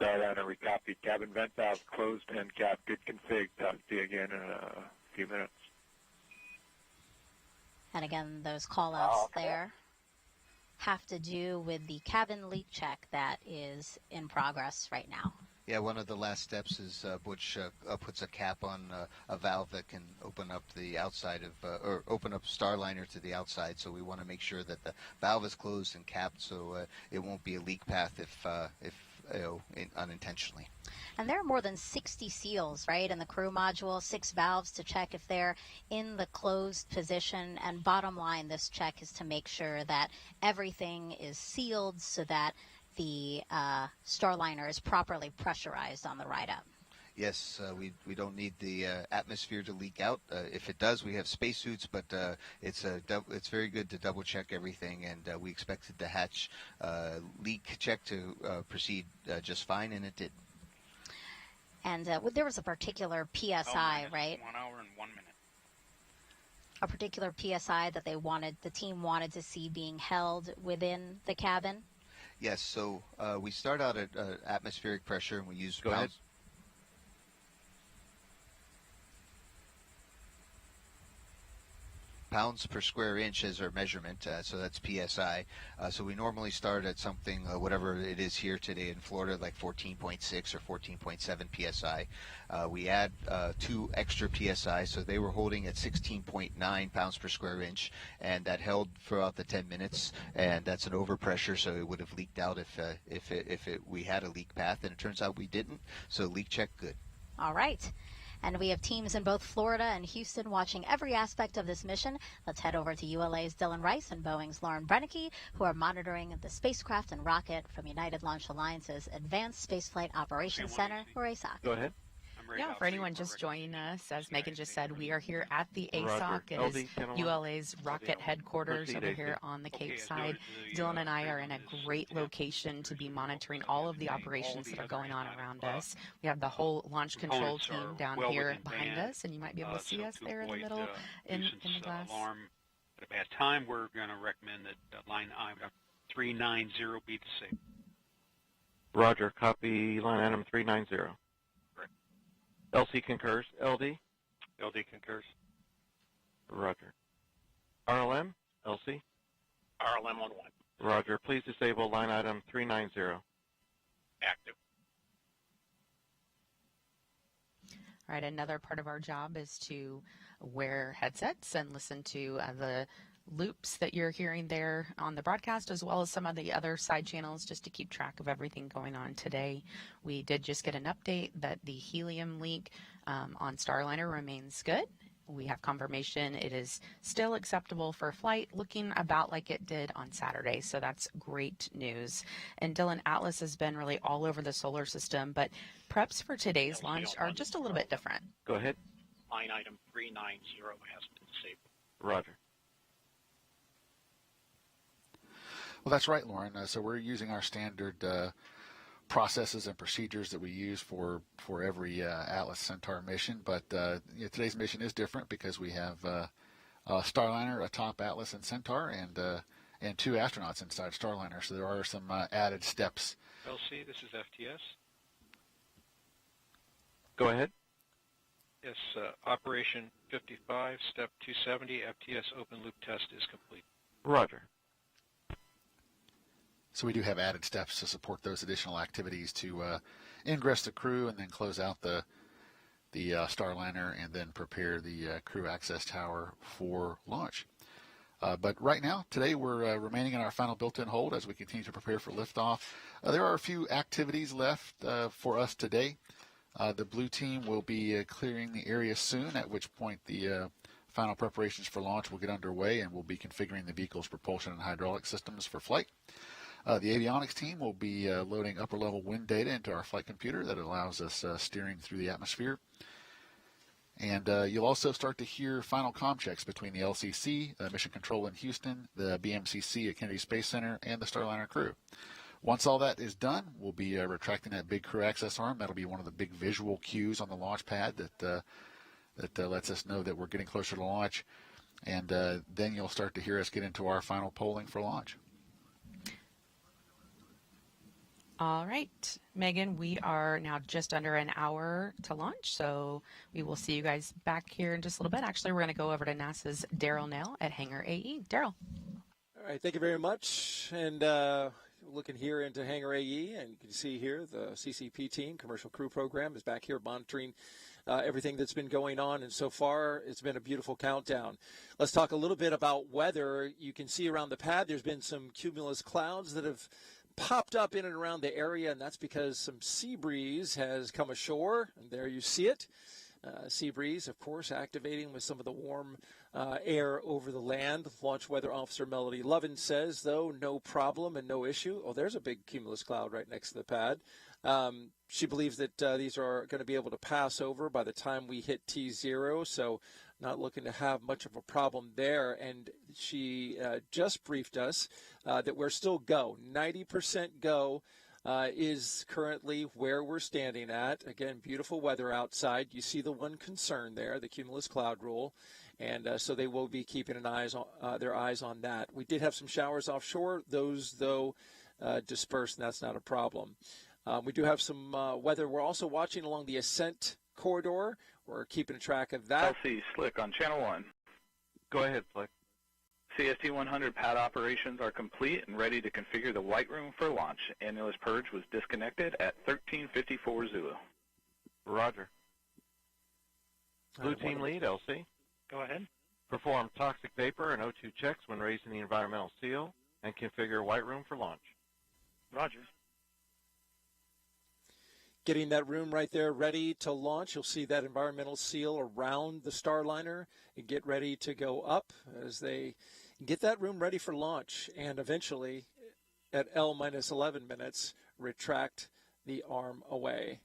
Starliner, we copied. Cabin vent valves closed and cap. Good config. Talk to you again in a few minutes. And again, those call-outs there have to do with the cabin leak check that is in progress right now. Yeah, one of the last steps is Butch puts a cap on a valve that can open up the outside of, or open up Starliner to the outside. So we want to make sure that the valve is closed and capped, so it won't be a leak path if unintentionally. And there are more than 60 seals, right, in the crew module, 6 valves to check if they're in the closed position. And bottom line, this check is to make sure that everything is sealed so that the Starliner is properly pressurized on the ride up. Yes, we don't need the atmosphere to leak out. If it does, we have spacesuits, but it's very good to double check everything, and we expected the hatch leak check to proceed just fine, and it did. And there was a particular PSI, right? 1 hour and 1 minute. A particular PSI that the team wanted to see being held within the cabin. Yes, so we start out at atmospheric pressure, and we use Go ahead. pounds per square inch as our measurement, so that's PSI. So we normally start at something, whatever it is here today in Florida, like 14.6 or 14.7 PSI. We add 2 extra PSI, so they were holding at 16.9 pounds per square inch, and that held throughout the 10 minutes, and that's an overpressure, so it would have leaked out if we had a leak path, and it turns out we didn't, so leak check good. All right. And we have teams in both Florida and Houston watching every aspect of this mission. Let's head over to ULA's Dylan Rice and Boeing's Lauren Brennicke, who are monitoring the spacecraft and rocket from United Launch Alliance's Advanced Spaceflight Operations Center, or ASOC. Go ahead. Yeah, for anyone just joining us, as Megan just said, we are here at the ASOC. It is ULA's rocket headquarters over here on the Cape side. Dylan and I are in a great location to be monitoring all of the operations that are going on around us. We have the whole launch control team down here behind us, and you might be able to see us there in the middle in the glass. Alarm at a bad time, we're going to recommend that line item 390 be the same. Roger, copy line item 390. LC concurs. LD? LD concurs. Roger. RLM? LC? RLM on 1. Roger. Please disable line item 390. Active. All right, another part of our job is to wear headsets and listen to the loops that you're hearing there on the broadcast, as well as some of the other side channels, just to keep track of everything going on today. We did just get an update that the helium leak on Starliner remains good. We have confirmation it is still acceptable for flight, looking about like it did on Saturday, so that's great news. And Dylan, Atlas has been really all over the solar system, but preps for today's launch are just a little bit different. Go ahead. Line item 390 has been disabled. Roger. Well, that's right, Lauren. So we're using our standard processes and procedures that we use for every Atlas Centaur mission. But today's mission is different because we have a Starliner atop Atlas and Centaur, and 2 astronauts inside Starliner. So there are some added steps. LC, this is FTS. Go ahead. Yes, Operation 55, Step 270, FTS open loop test is complete. Roger. So we do have added steps to support those additional activities to ingress the crew and then close out the Starliner and then prepare the crew access tower for launch. But right now, today, we're remaining in our final built-in hold as we continue to prepare for liftoff. There are a few activities left for us today. The blue team will be clearing the area soon, at which point the final preparations for launch will get underway, and we'll be configuring the vehicle's propulsion and hydraulic systems for flight. The avionics team will be loading upper-level wind data into our flight computer that allows us steering through the atmosphere. And you'll also start to hear final comm checks between the LCC, Mission Control in Houston, the BMCC at Kennedy Space Center, and the Starliner crew. Once all that is done, we'll be retracting that big crew access arm. That'll be one of the big visual cues on the launch pad that lets us know that we're getting closer to launch. And then you'll start to hear us get into our final polling for launch. All right, Megan, we are now just under an hour to launch, so we will see you guys back here in just a little bit. Actually, we're going to go over to NASA's Daryl Nell at Hangar AE. Daryl. All right, thank you very much. And looking here into Hangar AE, and you can see here the CCP team, Commercial Crew Program, is back here monitoring everything that's been going on. And so far, it's been a beautiful countdown. Let's talk a little bit about weather. You can see around the pad, there's been some cumulus clouds that have popped up in and around the area, and that's because some sea breeze has come ashore, and there you see it. Sea breeze, of course, activating with some of the warm air over the land. Launch Weather Officer Melody Lovin says, though, no problem and no issue. Oh, there's a big cumulus cloud right next to the pad. She believes that these are going to be able to pass over by the time we hit T0, so not looking to have much of a problem there. And she just briefed us that we're still go. 90% go is currently where we're standing at. Again, beautiful weather outside. You see the one concern there, the cumulus cloud rule. And so they will be keeping their eyes on that. We did have some showers offshore. Those, though, dispersed, and that's not a problem. We do have some weather. We're also watching along the ascent corridor. We're keeping track of that. LC Slick on Channel 1. Go ahead, Flick. CST-100 pad operations are complete and ready to configure the white room for launch. Annulus purge was disconnected at 13:54 Zulu. Roger. Blue team lead, LC. Go ahead. Perform toxic vapor and O2 checks when raising the environmental seal and configure white room for launch. Roger. Getting that room right there ready to launch. You'll see that environmental seal around the Starliner and get ready to go up as they get that room ready for launch and eventually at L-11 minutes retract the arm away.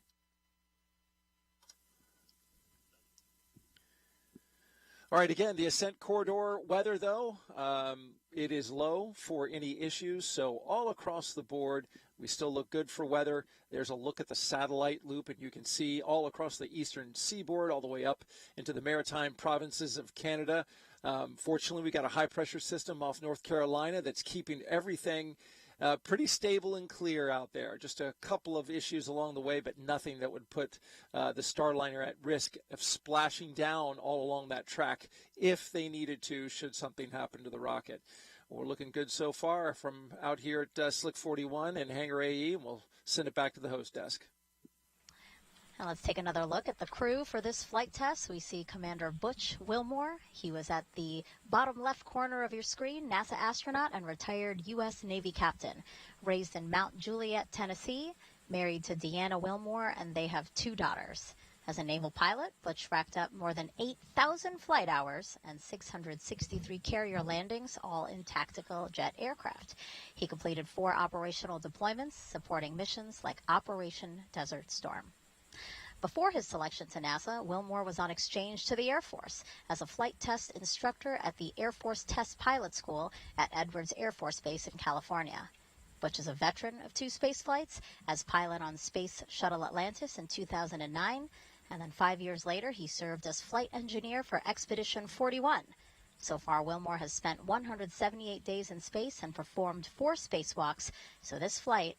All right, again, the ascent corridor weather, though, it is low for any issues. So all across the board, we still look good for weather. There's a look at the satellite loop, and you can see all across the eastern seaboard, all the way up into the maritime provinces of Canada. Fortunately, we got a high-pressure system off North Carolina that's keeping everything pretty stable and clear out there. Just a couple of issues along the way, but nothing that would put the Starliner at risk of splashing down all along that track if they needed to, should something happen to the rocket. We're looking good so far from out here at Slick 41 and Hangar AE, and we'll send it back to the host desk. Now let's take another look at the crew for this flight test. We see Commander Butch Wilmore. He was at the bottom left corner of your screen, NASA astronaut and retired U.S. Navy captain. Raised in Mount Juliet, Tennessee, married to Deanna Wilmore, and they have 2 daughters. As a naval pilot, Butch racked up more than 8,000 flight hours and 663 carrier landings, all in tactical jet aircraft. He completed 4 operational deployments supporting missions like Operation Desert Storm. Before his selection to NASA, Wilmore was on exchange to the Air Force as a flight test instructor at the Air Force Test Pilot School at Edwards Air Force Base in California. Butch is a veteran of 2 space flights as pilot on Space Shuttle Atlantis in 2009, and then 5 years later he served as flight engineer for Expedition 41. So far, Wilmore has spent 178 days in space and performed 4 spacewalks, so this flight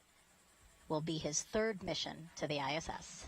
will be his 3rd mission to the ISS.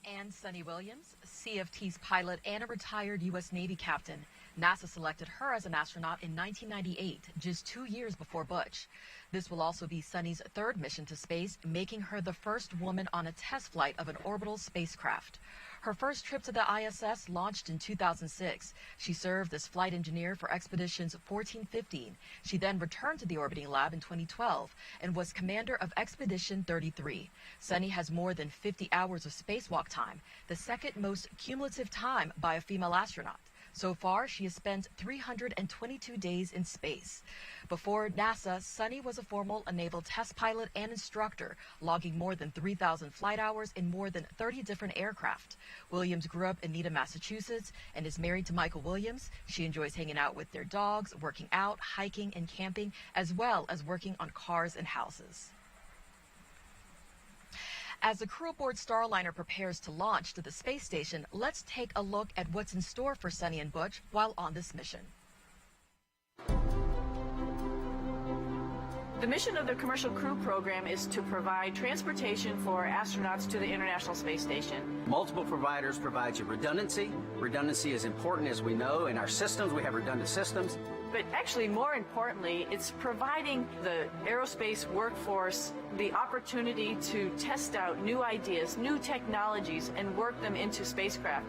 And Suni Williams, CFT's pilot and a retired U.S. Navy captain. NASA selected her as an astronaut in 1998, just 2 years before Butch. This will also be Suni's 3rd mission to space, making her the first woman on a test flight of an orbital spacecraft. Her first trip to the ISS launched in 2006. She served as flight engineer for Expeditions 1415. She then returned to the orbiting lab in 2012 and was commander of Expedition 33. Suni has more than 50 hours of spacewalk time, the 2nd most cumulative time by a female astronaut. So far, she has spent 322 days in space. Before NASA, Suni was a formal naval test pilot and instructor, logging more than 3,000 flight hours in more than 30 different aircraft. Williams grew up in Needham, Massachusetts, and is married to Michael Williams. She enjoys hanging out with their dogs, working out, hiking, and camping, as well as working on cars and houses. As the crew aboard Starliner prepares to launch to the space station, let's take a look at what's in store for Suni and Butch while on this mission. The mission of the Commercial Crew Program is to provide transportation for astronauts to the International Space Station. Multiple providers provide you redundancy. Redundancy is important, as we know. In our systems, we have redundant systems. But actually, more importantly, it's providing the aerospace workforce the opportunity to test out new ideas, new technologies, and work them into spacecraft.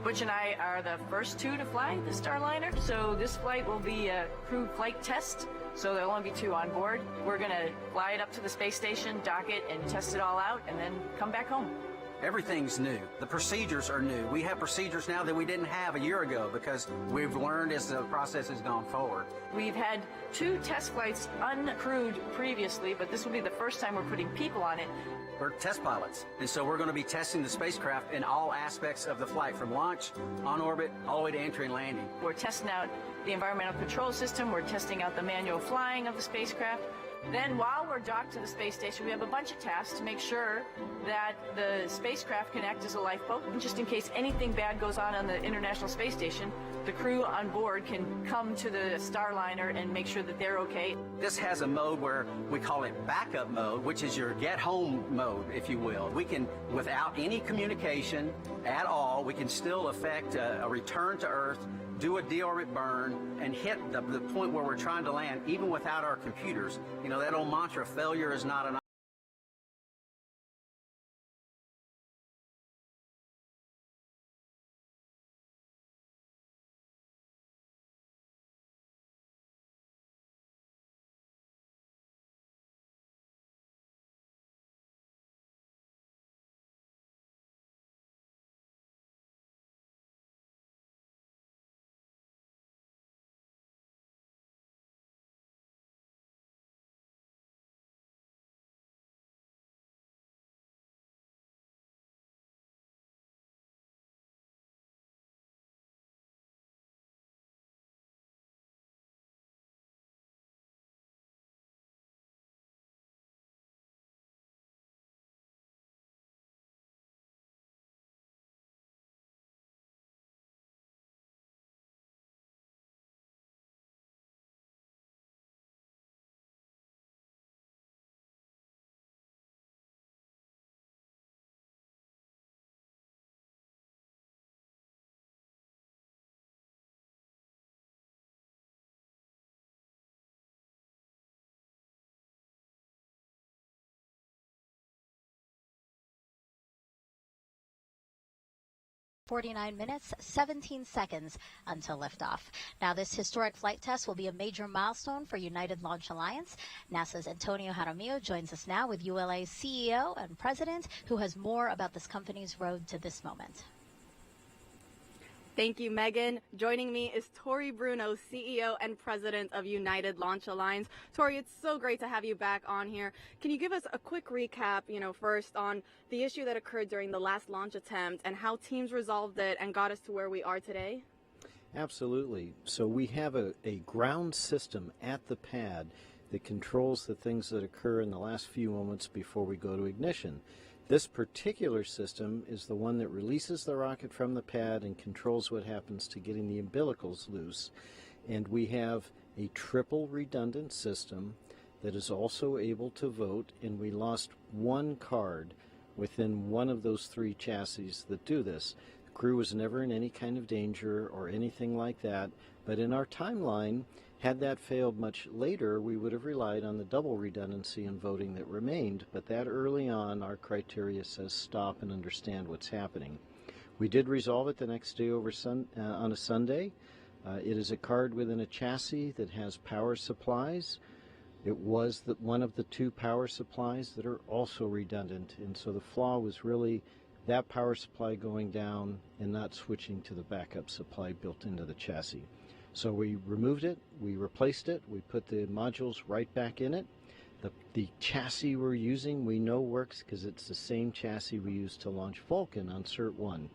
Butch and I are the first 2 to fly the Starliner, so this flight will be a crew flight test, so there'll only be 2 on board. We're going to fly it up to the space station, dock it, and test it all out, and then come back home. Everything's new. The procedures are new. We have procedures now that we didn't have a year ago because we've learned as the process has gone forward. We've had 2 test flights uncrewed previously, but this will be the first time we're putting people on it. We're test pilots, and so we're going to be testing the spacecraft in all aspects of the flight, from launch, on orbit, all the way to entry and landing. We're testing out the environmental control system. We're testing out the manual flying of the spacecraft. Then while we're docked to the space station, we have a bunch of tasks to make sure that the spacecraft can act as a lifeboat. And just in case anything bad goes on the International Space Station, the crew on board can come to the Starliner and make sure that they're okay. This has a mode where we call it backup mode, which is your get home mode, if you will. We can, without any communication at all, we can still effect a return to Earth do a deorbit burn, and hit the point where we're trying to land, even without our computers. You know, that old mantra, failure is not an option. 49 minutes, 17 seconds until liftoff. Now, this historic flight test will be a major milestone for United Launch Alliance. NASA's Antonio Jaramillo joins us now with ULA's CEO and president, who has more about this company's road to this moment. Thank you, Megan. Joining me is Tori Bruno, CEO and President of United Launch Alliance. Tori, it's so great to have you back on here. Can you give us a quick recap, first on the issue that occurred during the last launch attempt and how teams resolved it and got us to where we are today? Absolutely. So we have a ground system at the pad that controls the things that occur in the last few moments before we go to ignition. This particular system is the one that releases the rocket from the pad and controls what happens to getting the umbilicals loose. And we have a triple redundant system that is also able to vote, and we lost one card within one of those three chassis that do this. The crew was never in any kind of danger or anything like that, but in our timeline, had that failed much later, we would have relied on the double redundancy in voting that remained, but that early on, our criteria says stop and understand what's happening. We did resolve it the next day on a Sunday. It is a card within a chassis that has power supplies. It was one of the two power supplies that are also redundant, and so the flaw was really that power supply going down and not switching to the backup supply built into the chassis. So we removed it, we replaced it, we put the modules right back in it. The chassis we're using we know works because it's the same chassis we used to launch Vulcan on Cert 1.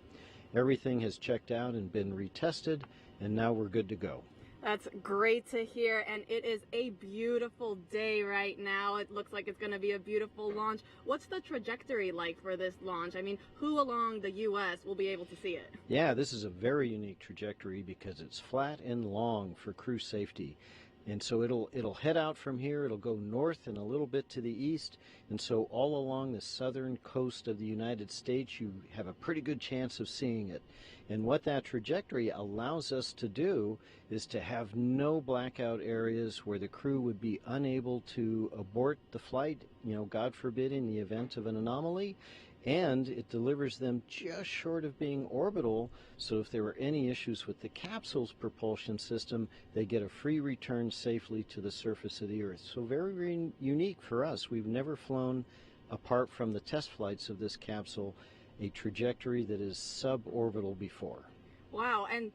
Everything has checked out and been retested, and now we're good to go. That's great to hear, and it is a beautiful day right now. It looks like it's going to be a beautiful launch. What's the trajectory like for this launch? I mean, who along the U.S. will be able to see it? Yeah, this is a very unique trajectory because it's flat and long for crew safety. And so it'll head out from here, it'll go north and a little bit to the east, and so all along the southern coast of the United States you have a pretty good chance of seeing it. And what that trajectory allows us to do is to have no blackout areas where the crew would be unable to abort the flight, God forbid, in the event of an anomaly. And it delivers them just short of being orbital, so if there were any issues with the capsule's propulsion system, they get a free return safely to the surface of the Earth. So very, very unique for us. We've never flown, apart from the test flights of this capsule, a trajectory that is suborbital before. Wow, and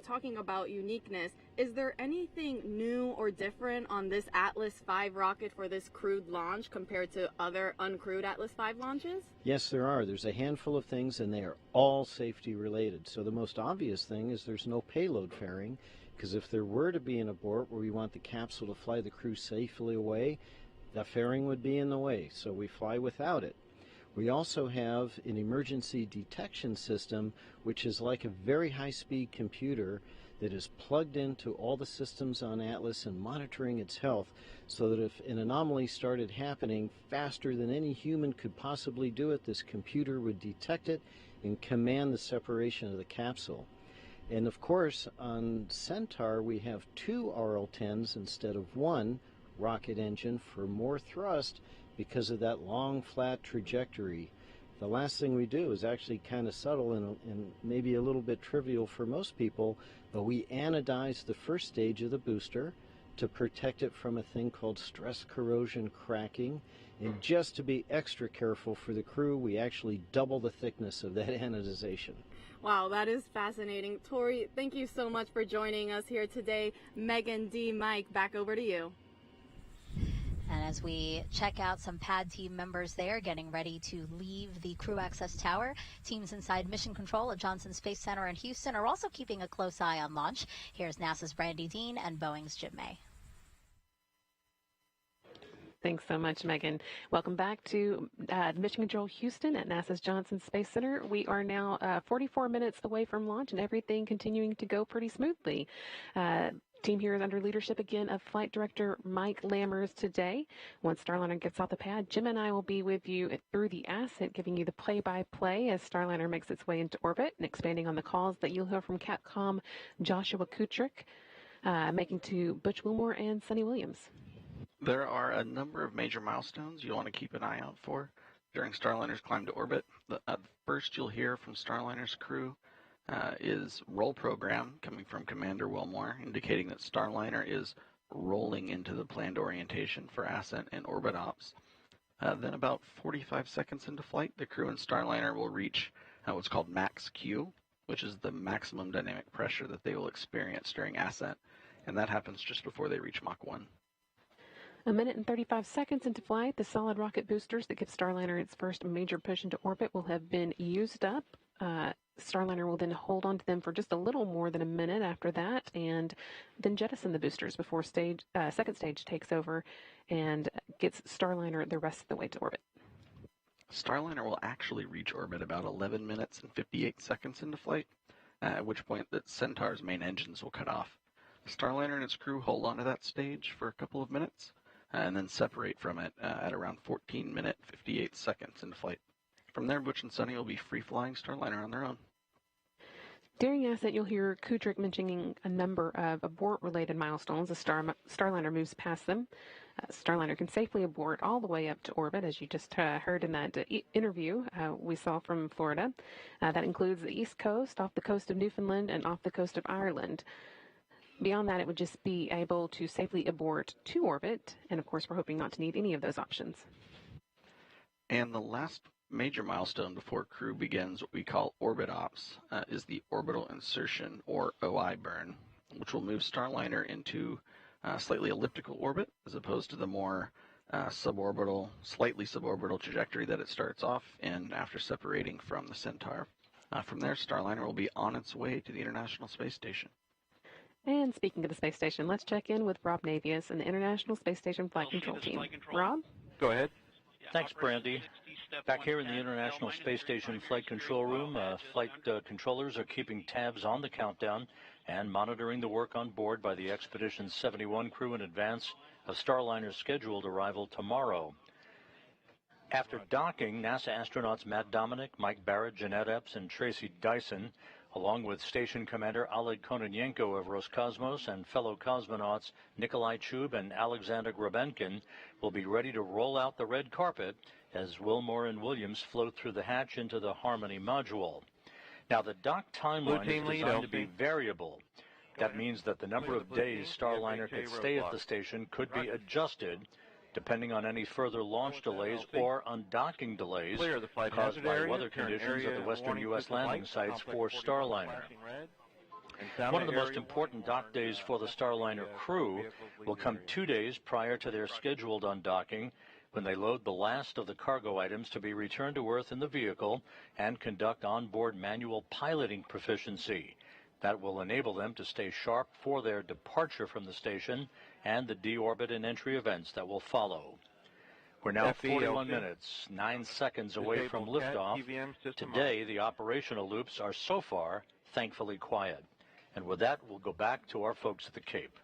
talking about uniqueness, is there anything new or different on this Atlas V rocket for this crewed launch compared to other uncrewed Atlas V launches? Yes, there are. There's a handful of things, and they are all safety related. So the most obvious thing is there's no payload fairing, because if there were to be an abort where we want the capsule to fly the crew safely away, the fairing would be in the way, so we fly without it. We also have an emergency detection system, which is like a very high-speed computer that is plugged into all the systems on Atlas and monitoring its health, so that if an anomaly started happening faster than any human could possibly do it, this computer would detect it and command the separation of the capsule. And of course, on Centaur, we have 2 RL-10s instead of 1 rocket engine for more thrust because of that long, flat trajectory. The last thing we do is actually kind of subtle and maybe a little bit trivial for most people, but we anodize the first stage of the booster to protect it from a thing called stress corrosion cracking. And just to be extra careful for the crew, we actually double the thickness of that anodization. Wow, that is fascinating. Tori, thank you so much for joining us here today. Megan, D, Mike, back over to you. And as we check out some pad team members there getting ready to leave the crew access tower, teams inside mission control at Johnson Space Center in Houston are also keeping a close eye on launch. Here's NASA's Brandy Dean and Boeing's Jim May. Thanks so much, Megan. Welcome back to Mission Control Houston at NASA's Johnson Space Center. We are now 44 minutes away from launch and everything continuing to go pretty smoothly. Team here is under leadership again of Flight Director Mike Lammers today. Once Starliner gets off the pad, Jim and I will be with you through the asset, giving you the play-by-play as Starliner makes its way into orbit and expanding on the calls that you'll hear from Capcom Joshua Kutrick, making to Butch, Wilmore and Suni Williams. There are a number of major milestones you'll want to keep an eye out for during Starliner's climb to orbit. The first you'll hear from Starliner's crew is roll program coming from Commander Wilmore, indicating that Starliner is rolling into the planned orientation for ascent and orbit ops. Then about 45 seconds into flight, the crew and Starliner will reach what's called max Q, which is the maximum dynamic pressure that they will experience during ascent, and that happens just before they reach Mach 1. A minute and 35 seconds into flight, the solid rocket boosters that give Starliner its first major push into orbit will have been used up. Starliner will then hold on to them for just a little more than a minute after that, and then jettison the boosters before second stage takes over and gets Starliner the rest of the way to orbit. Starliner will actually reach orbit about 11 minutes and 58 seconds into flight, at which point the Centaur's main engines will cut off. Starliner and its crew hold on to that stage for a couple of minutes, and then separate from it at around 14 minutes, 58 seconds into flight. From there, Butch and Suni will be free-flying Starliner on their own. During ascent, you'll hear Kutrick mentioning a number of abort-related milestones as Starliner moves past them. Starliner can safely abort all the way up to orbit, as you just heard in that interview we saw from Florida. That includes the East Coast, off the coast of Newfoundland, and off the coast of Ireland. Beyond that, it would just be able to safely abort to orbit, and of course, we're hoping not to need any of those options. And the last major milestone before crew begins what we call orbit ops is the orbital insertion, or OI burn, which will move Starliner into slightly elliptical orbit, as opposed to the more slightly suborbital trajectory that it starts off in after separating from the Centaur. From there, Starliner will be on its way to the International Space Station. And speaking of the space station, let's check in with Rob Navius and the International Space Station Flight Control Team. Rob? Go ahead. Thanks, Brandy. Back here in the International Space Station Flight Control Room, flight controllers are keeping tabs on the countdown and monitoring the work on board by the Expedition 71 crew in advance of Starliner's scheduled arrival tomorrow. After docking, NASA astronauts Matt Dominic, Mike Barrett, Jeanette Epps, and Tracy Dyson, along with Station Commander Oleg Kononenko of Roscosmos and fellow cosmonauts Nikolai Chub and Alexander Grabenkin, will be ready to roll out the red carpet as Wilmore and Williams float through the hatch into the Harmony module. Now, the dock timeline is designed to be variable. That means that the number of days Starliner could stay at the station could be adjusted depending on any further launch delays or undocking delays caused by weather conditions at the western U.S. landing sites for Starliner. One of the most important dock days for the Starliner crew will come 2 days prior to their scheduled undocking, when they load the last of the cargo items to be returned to Earth in the vehicle and conduct onboard manual piloting proficiency. That will enable them to stay sharp for their departure from the station and the deorbit and entry events that will follow. We're now 41 minutes, 9 seconds away from liftoff. Today, the operational loops are so far thankfully quiet. And with that, we'll go back to our folks at the Cape.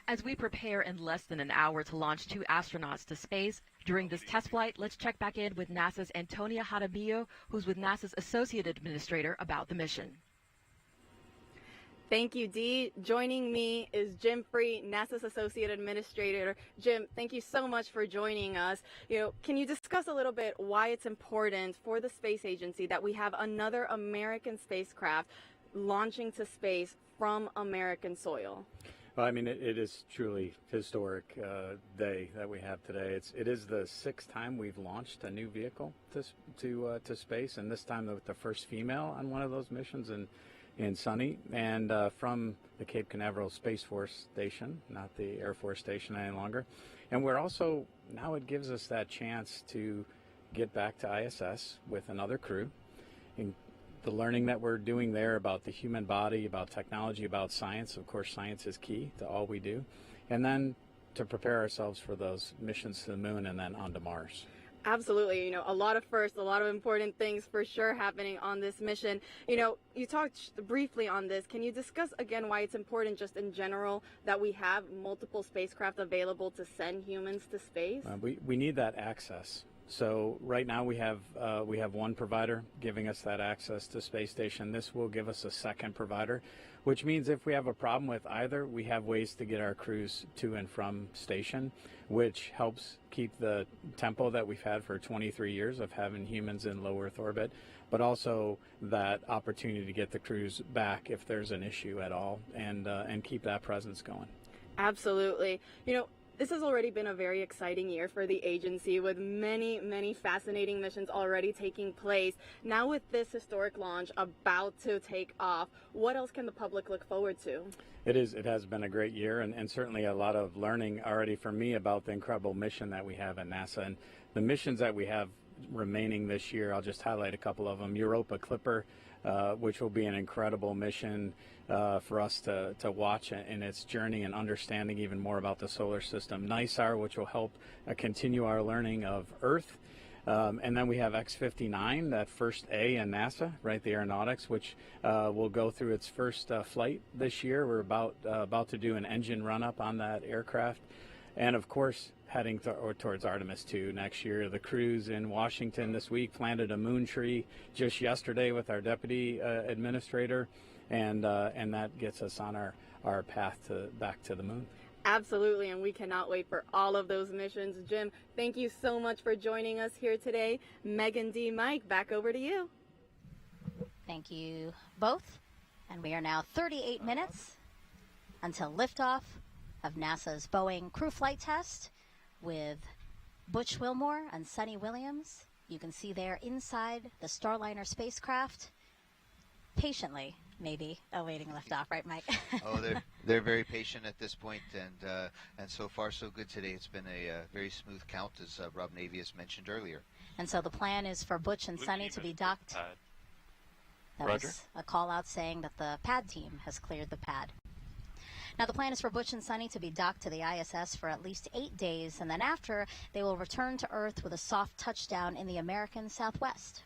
As we prepare in less than an hour to launch 2 astronauts to space, during this test flight, let's check back in with NASA's Antonia Jaramillo, who's with NASA's Associate Administrator, about the mission. Thank you, Dee. Joining me is Jim Free, NASA's Associate Administrator. Jim, thank you so much for joining us. Can you discuss a little bit why it's important for the space agency that we have another American spacecraft launching to space from American soil? Well, I mean, it is truly historic day that we have today. It is the 6th time we've launched a new vehicle to space, and this time with the first female on one of those missions in Suni, and from the Cape Canaveral Space Force Station, not the Air Force Station any longer. And we're also, now it gives us that chance to get back to ISS with another crew. And the learning that we're doing there about the human body, about technology, about science, of course science is key to all we do, and then to prepare ourselves for those missions to the moon and then on to Mars. Absolutely. A lot of firsts, a lot of important things for sure happening on this mission. You talked briefly on this. Can you discuss again why it's important just in general that we have multiple spacecraft available to send humans to space? We need that access. So right now we have one provider giving us that access to space station. This will give us a second provider, which means if we have a problem with either, we have ways to get our crews to and from station, which helps keep the tempo that we've had for 23 years of having humans in low Earth orbit, but also that opportunity to get the crews back if there's an issue at all, and keep that presence going. Absolutely. This has already been a very exciting year for the agency with many, many fascinating missions already taking place. Now with this historic launch about to take off, what else can the public look forward to? It has been a great year, and certainly a lot of learning already for me about the incredible mission that we have at NASA. And the missions that we have remaining this year, I'll just highlight a couple of them. Europa Clipper, which will be an incredible mission for us to watch in its journey and understanding even more about the solar system. NISAR, which will help continue our learning of Earth. And then we have X-59, that first A in NASA, right, the aeronautics, which will go through its first flight this year. We're about to do an engine run-up on that aircraft. And of course, heading towards Artemis 2 next year. The crews in Washington this week planted a moon tree just yesterday with our deputy administrator, and that gets us on our path back to the moon. Absolutely, and we cannot wait for all of those missions. Jim, thank you so much for joining us here today. Megan, D, Mike, back over to you. Thank you both. And we are now 38 minutes until liftoff of NASA's Boeing crew flight test with Butch, Wilmore and Suni Williams. You can see there inside the Starliner spacecraft, patiently, maybe awaiting liftoff, right, Mike? Oh, they're very patient at this point, and so far so good today. It's been a very smooth count, as Rob Navius mentioned earlier. And so the plan is for Butch and Suni to be docked. That was a call out saying that the pad team has cleared the pad. Now, the plan is for Butch and Suni to be docked to the ISS for at least 8 days, and then after, they will return to Earth with a soft touchdown in the American Southwest.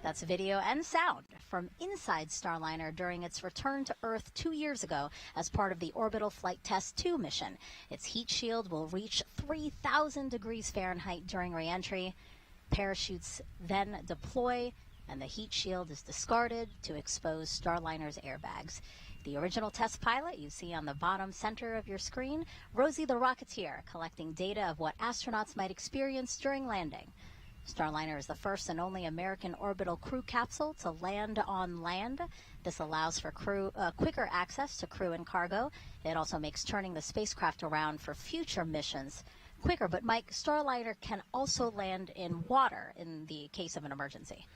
That's video and sound from inside Starliner during its return to Earth 2 years ago as part of the Orbital Flight Test 2 mission. Its heat shield will reach 3,000 degrees Fahrenheit during re-entry. Parachutes then deploy, and the heat shield is discarded to expose Starliner's airbags. The original test pilot you see on the bottom center of your screen, Rosie the Rocketeer, collecting data of what astronauts might experience during landing. Starliner is the first and only American orbital crew capsule to land on land. This allows for quicker access to crew and cargo. It also makes turning the spacecraft around for future missions quicker. But Mike, Starliner can also land in water in the case of an emergency.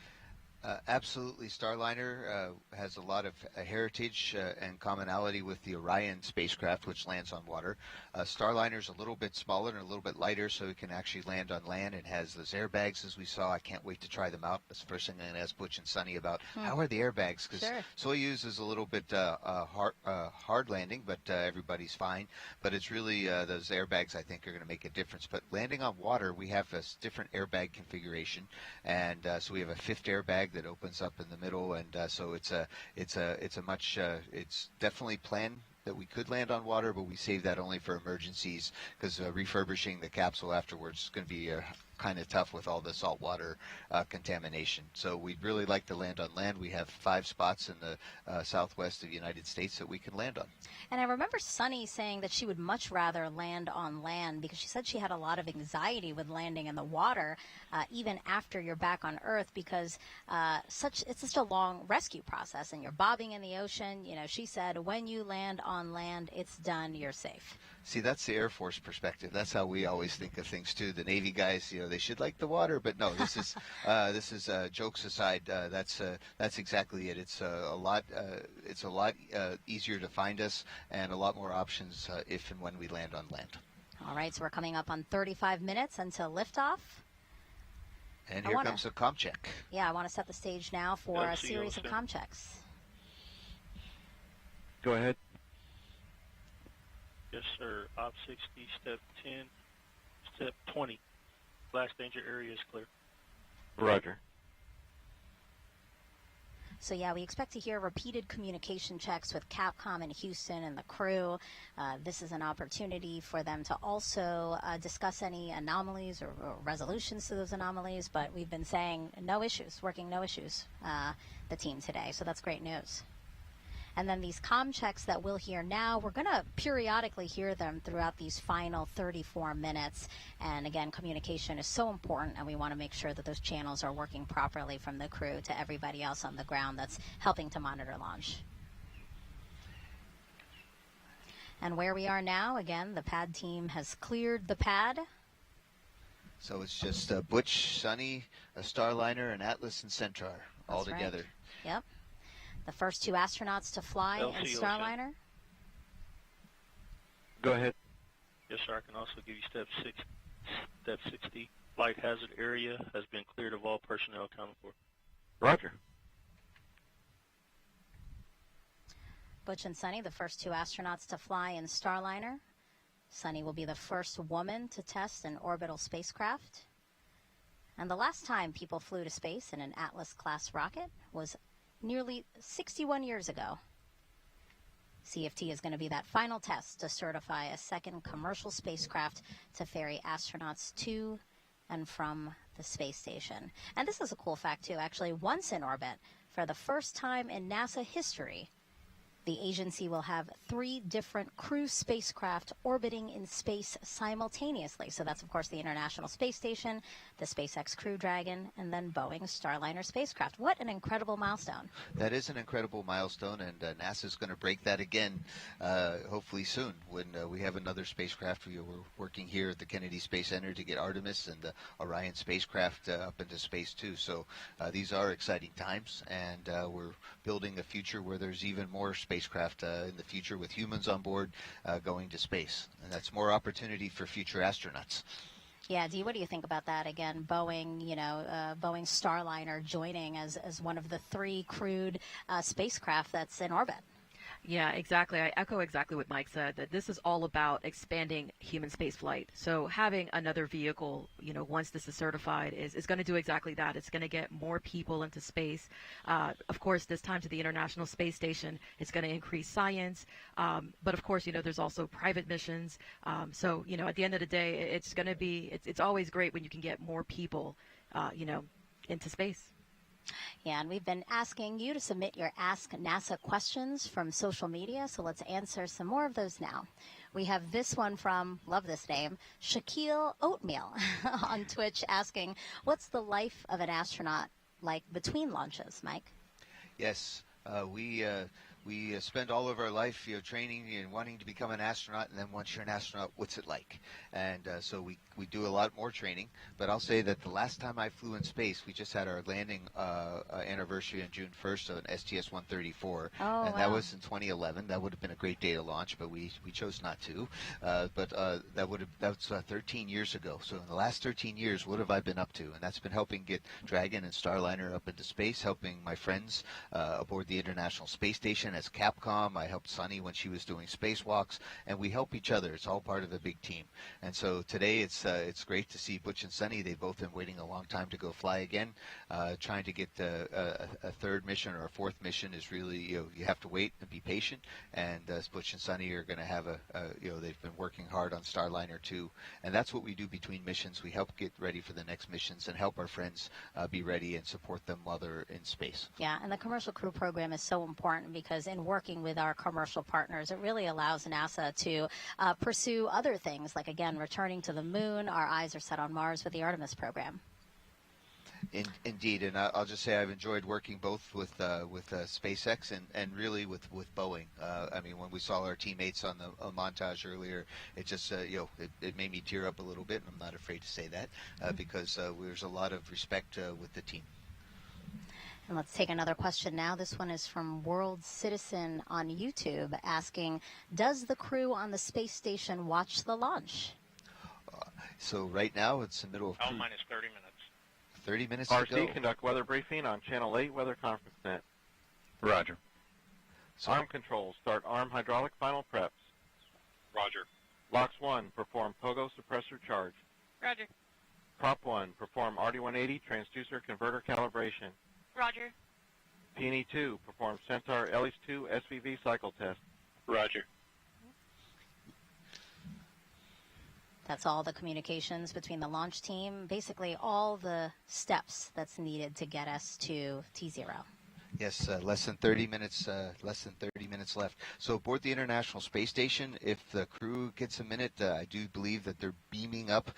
Absolutely. Starliner has a lot of heritage and commonality with the Orion spacecraft, which lands on water. Starliner is a little bit smaller and a little bit lighter, so it can actually land on land and has those airbags, as we saw. I can't wait to try them out. That's the first thing I'm going to ask Butch and Suni about. How are the airbags? Because Soyuz is a little bit hard landing, but everybody's fine. But it's really those airbags, I think, are going to make a difference. But landing on water, we have a different airbag configuration, and so we have a fifth airbag that opens up in the middle, and so it's definitely planned that we could land on water, but we save that only for emergencies, because refurbishing the capsule afterwards is going to be kind of tough with all the saltwater contamination. So we'd really like to land on land. We have 5 spots in the southwest of the United States that we can land on. And I remember Suni saying that she would much rather land on land because she said she had a lot of anxiety with landing in the water, even after you're back on Earth, because it's such a long rescue process, and you're bobbing in the ocean. You know, she said when you land on land, it's done, you're safe. See, that's the Air Force perspective. That's how we always think of things too. The Navy guys, they should like the water, but no, this is jokes aside. That's exactly it. It's a lot easier to find us, and a lot more options if and when we land on land. All right, so we're coming up on 35 minutes until liftoff. And here comes the comm check. Yeah, I want to set the stage now for a series of comm checks. Go ahead. Yes, sir. Op 60, step 10, step 20. Blast danger area is clear. Roger. So yeah, we expect to hear repeated communication checks with Capcom in Houston and the crew. This is an opportunity for them to also discuss any anomalies or resolutions to those anomalies, but we've been saying no issues, the team today, so that's great news. And then these comm checks that we'll hear now, we're going to periodically hear them throughout these final 34 minutes. And again, communication is so important, and we want to make sure that those channels are working properly from the crew to everybody else on the ground that's helping to monitor launch. And where we are now, again, the pad team has cleared the pad. So it's just Butch, Suni, a Starliner, an Atlas, and Centaur all together. Right. Yep. The first 2 astronauts to fly in Starliner. Go ahead. Yes, sir. I can also give you step 60. Flight hazard area has been cleared of all personnel accounted for. Roger. Butch and Suni, the first 2 astronauts to fly in Starliner. Suni will be the first woman to test an orbital spacecraft. And the last time people flew to space in an Atlas-class rocket was nearly 61 years ago. CFT is going to be that final test to certify a second commercial spacecraft to ferry astronauts to and from the space station. And this is a cool fact, too. Actually, once in orbit, for the first time in NASA history, the agency will have 3 different crew spacecraft orbiting in space simultaneously. So that's, of course, the International Space Station, the SpaceX Crew Dragon, and then Boeing's Starliner spacecraft. What an incredible milestone. That is an incredible milestone, and NASA's going to break that again hopefully soon when we have another spacecraft. We're working here at the Kennedy Space Center to get Artemis and the Orion spacecraft up into space, too. So these are exciting times, and we're building a future where there's even more spacecraft in the future with humans on board going to space. And that's more opportunity for future astronauts. Yeah, Dee, what do you think about that? Again, Boeing, Boeing Starliner joining as one of the 3 crewed spacecraft that's in orbit. Yeah, exactly. I echo exactly what Mike said, that this is all about expanding human space flight. So having another vehicle, once this is certified, is going to do exactly that. It's going to get more people into space. Of course, this time to the International Space Station, it's going to increase science. But of course, there's also private missions. So, at the end of the day, it's going to be, it's always great when you can get more people, into space. Yeah, and we've been asking you to submit your Ask NASA questions from social media, so let's answer some more of those now. We have this one from, love this name, Shaquille Oatmeal on Twitch asking, what's the life of an astronaut like between launches, Mike? Yes, we spend all of our life, training and wanting to become an astronaut, and then once you're an astronaut, what's it like? And so we do a lot more training. But I'll say that the last time I flew in space, we just had our landing anniversary on June 1st of an STS-134, and that was in 2011. That would have been a great day to launch, but we chose not to. That's 13 years ago. So in the last 13 years, what have I been up to? And that's been helping get Dragon and Starliner up into space, helping my friends aboard the International Space Station, working as Capcom. I helped Sunny when she was doing spacewalks, and we help each other. It's all part of a big team. And so today it's great to see Butch and Sunny. They've both been waiting a long time to go fly again. Trying to get a third mission or a fourth mission is really, you have to wait and be patient. And Butch and Sunny are going to have they've been working hard on Starliner 2. And that's what we do between missions. We help get ready for the next missions and help our friends be ready and support them while they're in space. Yeah, and the commercial crew program is so important because in working with our commercial partners, it really allows NASA to pursue other things, like, again, returning to the moon. Our eyes are set on Mars with the Artemis program. Indeed, and I'll just say I've enjoyed working both with SpaceX and really with Boeing. I mean, when we saw our teammates on the montage earlier, it just it made me tear up a little bit, and I'm not afraid to say that because there's a lot of respect with the team. And let's take another question now. This one is from World Citizen on YouTube asking, does the crew on the space station watch the launch? So right now it's the middle of L minus 30 minutes. 30 minutes to go. RC, conduct weather briefing on Channel 8 Weather Conference Net. Roger. Arm controls, start arm hydraulic final preps. Roger. LOX 1, perform pogo suppressor charge. Roger. Prop 1, perform RD-180 transducer converter calibration. Roger. Peony 2, perform Centaur LH2 SVV cycle test. Roger. That's all the communications between the launch team, basically all the steps that's needed to get us to T0. Yes, less than 30 minutes left. So aboard the International Space Station, if the crew gets a minute, I do believe that they're beaming up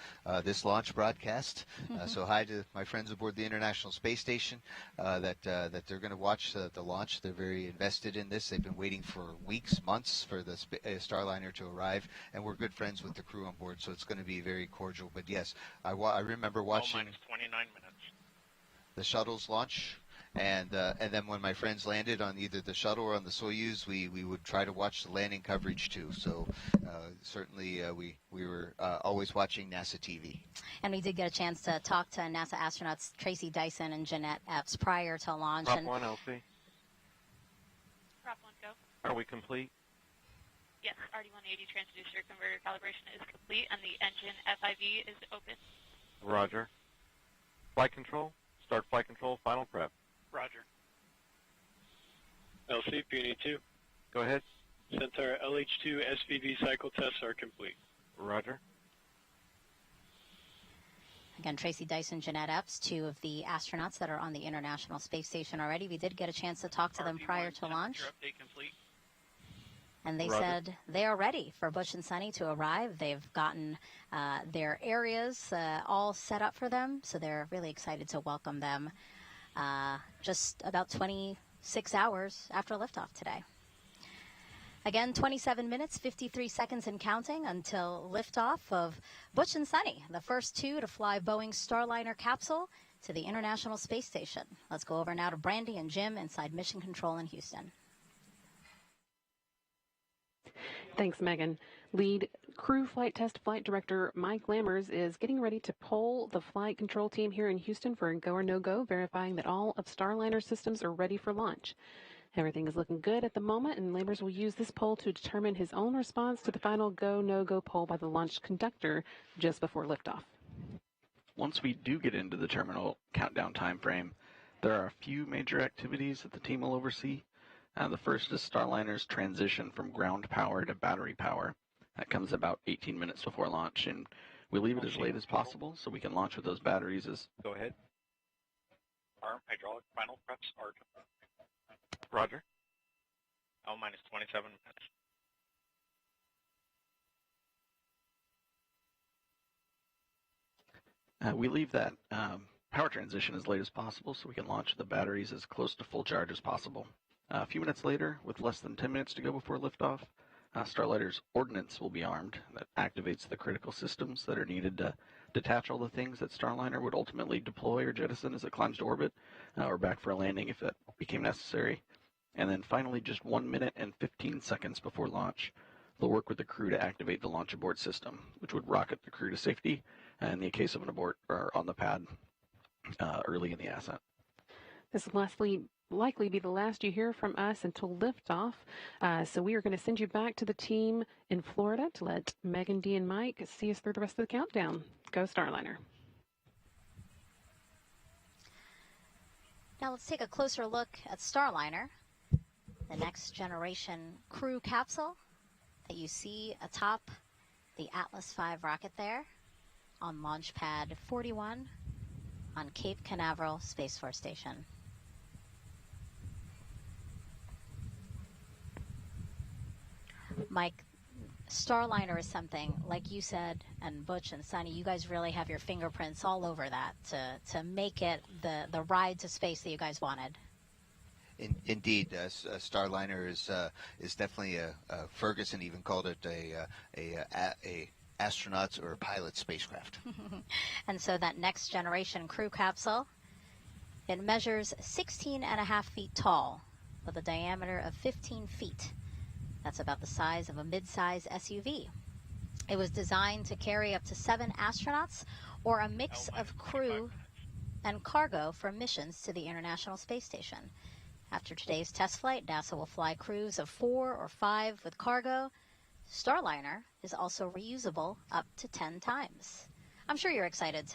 this launch broadcast. So hi to my friends aboard the International Space Station that they're going to watch the launch. They're very invested in this. They've been waiting for weeks, months for the Starliner to arrive, and we're good friends with the crew on board, so it's going to be very cordial. But yes, I remember watching L minus 29 minutes. the shuttle's launch. And then when my friends landed on either the shuttle or on the Soyuz, we would try to watch the landing coverage too. So certainly we were always watching NASA TV. And we did get a chance to talk to NASA astronauts Tracy Dyson and Jeanette Epps prior to launch. Prop 1, LC. Prop 1, go. Are we complete? Yes, RD-180 transducer converter calibration is complete, and the engine FIV is open. Roger. Flight control, start flight control final prep. Roger. LC, Peony 2. Go ahead. Centaur LH2 SVV cycle tests are complete. Roger. Again, Tracy Dyson, Jeanette Epps, two of the astronauts that are on the International Space Station already. We did get a chance to talk to them prior to launch. Update complete. And they Roger. said they are ready for Butch and Sunny to arrive. They've gotten their areas all set up for them, so they're really excited to welcome them just about 26 hours after liftoff today. Again, 27 minutes, 53 seconds and counting until liftoff of Butch and Sunny, the first two to fly Boeing's Starliner capsule to the International Space Station. Let's go over now to Brandy and Jim inside Mission Control in Houston. Thanks, Megan. Lead crew flight test flight director Mike Lammers is getting ready to poll the flight control team here in Houston for a go or no-go, verifying that all of Starliner systems are ready for launch. Everything is looking good at the moment, and Lammers will use this poll to determine his own response to the final go, no-go poll by the launch conductor just before liftoff. Once we do get into the terminal countdown time frame, there are a few major activities that the team will oversee. The first is Starliner's transition from ground power to battery power. That comes about 18 minutes before launch, and we leave it as late as possible so we can launch with those batteries as... Go ahead. Arm hydraulic final preps are complete. Roger. L minus 27 minutes. We leave that power transition as late as possible so we can launch the batteries as close to full charge as possible. A few minutes later, with less than 10 minutes to go before liftoff, Starliner's ordnance will be armed. That activates the critical systems that are needed to detach all the things that Starliner would ultimately deploy or jettison as it climbs to orbit, or back for a landing if that became necessary. And then finally, just 1 minute and 15 seconds before launch, they'll work with the crew to activate the launch abort system, which would rocket the crew to safety in the case of an abort or on the pad early in the ascent. This likely be the last you hear from us until liftoff. So we are going to send you back to the team in Florida to let Megan, Dee, and Mike see us through the rest of the countdown. Go Starliner. Now let's take a closer look at Starliner, the next generation crew capsule that you see atop the Atlas V rocket there on Launch Pad 41 on Cape Canaveral Space Force Station. Mike, Starliner is something, like you said, and Butch and Suni, you guys really have your fingerprints all over that to make it the ride to space that you guys wanted. Indeed, Starliner is definitely Ferguson even called it a astronaut or pilot spacecraft. And so that next generation crew capsule, it measures 16.5 feet tall with a diameter of 15 feet. That's about the size of a mid-size SUV. It was designed to carry up to 7 astronauts or a mix of crew and cargo for missions to the International Space Station. After today's test flight, NASA will fly crews of 4 or 5 with cargo. Starliner is also reusable up to 10 times. I'm sure you're excited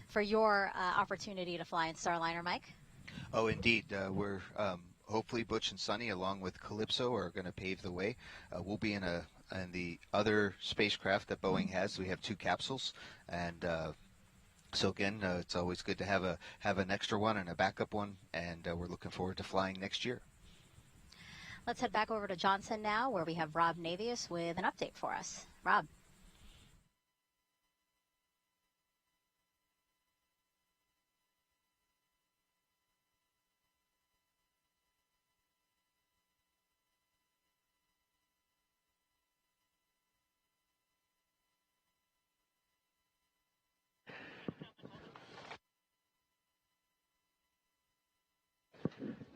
for your opportunity to fly in Starliner, Mike. Oh, indeed. We're hopefully Butch and Suni, along with Calypso, are going to pave the way. We'll be in the other spacecraft that Boeing has. We have 2 capsules, and so again, it's always good to have an extra one and a backup one, and we're looking forward to flying next year. Let's head back over to Johnson now, where we have Rob Navius with an update for us. Rob.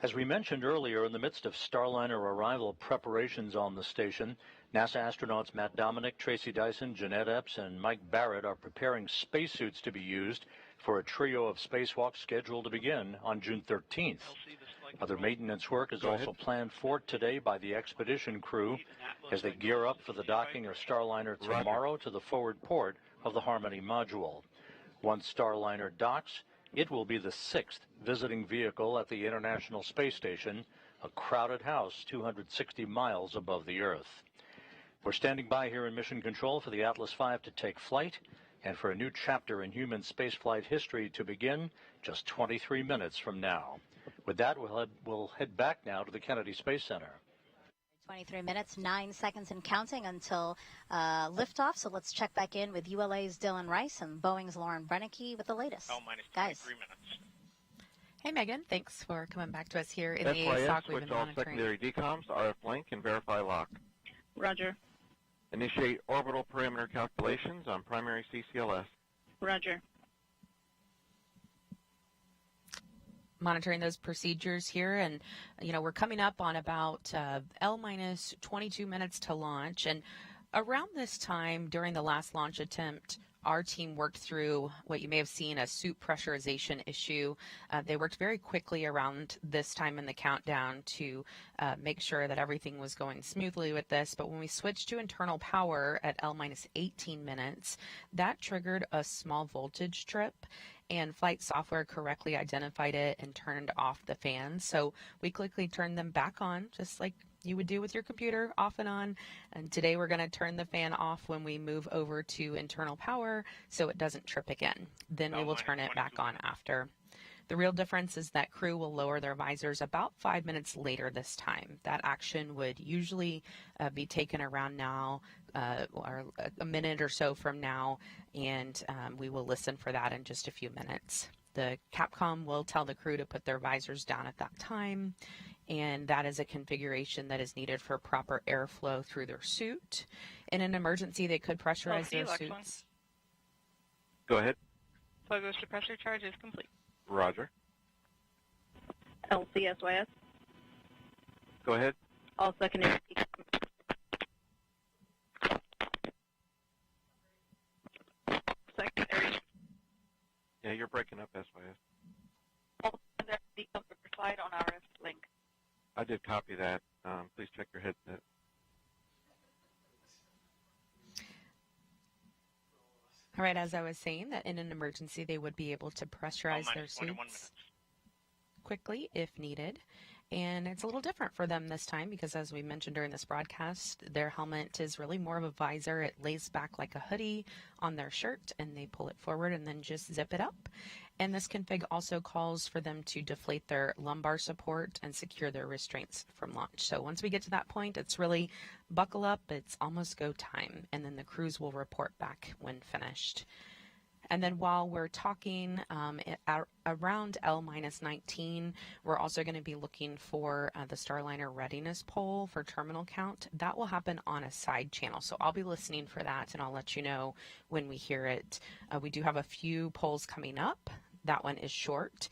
As we mentioned earlier, in the midst of Starliner arrival preparations on the station, NASA astronauts Matt Dominic, Tracy Dyson, Jeanette Epps, and Mike Barrett are preparing spacesuits to be used for a trio of spacewalks scheduled to begin on June 13th. Other maintenance work is also planned for today by the expedition crew as they gear up for the docking of Starliner tomorrow to the forward port of the Harmony module. Once Starliner docks, it will be the 6th visiting vehicle at the International Space Station, a crowded house 260 miles above the Earth. We're standing by here in Mission Control for the Atlas V to take flight and for a new chapter in human spaceflight history to begin just 23 minutes from now. With that, we'll head back now to the Kennedy Space Center. 23 minutes, 9 seconds and counting until liftoff. So let's check back in with ULA's Dylan Rice and Boeing's Lauren Brennicky with the latest. Guys. 23 minutes. Hey, Megan. Thanks for coming back to us here in the SYS, ASOC. We've switch been all monitoring. secondary decoms, RF link, and verify lock. Roger. Initiate orbital parameter calculations on primary CCLS. Roger. Monitoring those procedures here, and we're coming up on about L- 22 minutes to launch. And around this time during the last launch attempt, our team worked through what you may have seen, a suit pressurization issue. They worked very quickly around this time in the countdown to make sure that everything was going smoothly with this. But when we switched to internal power at L-18 minutes, that triggered a small voltage trip, and flight software correctly identified it and turned off the fans. So we quickly turned them back on, just like you would do with your computer, off and on. And today we're going to turn the fan off when we move over to internal power so it doesn't trip again. Then we will turn it back on after. The real difference is that crew will lower their visors about 5 minutes later this time. That action would usually be taken around now, or a minute or so from now, and we will listen for that in just a few minutes. The Capcom will tell the crew to put their visors down at that time, and that is a configuration that is needed for proper airflow through their suit. In an emergency, they could pressurize their suits. Go ahead. Plug goes to pressure charge is complete. Roger. LCSYS. Go ahead. All secondary. Secondary. Yeah, you're breaking up, SYS. All secondary decomfort slide on RF. I did copy that. Please check your headset. All right, as I was saying, that in an emergency, they would be able to pressurize their suits quickly if needed. And it's a little different for them this time because, as we mentioned during this broadcast, their helmet is really more of a visor. It lays back like a hoodie on their shirt, and they pull it forward and then just zip it up. And this config also calls for them to deflate their lumbar support and secure their restraints from launch. So once we get to that point, it's really buckle up. It's almost go time. And then the crews will report back when finished. And then while we're talking around L-19, we're also going to be looking for the Starliner readiness poll for terminal count. That will happen on a side channel. So I'll be listening for that, and I'll let you know when we hear it. We do have a few polls coming up. That one is short.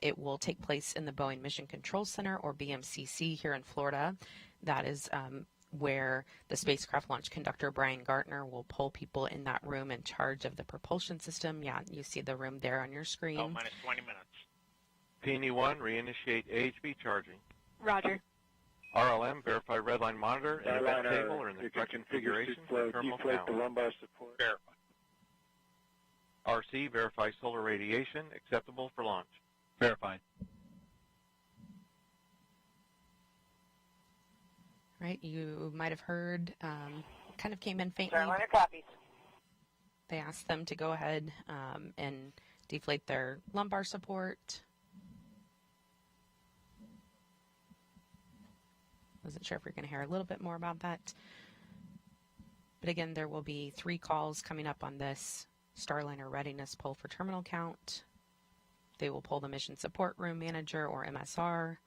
It will take place in the Boeing Mission Control Center, or BMCC, here in Florida. That is where the spacecraft launch conductor, Brian Gartner, will pull people in that room in charge of the propulsion system. Yeah, you see the room there on your screen. minus 20 minutes. PNE-1, reinitiate AHB charging. Roger. RLM, verify redline monitor and event table or in the correct configuration for terminal count. The lumbar support. Verify. RC, verify solar radiation, acceptable for launch. Verified. Right, you might have heard, kind of came in faintly. Starliner copies. They asked them to go ahead and deflate their lumbar support. Wasn't sure if we're going to hear a little bit more about that. But again, there will be 3 calls coming up on this Starliner readiness poll for terminal count. They will pull the mission support room manager, or MSR.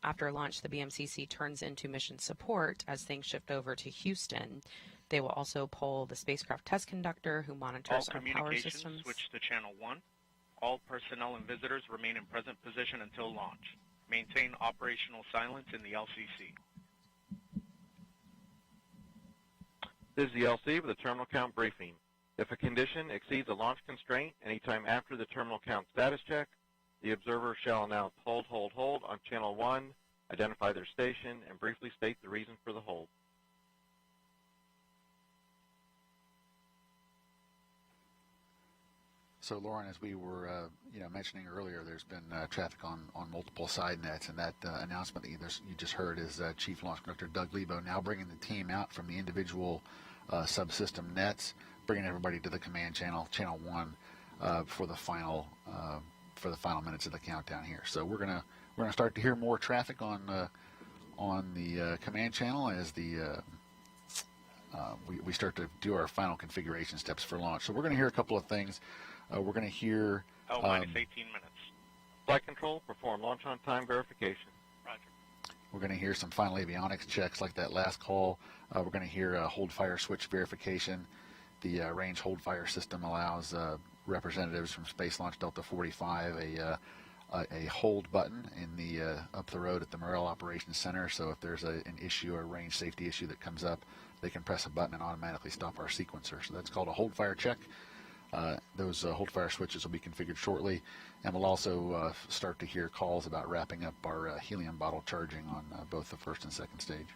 After launch, the BMCC turns into mission support as things shift over to Houston. They will also poll the spacecraft test conductor, who monitors All our power communications systems. switch to channel 1. All personnel and visitors remain in present position until launch. Maintain operational silence in the LCC. This is the LC with a terminal count briefing. If a condition exceeds a launch constraint anytime after the terminal count status check, the observer shall announce hold on channel 1, identify their station, and briefly state the reason for the hold. So, Lauren, as we were mentioning earlier, there's been traffic on multiple side nets, and that announcement that you just heard is Chief Launch Conductor Doug Lebo now bringing the team out from the individual subsystem nets, bringing everybody to the command channel, channel 1, for the final minutes of the countdown here. So we're gonna start to hear more traffic on the command channel as we start to do our final configuration steps for launch. So we're going to hear a couple of things. We're going to hear minus 18 minutes. Flight control, perform launch on time verification. Roger. We're going to hear some final avionics checks like that last call. We're going to hear hold fire switch verification. The range hold fire system allows representatives from Space Launch Delta 45 a hold button in the up the road at the Morrell Operations Center. So if there's an issue or a range safety issue that comes up, they can press a button and automatically stop our sequencer. So that's called a hold fire check. Those hold fire switches will be configured shortly, and we'll also start to hear calls about wrapping up our helium bottle charging on both the first and second stage.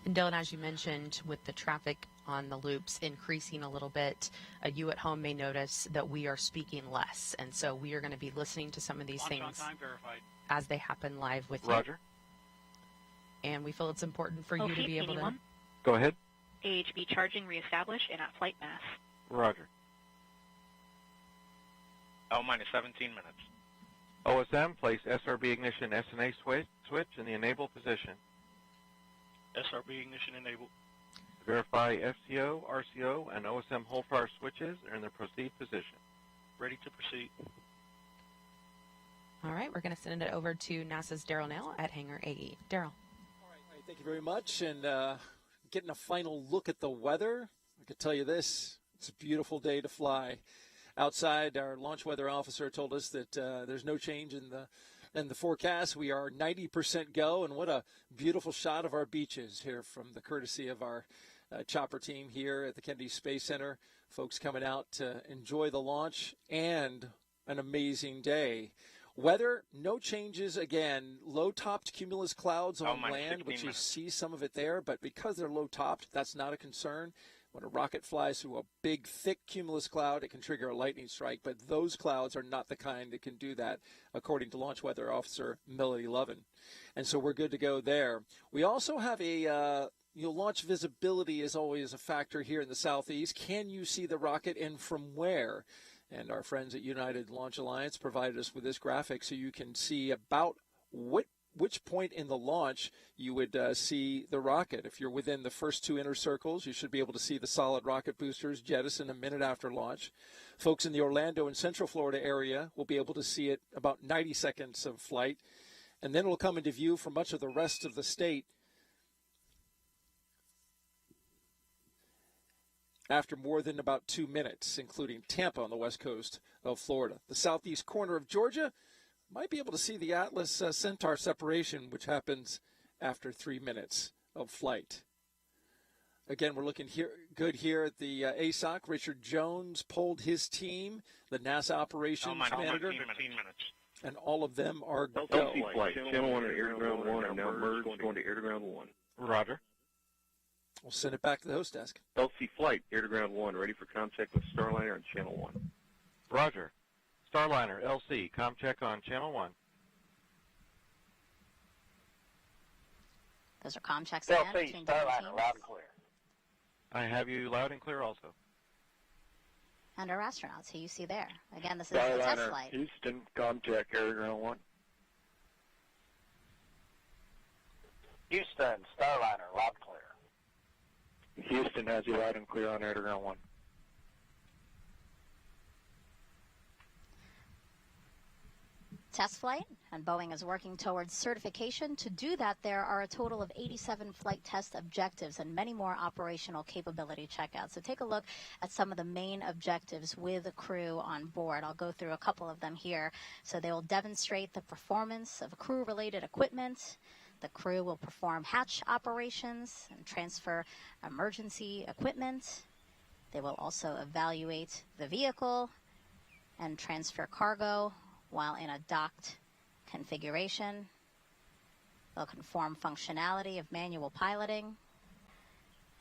And Dylan, as you mentioned, with the traffic on the loops increasing a little bit, you at home may notice that we are speaking less, and so we are going to be listening to some of these things as they happen live with you. Roger. And we feel it's important for you to be able to... Go ahead. AHB charging reestablished and at flight mass. Roger. minus 17 minutes. OSM, place SRB ignition SNA switch in the enable position. SRB ignition enabled. Verify FCO, RCO, and OSM hold fire switches are in the proceed position. Ready to proceed. All right, we're going to send it over to NASA's Daryl Nail at Hangar AE. Daryl. All right, thank you very much. And getting a final look at the weather, I could tell you this, it's a beautiful day to fly. Outside, our launch weather officer told us that there's no change in the forecast. We are 90% go, and what a beautiful shot of our beaches here from the courtesy of our chopper team here at the Kennedy Space Center. Folks coming out to enjoy the launch and an amazing day. Weather, no changes again. Low-topped cumulus clouds on minus land, 16 which you minutes. see some of it there, but because they're low-topped, that's not a concern. When a rocket flies through a big, thick cumulus cloud, it can trigger a lightning strike, but those clouds are not the kind that can do that, according to Launch Weather Officer Melody Lovin. And so we're good to go there. We also have a launch visibility is always a factor here in the southeast. Can you see the rocket and from where? And our friends at United Launch Alliance provided us with this graphic so you can see about which point in the launch you would see the rocket. If you're within the first two inner circles, you should be able to see the solid rocket boosters jettison a minute after launch. Folks in the Orlando and Central Florida area will be able to see it about 90 seconds of flight, and then it'll come into view for much of the rest of the state after more than about 2 minutes, including Tampa on the west coast of Florida. The southeast corner of Georgia might be able to see the Atlas Centaur separation, which happens after 3 minutes of flight. Again, we're looking good here at the ASOC. Richard Jones polled his team, the NASA operations manager, 15 minutes. and all of them are go. LC flight, Channel 1 and Air to Ground 1 are now merged, going to Air to Ground 1. Roger. We'll send it back to the host desk. LC flight, Air to Ground 1, ready for contact with Starliner and Channel 1. Roger. Starliner, LC, com check on Channel 1. Those are comm checks LC, again between different Starliner, teams. loud and clear. I have you loud and clear also. And our astronauts, who you see there. Again, this is the test flight. Houston, com check, Air to Ground 1. Houston, Starliner, loud and clear. Houston has you loud and clear on Air to Ground 1. Test flight, and Boeing is working towards certification. To do that, there are a total of 87 flight test objectives and many more operational capability checkouts. So take a look at some of the main objectives with the crew on board. I'll go through a couple of them here. So they will demonstrate the performance of crew-related equipment. The crew will perform hatch operations and transfer emergency equipment. They will also evaluate the vehicle and transfer cargo while in a docked configuration. They'll conform functionality of manual piloting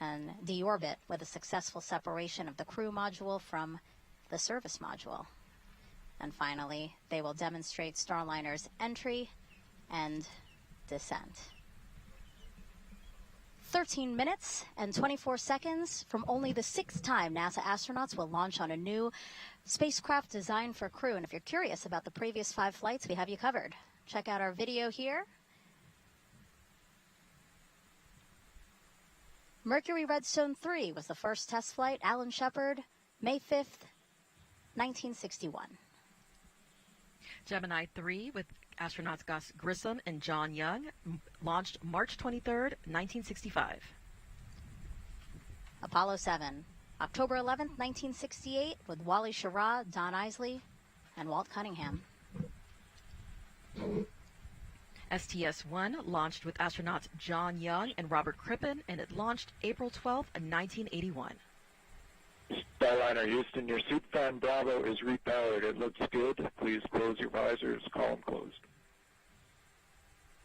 and deorbit with a successful separation of the crew module from the service module. And finally, they will demonstrate Starliner's entry and descent. 13 minutes and 24 seconds from only the sixth time NASA astronauts will launch on a new spacecraft designed for crew. And if you're curious about the previous 5 flights, we have you covered. Check out our video here. Mercury Redstone 3 was the first test flight. Alan Shepard, May 5th, 1961. Gemini 3 with astronauts Gus Grissom and John Young launched March 23rd, 1965. Apollo 7, October 11th, 1968, with Wally Schirra, Don Isley, and Walt Cunningham. STS-1 launched with astronauts John Young and Robert Crippen, and it launched April 12th, 1981. Starliner Houston, your suit fan Bravo is repowered. It looks good. Please close your visors. Column closed.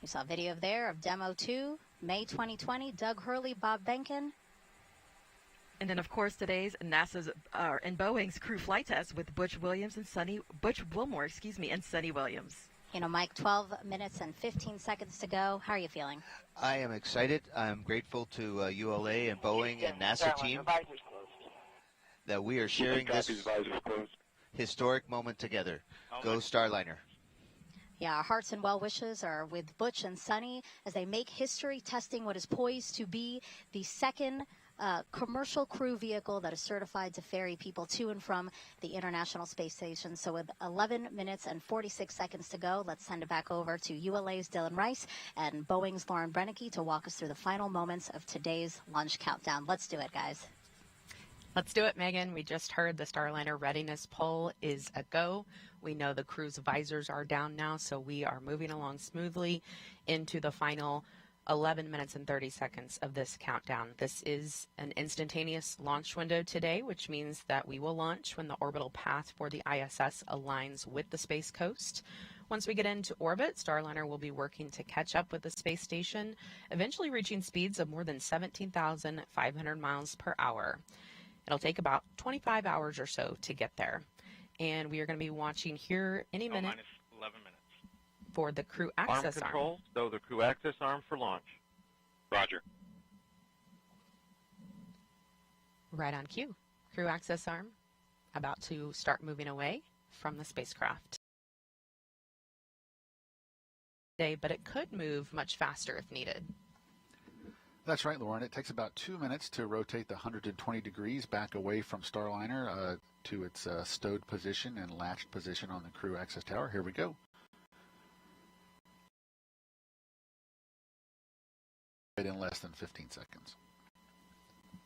You saw video there of Demo 2, May 2020, Doug Hurley, Bob Benkin. And then, of course, today's NASA's and Boeing's crew flight test with Butch Wilmore, and Suni Williams. You know, Mike, 12 minutes and 15 seconds to go. How are you feeling? I am excited. I'm grateful to ULA and Boeing and NASA team that we are sharing this historic moment together. Go Starliner. Yeah, our hearts and well wishes are with Butch and Suni as they make history testing what is poised to be the second commercial crew vehicle that is certified to ferry people to and from the International Space Station. So with 11 minutes and 46 seconds to go, let's send it back over to ULA's Dylan Rice and Boeing's Lauren Brennicke to walk us through the final moments of today's launch countdown. Let's do it, guys. Let's do it, Megan. We just heard the Starliner readiness poll is a go. We know the crew's visors are down now, so we are moving along smoothly into the final 11 minutes and 30 seconds of this countdown. This is an instantaneous launch window today, which means that we will launch when the orbital path for the ISS aligns with the Space Coast. Once we get into orbit, Starliner will be working to catch up with the space station, eventually reaching speeds of more than 17,500 miles per hour. It'll take about 25 hours or so to get there. And we are going to be watching here any minute minus 11 minutes. for the crew access arm control, so the crew access arm for launch. Roger. Right on cue. Crew access arm about to start moving away from the spacecraft. But it could move much faster if needed. That's right, Lauren. It takes about 2 minutes to rotate the 120 degrees back away from Starliner to its stowed position and latched position on the crew access tower. Here we go. In less than 15 seconds.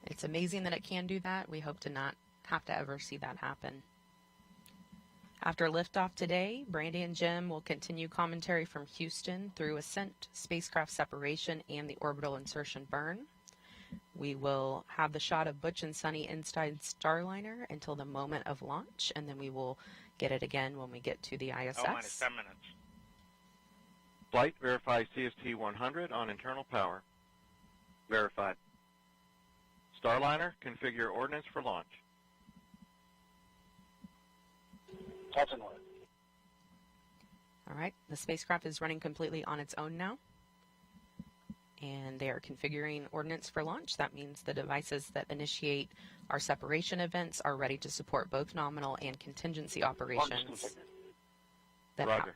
It's amazing that it can do that. We hope to not have to ever see that happen. After liftoff today, Brandy and Jim will continue commentary from Houston through ascent, spacecraft separation, and the orbital insertion burn. We will have the shot of Butch and Suni inside Starliner until the moment of launch, and then we will get it again when we get to the ISS. minus 10 minutes. Flight verify CST-100 on internal power. Verified. Starliner, configure ordnance for launch. All right, the spacecraft is running completely on its own now, and they are configuring ordnance for launch. That means the devices that initiate our separation events are ready to support both nominal and contingency operations that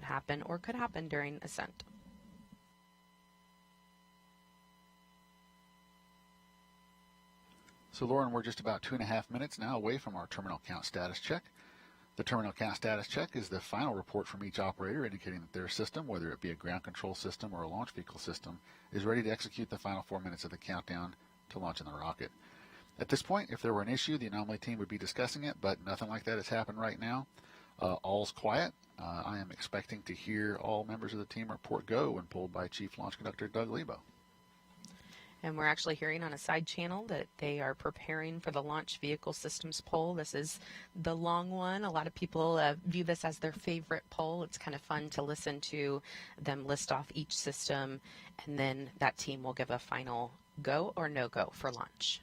happen or could happen during ascent. So, Lauren, we're just about 2.5 minutes now away from our terminal count status check. The terminal count status check is the final report from each operator indicating that their system, whether it be a ground control system or a launch vehicle system, is ready to execute the final 4 minutes of the countdown to launching the rocket. At this point, if there were an issue, the anomaly team would be discussing it, but nothing like that has happened right now. All's quiet. I am expecting to hear all members of the team report go when pulled by Chief Launch Conductor Doug Lebo. And we're actually hearing on a side channel that they are preparing for the launch vehicle systems poll. This is the long one. A lot of people view this as their favorite poll. It's kind of fun to listen to them list off each system, and then that team will give a final go or no go for launch.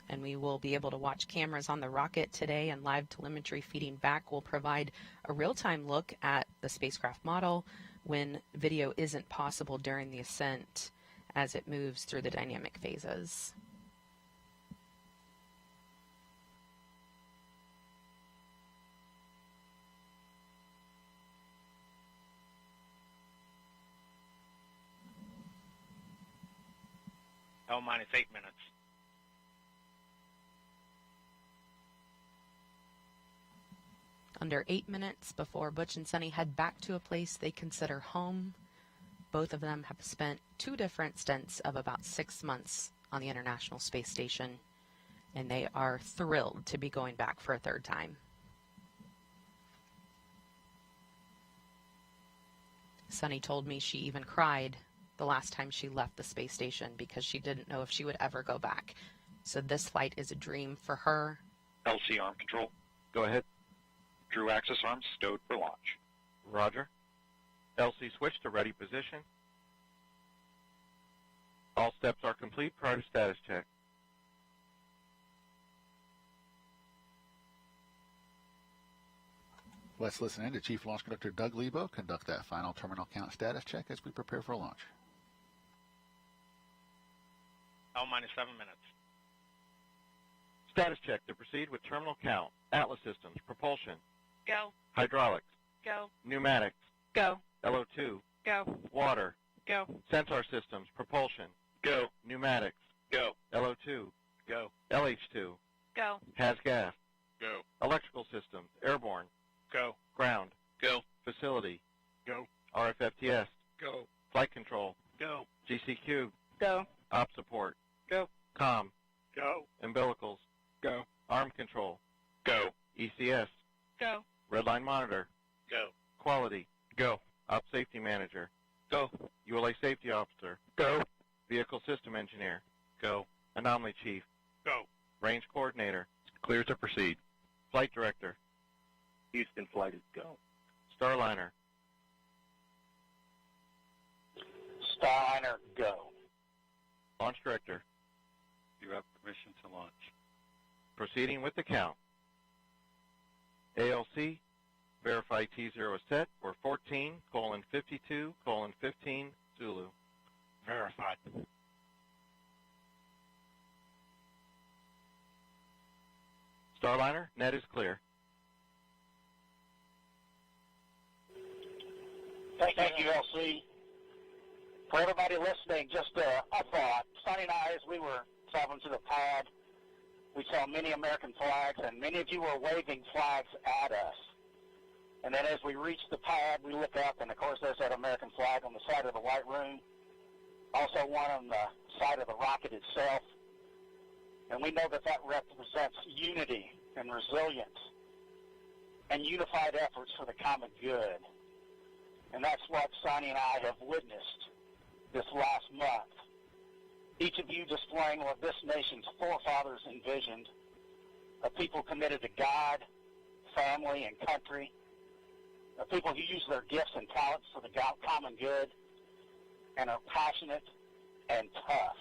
And we will be able to watch cameras on the rocket today, and live telemetry feeding back will provide a real-time look at the spacecraft model when video isn't possible during the ascent as it moves through the dynamic phases. L minus 8 minutes. Under 8 minutes before Butch and Suni head back to a place they consider home. Both of them have spent 2 different stints of about 6 months on the International Space Station, and they are thrilled to be going back for a 3rd time. Suni told me she even cried the last time she left the space station because she didn't know if she would ever go back. So this flight is a dream for her. LC arm control. Go ahead. Crew access arms stowed for launch. Roger. LC switch to ready position. All steps are complete prior to status check. Let's listen in to Chief Launch Conductor Doug Lebo conduct that final terminal count status check as we prepare for launch. L minus 7 minutes. Status check to proceed with terminal count. Atlas systems, propulsion. Go. Hydraulics. Go. Pneumatics. Go. LO2. Go. Water. Go. Sensor systems, propulsion. Go. Pneumatics. Go. LO2. Go. LH2. Go. Has gas. Go. Electrical systems, airborne. Go. Ground. Go. Facility. Go. RFFTS. Go. Flight control. Go. GCQ. Go. Op support. Go. COM. Go. Umbilicals. Go. Arm control. Go. ECS. Go. Redline monitor. Go. Quality. Go. Op safety manager. Go. ULA safety officer. Go. Vehicle system engineer. Go. Anomaly chief. Go. Range Coordinator. Clear to proceed. Flight Director. Houston flight is go. Starliner. Starliner, go. Launch Director. You have permission to launch. Proceeding with the count. ALC, verify T0 is set for 14:52:15 Zulu. Verified. Starliner, net is clear. Thank you, LC. For everybody listening, just a thought. Sonny and I, as we were traveling to the pad, we saw many American flags, and many of you were waving flags at us. And then as we reached the pad, we look up, and of course there's that American flag on the side of the White Room, also one on the side of the rocket itself. And we know that that represents unity and resilience and unified efforts for the common good. And that's what Sonny and I have witnessed this last month. Each of you displaying what this nation's forefathers envisioned, a people committed to God, family, and country, a people who use their gifts and talents for the common good, and are passionate and tough.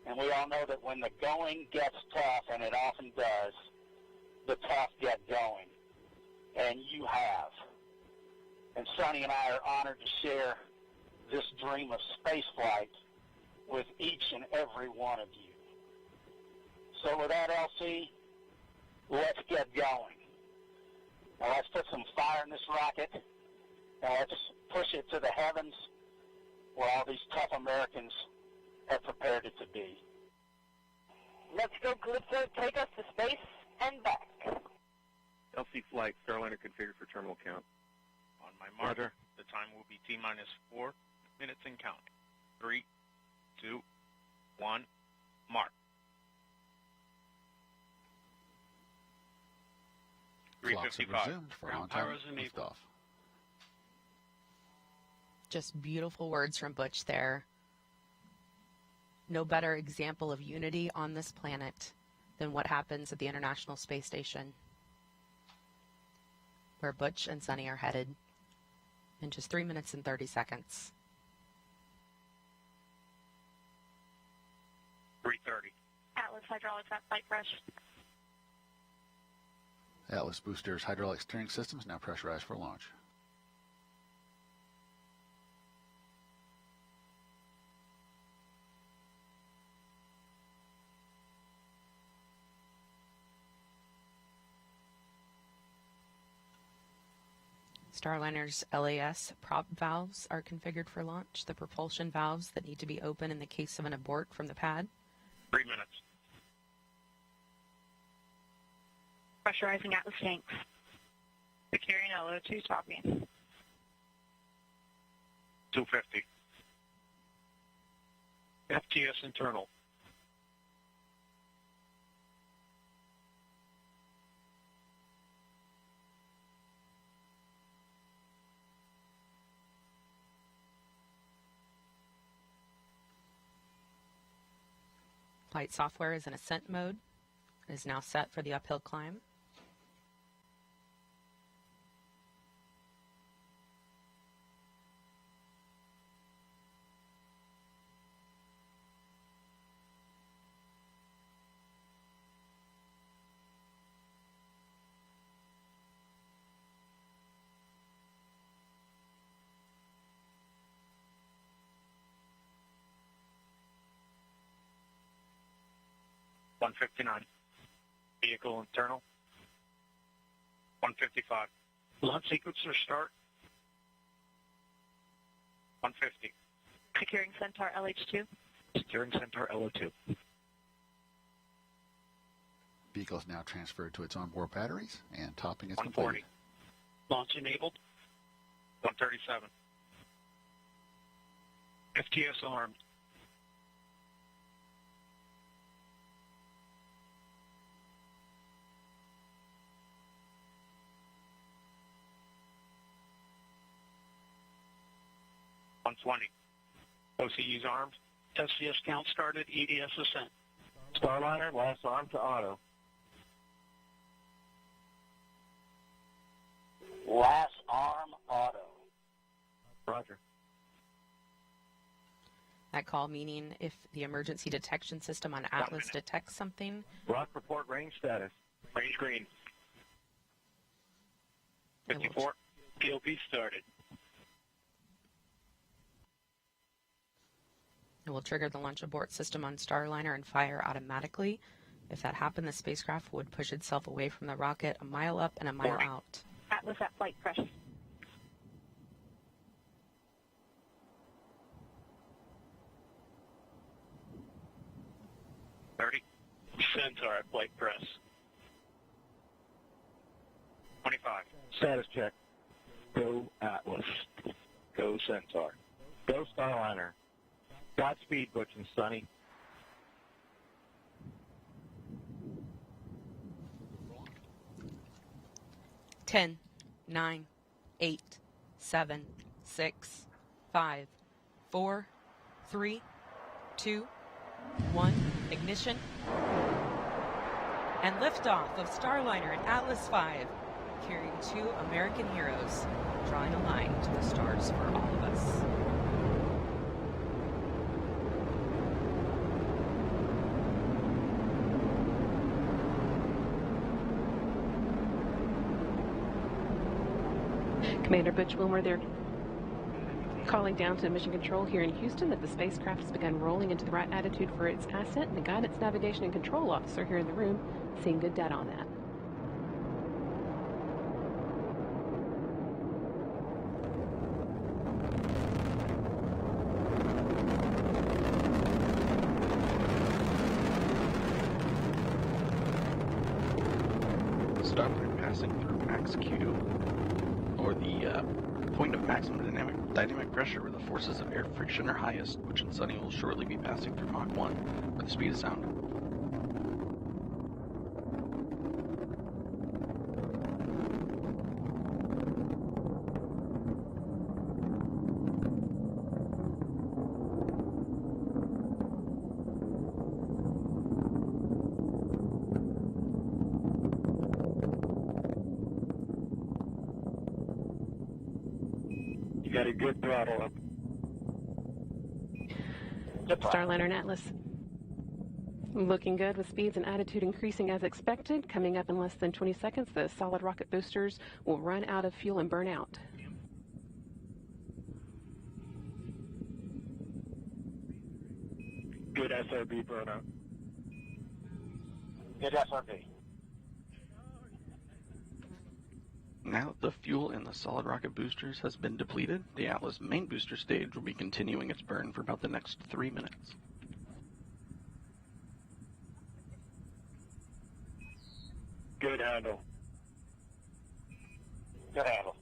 And we all know that when the going gets tough, and it often does, the tough get going. And you have. And Sonny and I are honored to share this dream of spaceflight with each and every one of you. So with that, LC, let's get going. Now let's put some fire in this rocket, and let's push it to the heavens where all these tough Americans have prepared it to be. Let's go, Calypso. Take us to space and back. LC flight, Starliner configured for terminal count. On my marker, the time will be T-minus 4 minutes and counting. 3, 2, 1, mark. 3:55. Resumed for on-time liftoff. Just beautiful words from Butch there. No better example of unity on this planet than what happens at the International Space Station, where Butch and Sonny are headed in just 3 minutes and 30 seconds. 3:30. Atlas hydraulics at flight fresh. Atlas boosters hydraulic steering systems now pressurized for launch. Starliner's LAS prop valves are configured for launch, the propulsion valves that need to be open in the case of an abort from the pad. 3 minutes. Pressurizing Atlas tanks. Securing LO2 topping. 250. FTS internal. Flight software is in ascent mode. It is now set for the uphill climb. $159. Vehicle internal. 155. Launch sequencer start. 150. Securing Centaur LH2. Securing Centaur LO2. Vehicle is now transferred to its onboard batteries, and topping is 140. completed. Launch enabled. 137. FTS armed. $120. OCU's armed. SCS count started. EDS ascent. Starliner, last arm to auto. Last arm auto. Roger. That call meaning if the emergency detection system on Atlas detects something. Rock report range status. Range green. 54. POP started. It will trigger the launch abort system on Starliner and fire automatically. If that happened, the spacecraft would push itself away from the rocket a mile up and a mile out. Atlas at flight crash. 30. Centaur at flight press. 25. Status check. Go Atlas. Go Centaur. Go Starliner. Godspeed, Butch and Suni. Ten, 9, 8, 7, 6, 5, 4, 3, 2, 1. Ignition. And liftoff of Starliner and Atlas V, carrying 2 American heroes, drawing a line to the stars for all of us. Commander Butch Wilmore there, calling down to Mission Control here in Houston that the spacecraft has begun rolling into the right attitude for its ascent, and the Guidance, Navigation, and Control Officer here in the room seeing good data on that. Starliner passing through max Q, or the point of maximum dynamic pressure where the forces of air friction are highest. Butch and Suni will shortly be passing through Mach 1 with the speed of sound. Got a good throttle up. Starliner and Atlas looking good with speeds and attitude increasing as expected. Coming up in less than 20 seconds, the solid rocket boosters will run out of fuel and burn out. Good SRB burnout. Good SRB. Now that the fuel in the solid rocket boosters has been depleted, the Atlas main booster stage will be continuing its burn for about the next 3 minutes. Good handle. Good handle.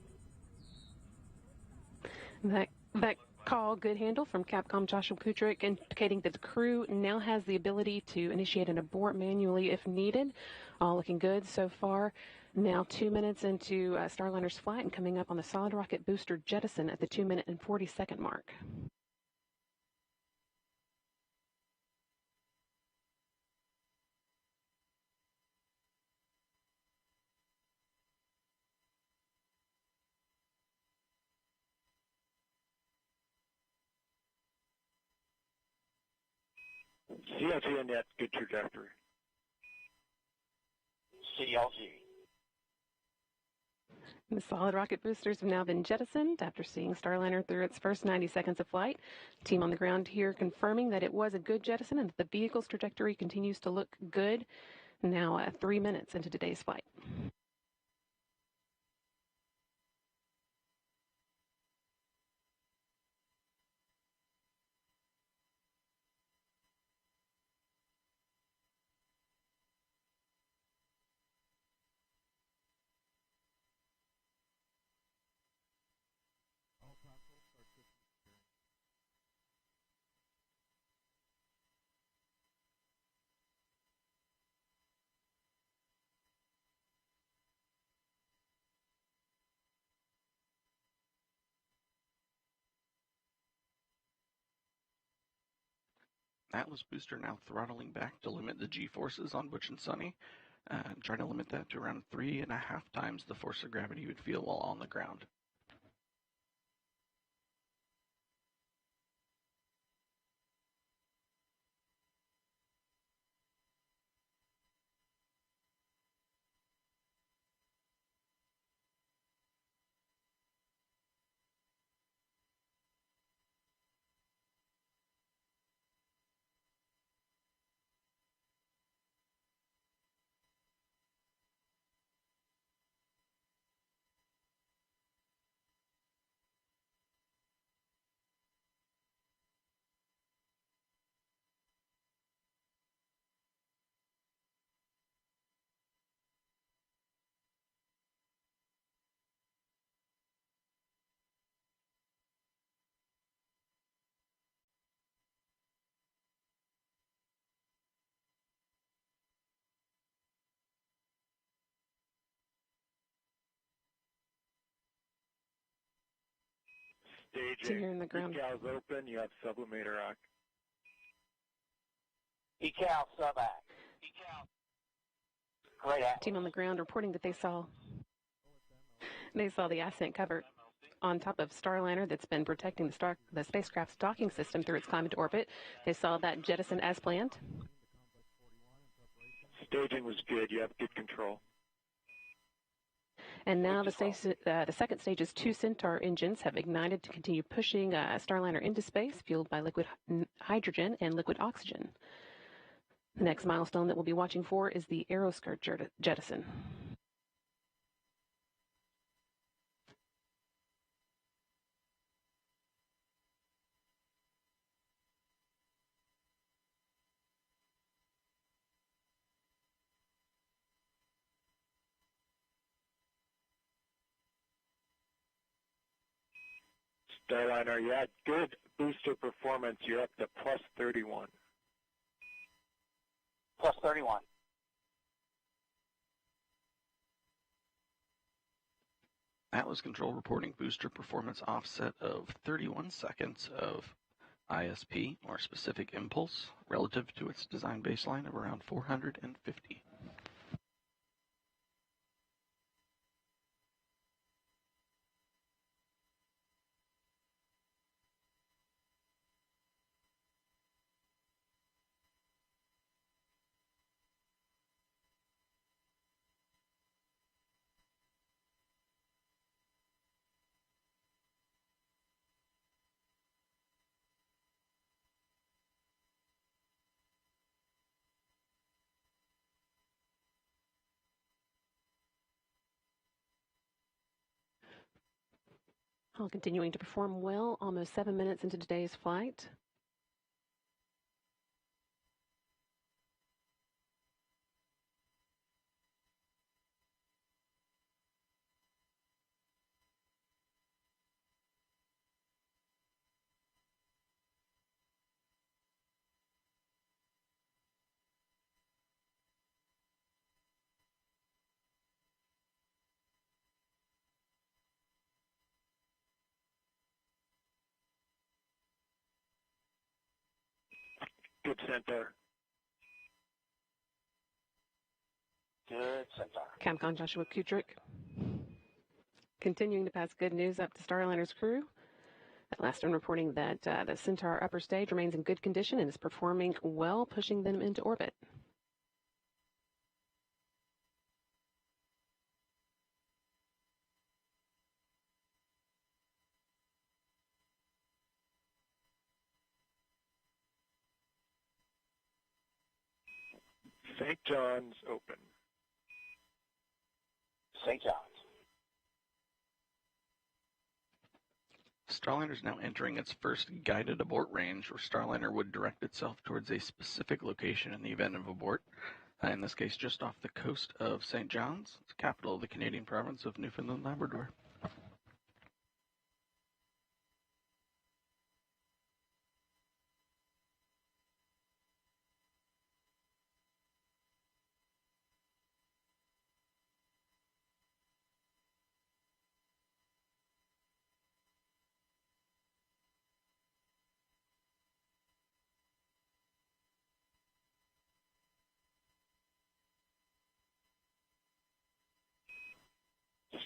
That call, good handle, from Capcom Joshua Kutrick, indicating that the crew now has the ability to initiate an abort manually if needed. All looking good so far. Now 2 minutes into Starliner's flight and coming up on the solid rocket booster jettison at the 2 minute and 40-second mark. CLG and net, good trajectory. CLG. The solid rocket boosters have now been jettisoned after seeing Starliner through its first 90 seconds of flight. Team on the ground here confirming that it was a good jettison and that the vehicle's trajectory continues to look good. Now 3 minutes into today's flight. Atlas booster now throttling back to limit the G-forces on Butch and Suni. Try to limit that to around 3.5 times the force of gravity you would feel while on the ground. Staging. Here in the ground. Decals open. You have sublimator rock. Decal subac. Great Atlas. Team on the ground reporting that they saw the ascent cover on top of Starliner that's been protecting the spacecraft's docking system through its climb into orbit. They saw that jettison as planned. Staging was good. You have good control. And now the second stage's 2 Centaur engines have ignited to continue pushing Starliner into space, fueled by liquid hydrogen and liquid oxygen. The next milestone that we'll be watching for is the aeroskirt jettison. Starliner, you had good booster performance. You're up to plus 31. Plus 31. Atlas Control reporting booster performance offset of 31 seconds of ISP, or specific impulse, relative to its design baseline of around 450. All continuing to perform well, almost 7 minutes into today's flight. Good Centaur. Good Centaur. Capcom Joshua Kutrick continuing to pass good news up to Starliner's crew. At last one reporting that the Centaur upper stage remains in good condition and is performing well, pushing them into orbit. St. John's open. St. John's. Starliner is now entering its first guided abort range, where Starliner would direct itself towards a specific location in the event of abort. In this case, just off the coast of St. John's, the capital of the Canadian province of Newfoundland, Labrador.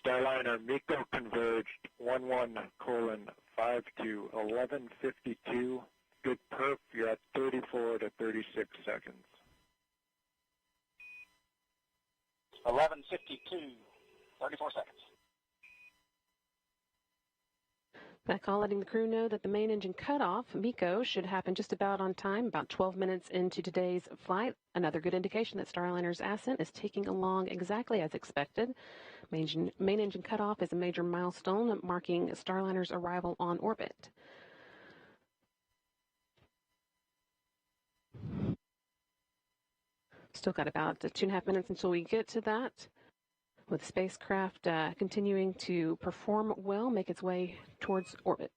Starliner MECO converged 11:5 to 11:52. Good perf. You're at 34 to 36 seconds. 11:52, 34 seconds. Back call letting the crew know that the main engine cutoff, MECO, should happen just about on time, about 12 minutes into today's flight. Another good indication that Starliner's ascent is taking along exactly as expected. Main engine cutoff is a major milestone marking Starliner's arrival on orbit. Still got about 2.5 minutes until we get to that, with the spacecraft continuing to perform well, make its way towards orbit.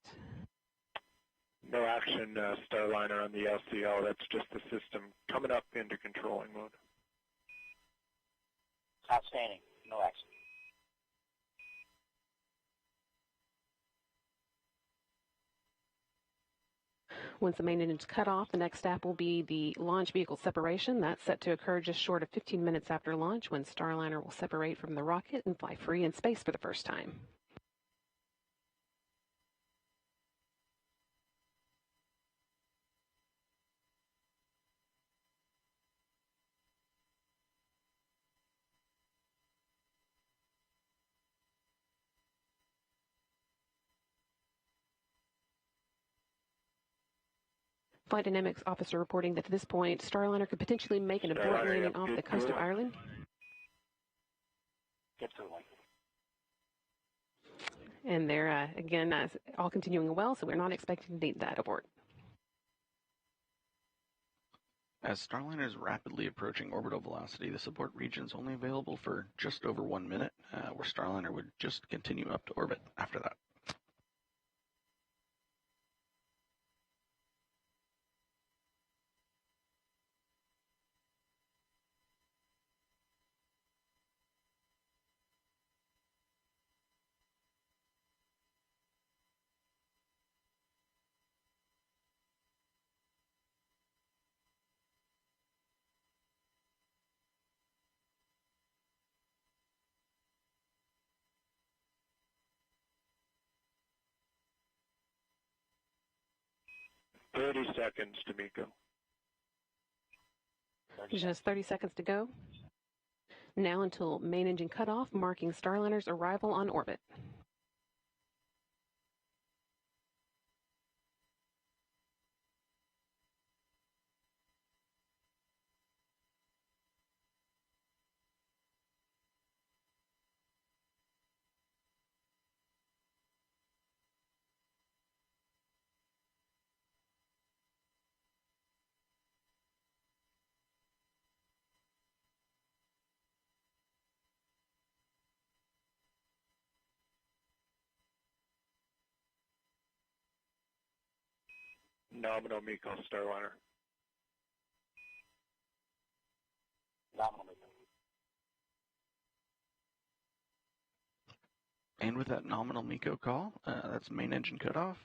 No action, Starliner, on the LCL. That's just the system coming up into controlling mode. Outstanding. No action. Once the main engine is cut off, the next step will be the launch vehicle separation. That's set to occur just short of 15 minutes after launch, when Starliner will separate from the rocket and fly free in space for the first time. Flight Dynamics officer reporting that at this point, Starliner could potentially make an abort landing off the coast of Ireland. Get through one. And they're, again, all continuing well, so we're not expecting to need that abort. As Starliner is rapidly approaching orbital velocity, the support region is only available for just over 1 minute, where Starliner would just continue up to orbit after that. Seconds to MECO. Just 30 seconds to go. Now until main engine cutoff, marking Starliner's arrival on orbit. Nominal MECO, Starliner. Nominal MECO. And with that nominal MECO call, that's main engine cutoff.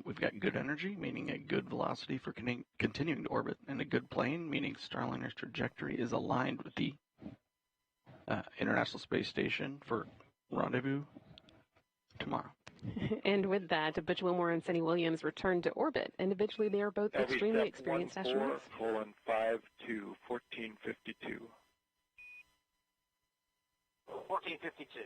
We've got good energy, meaning a good velocity for continuing to orbit, and a good plane, meaning Starliner's trajectory is aligned with the International Space Station for rendezvous tomorrow. And with that, Butch, Wilmore and Suni Williams return to orbit. Individually, they are both extremely experienced astronauts. 14:5 to 14:52. 14:52.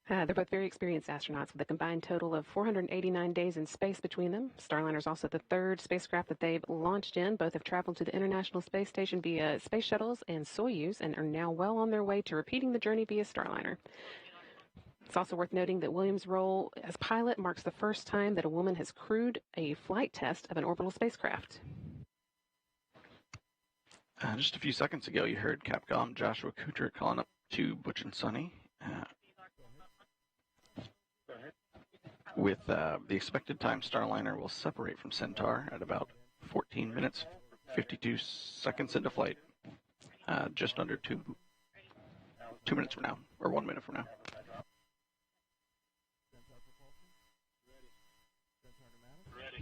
They're both very experienced astronauts with a combined total of 489 days in space between them. Starliner is also the third spacecraft that they've launched in. Both have traveled to the International Space Station via space shuttles and Soyuz and are now well on their way to repeating the journey via Starliner. It's also worth noting that Williams' role as pilot marks the first time that a woman has crewed a flight test of an orbital spacecraft. Just a few seconds ago, you heard Capcom Joshua Kutter calling up to Butch and Suni. With the expected time, Starliner will separate from Centaur at about 14 minutes, 52 seconds into flight, just under 2 minutes from now, or 1 minute from now.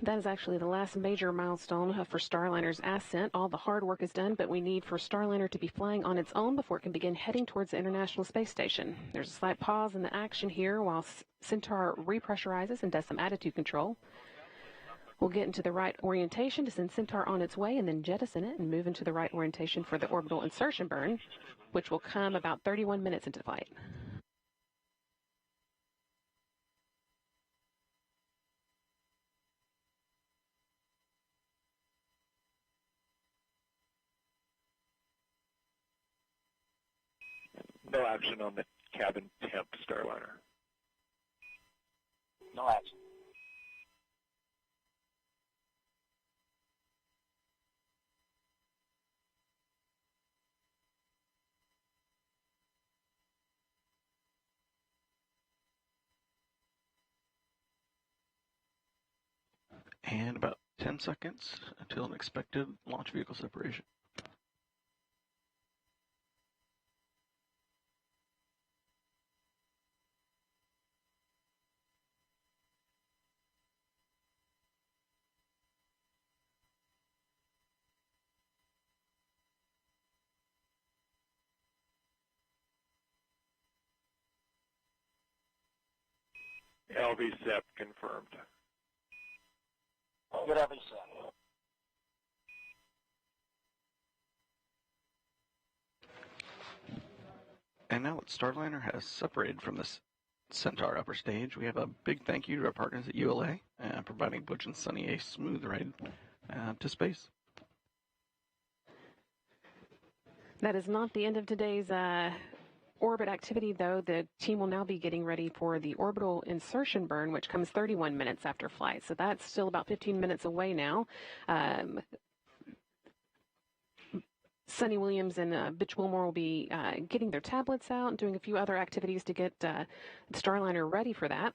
That is actually the last major milestone for Starliner's ascent. All the hard work is done, but we need for Starliner to be flying on its own before it can begin heading towards the International Space Station. There's a slight pause in the action here while Centaur repressurizes and does some attitude control. We'll get into the right orientation to send Centaur on its way and then jettison it and move into the right orientation for the orbital insertion burn, which will come about 31 minutes into flight. No action on the cabin temp Starliner. No action. And about 10 seconds until an expected launch vehicle separation. LV SEP confirmed. Good LV SEP. And now that Starliner has separated from this Centaur upper stage, we have a big thank you to our partners at ULA, providing Butch and Suni a smooth ride to space. That is not the end of today's orbit activity, though. The team will now be getting ready for the orbital insertion burn, which comes 31 minutes after flight. So that's still about 15 minutes away now. Suni Williams and Butch Wilmore will be getting their tablets out and doing a few other activities to get Starliner ready for that.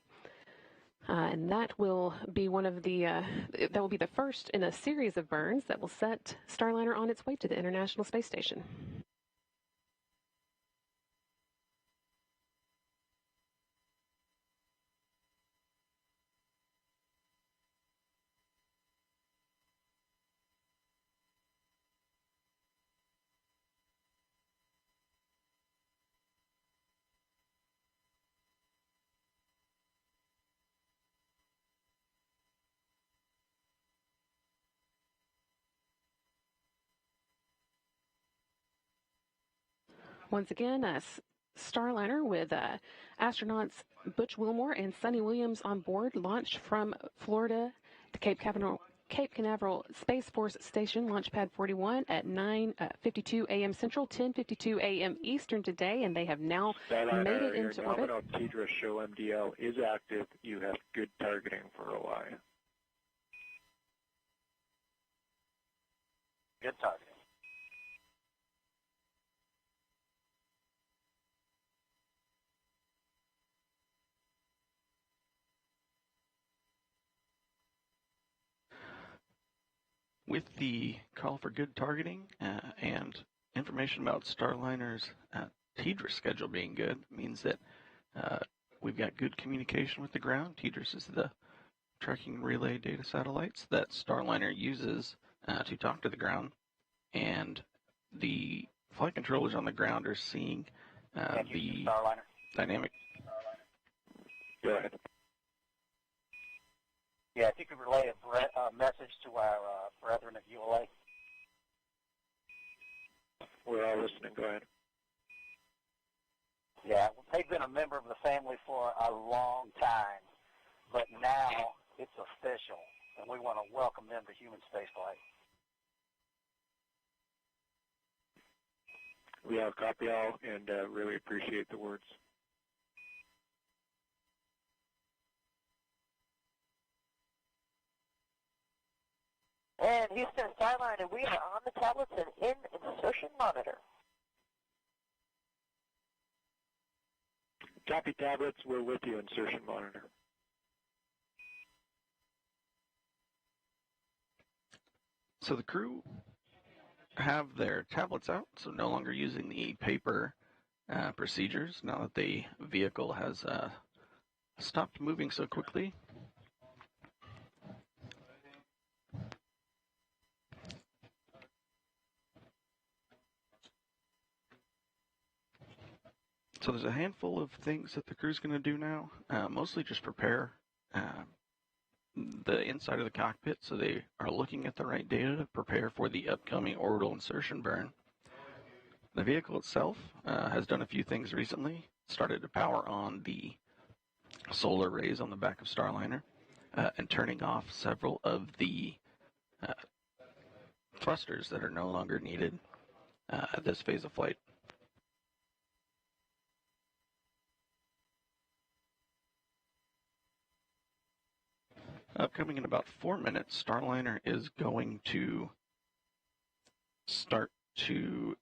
And that will be one of the that will be the first in a series of burns that will set Starliner on its way to the International Space Station. Once again, Starliner with astronauts Butch Wilmore and Suni Williams on board launched from Florida to Cape Canaveral Space Force Station, Launch Pad 41 at 9:52 a.m. Central, 10:52 a.m. Eastern today, and they have now Starliner, made it into your orbit. nominal TDRS show MDL is active. You have good targeting for OI. Good targeting. With the call for good targeting and information about Starliner's TDRS schedule being good, means that we've got good communication with the ground. TDRS is the tracking relay data satellites that Starliner uses to talk to the ground, and the flight controllers on the ground are seeing the dynamic. Go ahead. Yeah, if you could relay a message to our brethren at ULA. We're all listening. Go ahead. Yeah, they've been a member of the family for a long time, but now it's official, and we want to welcome them to human spaceflight. We have copy all and really appreciate the words. And Houston Starliner, we are on the tablets and in insertion monitor. Copy tablets, we're with you, insertion monitor. So the crew have their tablets out, so no longer using the paper procedures now that the vehicle has stopped moving so quickly. So there's a handful of things that the crew's going to do now, mostly just prepare the inside of the cockpit so they are looking at the right data to prepare for the upcoming orbital insertion burn. The vehicle itself has done a few things recently. Started to power on the solar arrays on the back of Starliner and turning off several of the thrusters that are no longer needed at this phase of flight. Upcoming in about 4 minutes, Starliner is going to start to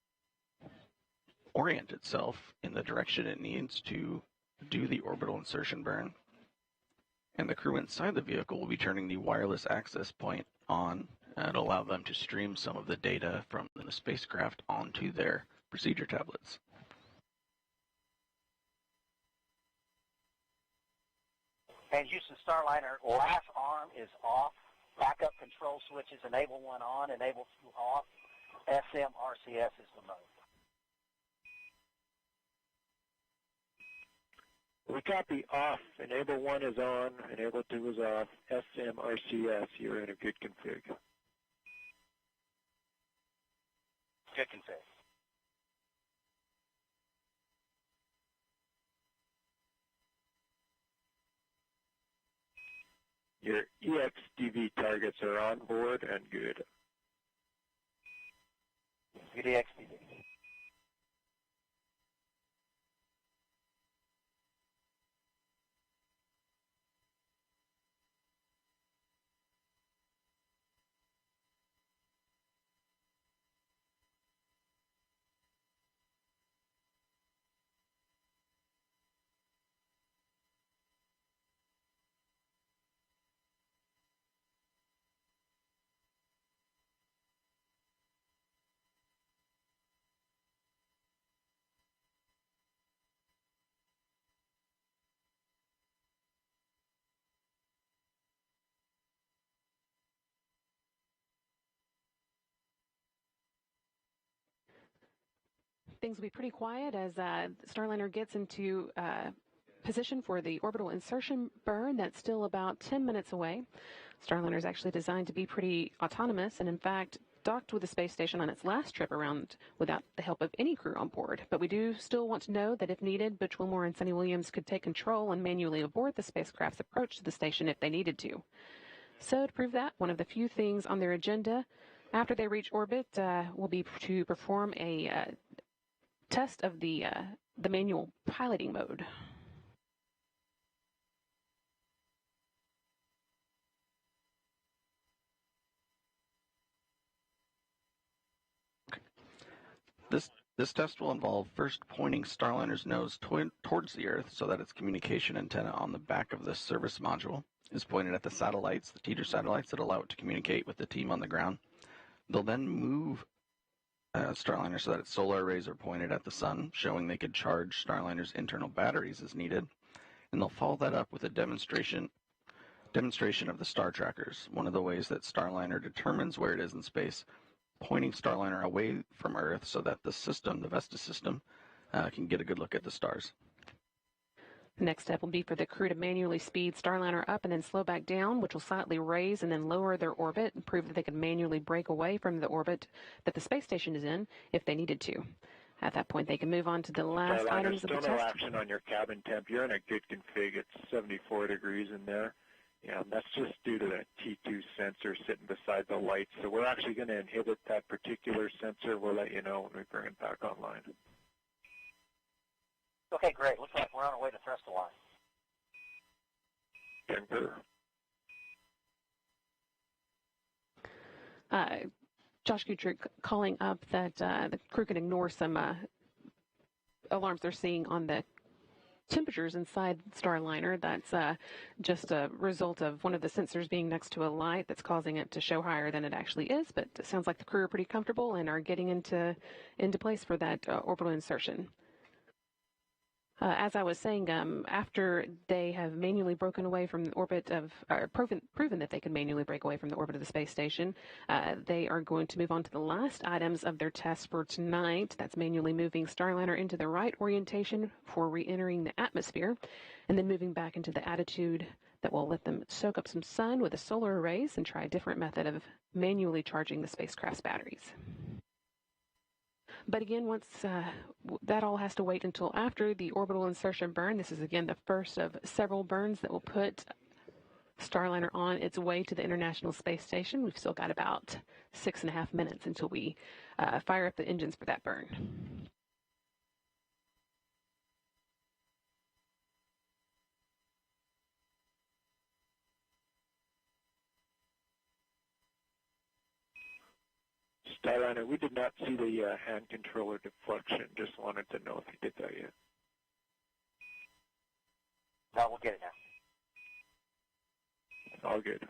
orient itself in the direction it needs to do the orbital insertion burn. And the crew inside the vehicle will be turning the wireless access point on and allow them to stream some of the data from the spacecraft onto their procedure tablets. And Houston Starliner, last arm is off. Backup control switches, enable 1 on, enable 2 off. SMRCS is the mode. We copy off. Enable 1 is on, enable 2 is off. SMRCS, you're in a good config. Good config. Your EXDV targets are on board and good. Good EXDV. Things will be pretty quiet as Starliner gets into position for the orbital insertion burn. That's still about 10 minutes away. Starliner is actually designed to be pretty autonomous and, in fact, docked with the space station on its last trip around without the help of any crew on board. But we do still want to know that if needed, Butch, Wilmore, and Suni Williams could take control and manually abort the spacecraft's approach to the station if they needed to. So to prove that, one of the few things on their agenda after they reach orbit will be to perform a test of the manual piloting mode. This test will involve first pointing Starliner's nose towards the Earth so that its communication antenna on the back of the service module is pointed at the satellites, the teeter satellites that allow it to communicate with the team on the ground. They'll then move Starliner so that its solar arrays are pointed at the sun, showing they could charge Starliner's internal batteries as needed. And they'll follow that up with a demonstration of the star trackers, one of the ways that Starliner determines where it is in space, pointing Starliner away from Earth so that the system, the Vesta system, can get a good look at the stars. The next step will be for the crew to manually speed Starliner up and then slow back down, which will slightly raise and then lower their orbit and prove that they can manually break away from the orbit that the space station is in if they needed to. At that point, they can move on to the last items of the test. Still no action on your cabin temp. You're in a good config. It's 74 degrees in there. Yeah, and that's just due to the T2 sensor sitting beside the lights. So we're actually going to inhibit that particular sensor. We'll let you know when we bring it back online. Okay, great. Looks like we're on our way to thrust align. Josh Gutrick calling up that the crew can ignore some alarms they're seeing on the temperatures inside Starliner. That's just a result of one of the sensors being next to a light that's causing it to show higher than it actually is. But it sounds like the crew are pretty comfortable and are getting into place for that orbital insertion. As I was saying, after they have manually broken away from the orbit of, or proven that they can manually break away from the orbit of the space station, they are going to move on to the last items of their test for tonight. That's manually moving Starliner into the right orientation for re-entering the atmosphere, and then moving back into the attitude that will let them soak up some sun with the solar arrays and try a different method of manually charging the spacecraft's batteries. But again, once that all has to wait until after the orbital insertion burn. This is, again, the first of several burns that will put Starliner on its way to the International Space Station. We've still got about 6.5 minutes until we fire up the engines for that burn. Starliner, we did not see the hand controller deflection. Just wanted to know if you did that yet. No, we'll get it now. All good.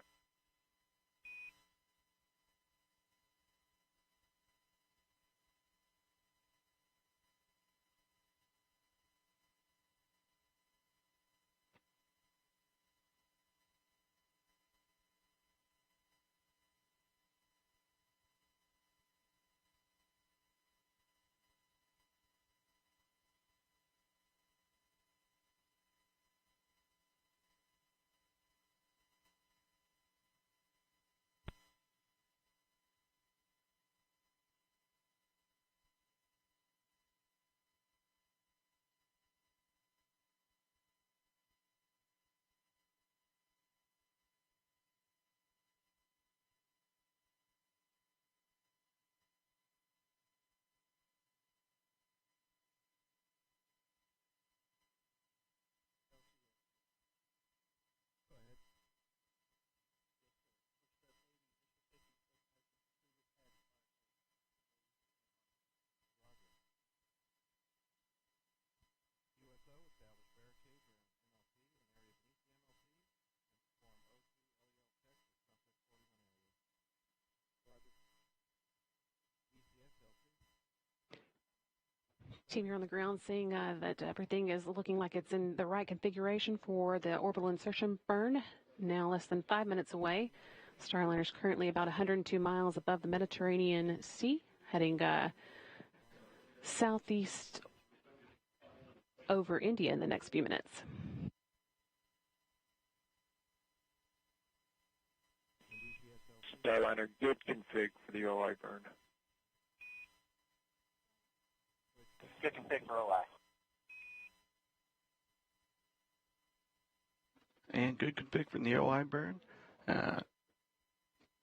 Team here on the ground seeing that everything is looking like it's in the right configuration for the orbital insertion burn. Now less than 5 minutes away. Starliner is currently about 102 miles above the Mediterranean Sea, heading southeast over India in the next few minutes. Starliner, good config for the OI burn. Good config for OI. And good config from the OI burn.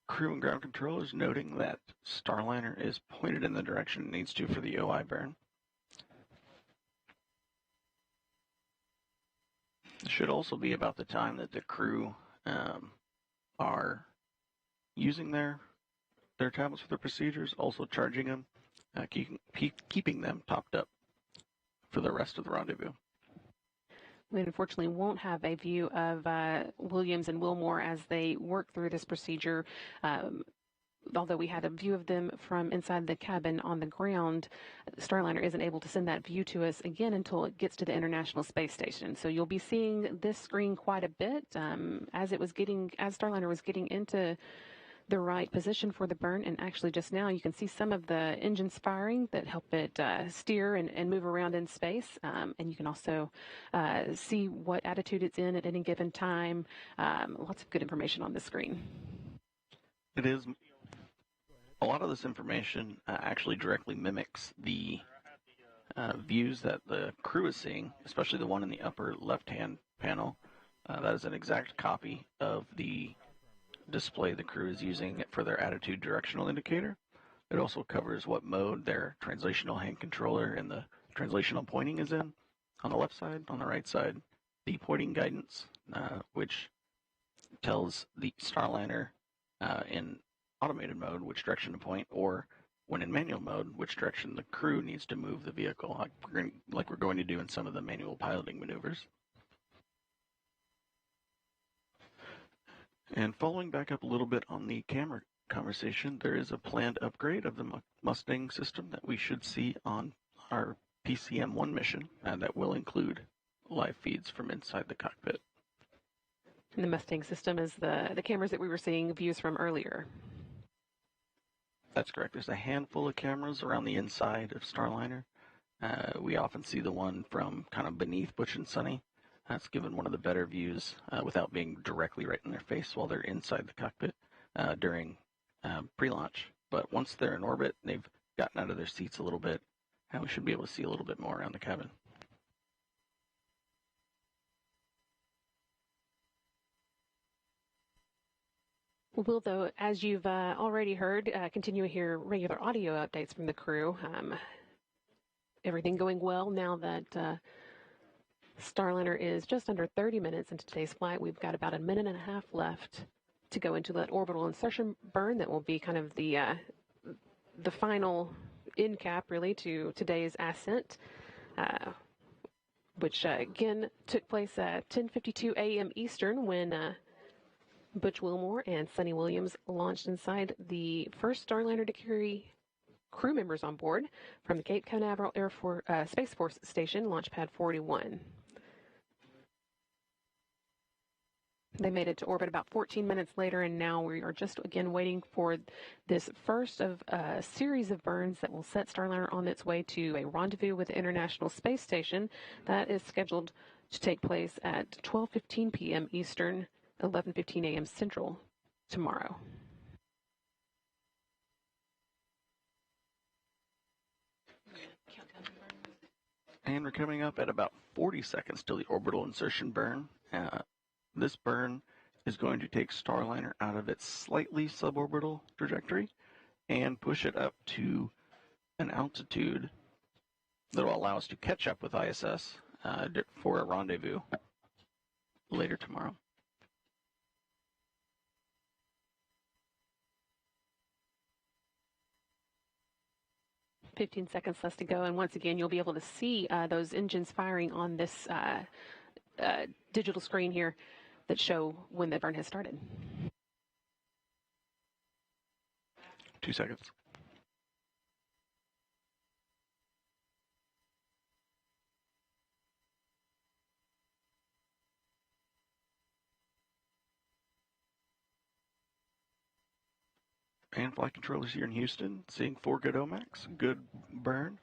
Crew and ground controllers noting that Starliner is pointed in the direction it needs to for the OI burn. It should also be about the time that the crew are using their tablets for their procedures, also charging them, keeping them topped up for the rest of the rendezvous. We unfortunately won't have a view of Williams and Wilmore as they work through this procedure. Although we had a view of them from inside the cabin on the ground, Starliner isn't able to send that view to us again until it gets to the International Space Station. So you'll be seeing this screen quite a bit as Starliner was getting into the right position for the burn. And actually just now you can see some of the engines firing that help it steer and move around in space. And you can also see what attitude it's in at any given time. Lots of good information on the screen. It is. A lot of this information actually directly mimics the views that the crew is seeing, especially the one in the upper left-hand panel. That is an exact copy of the display the crew is using for their attitude directional indicator. It also covers what mode their translational hand controller and the translational pointing is in. On the left side, on the right side, the pointing guidance, which tells the Starliner in automated mode which direction to point, or when in manual mode, which direction the crew needs to move the vehicle, like we're going to do in some of the manual piloting maneuvers. And following back up a little bit on the camera conversation, there is a planned upgrade of the Mustang system that we should see on our PCM-1 mission that will include live feeds from inside the cockpit. And the Mustang system is the cameras that we were seeing views from earlier. That's correct. There's a handful of cameras around the inside of Starliner. We often see the one from kind of beneath Butch and Suni. That's given one of the better views without being directly right in their face while they're inside the cockpit during pre-launch. But once they're in orbit, they've gotten out of their seats a little bit, and we should be able to see a little bit more around the cabin. We'll, though, as you've already heard, continue to hear regular audio updates from the crew. Everything going well now that Starliner is just under 30 minutes into today's flight. We've got about a minute and a half left to go into that orbital insertion burn that will be kind of the final end cap, really, to today's ascent, which, again, took place at 10:52 a.m. Eastern when Butch Wilmore and Suni Williams launched inside the first Starliner to carry crew members on board from the Cape Canaveral Space Force Station, Launch Pad 41. They made it to orbit about 14 minutes later, and now we are just, again, waiting for this first of a series of burns that will set Starliner on its way to a rendezvous with the International Space Station. That is scheduled to take place at 12:15 p.m. Eastern, 11:15 a.m. Central tomorrow. And we're coming up at about 40 seconds till the orbital insertion burn. This burn is going to take Starliner out of its slightly suborbital trajectory and push it up to an altitude that will allow us to catch up with ISS for a rendezvous later tomorrow. "15 seconds left to go, and once again, you'll be able to see those engines firing on this digital screen here that show when the burn has started. 2 seconds. And flight controllers here in Houston, seeing 4 good OMACs, good burn.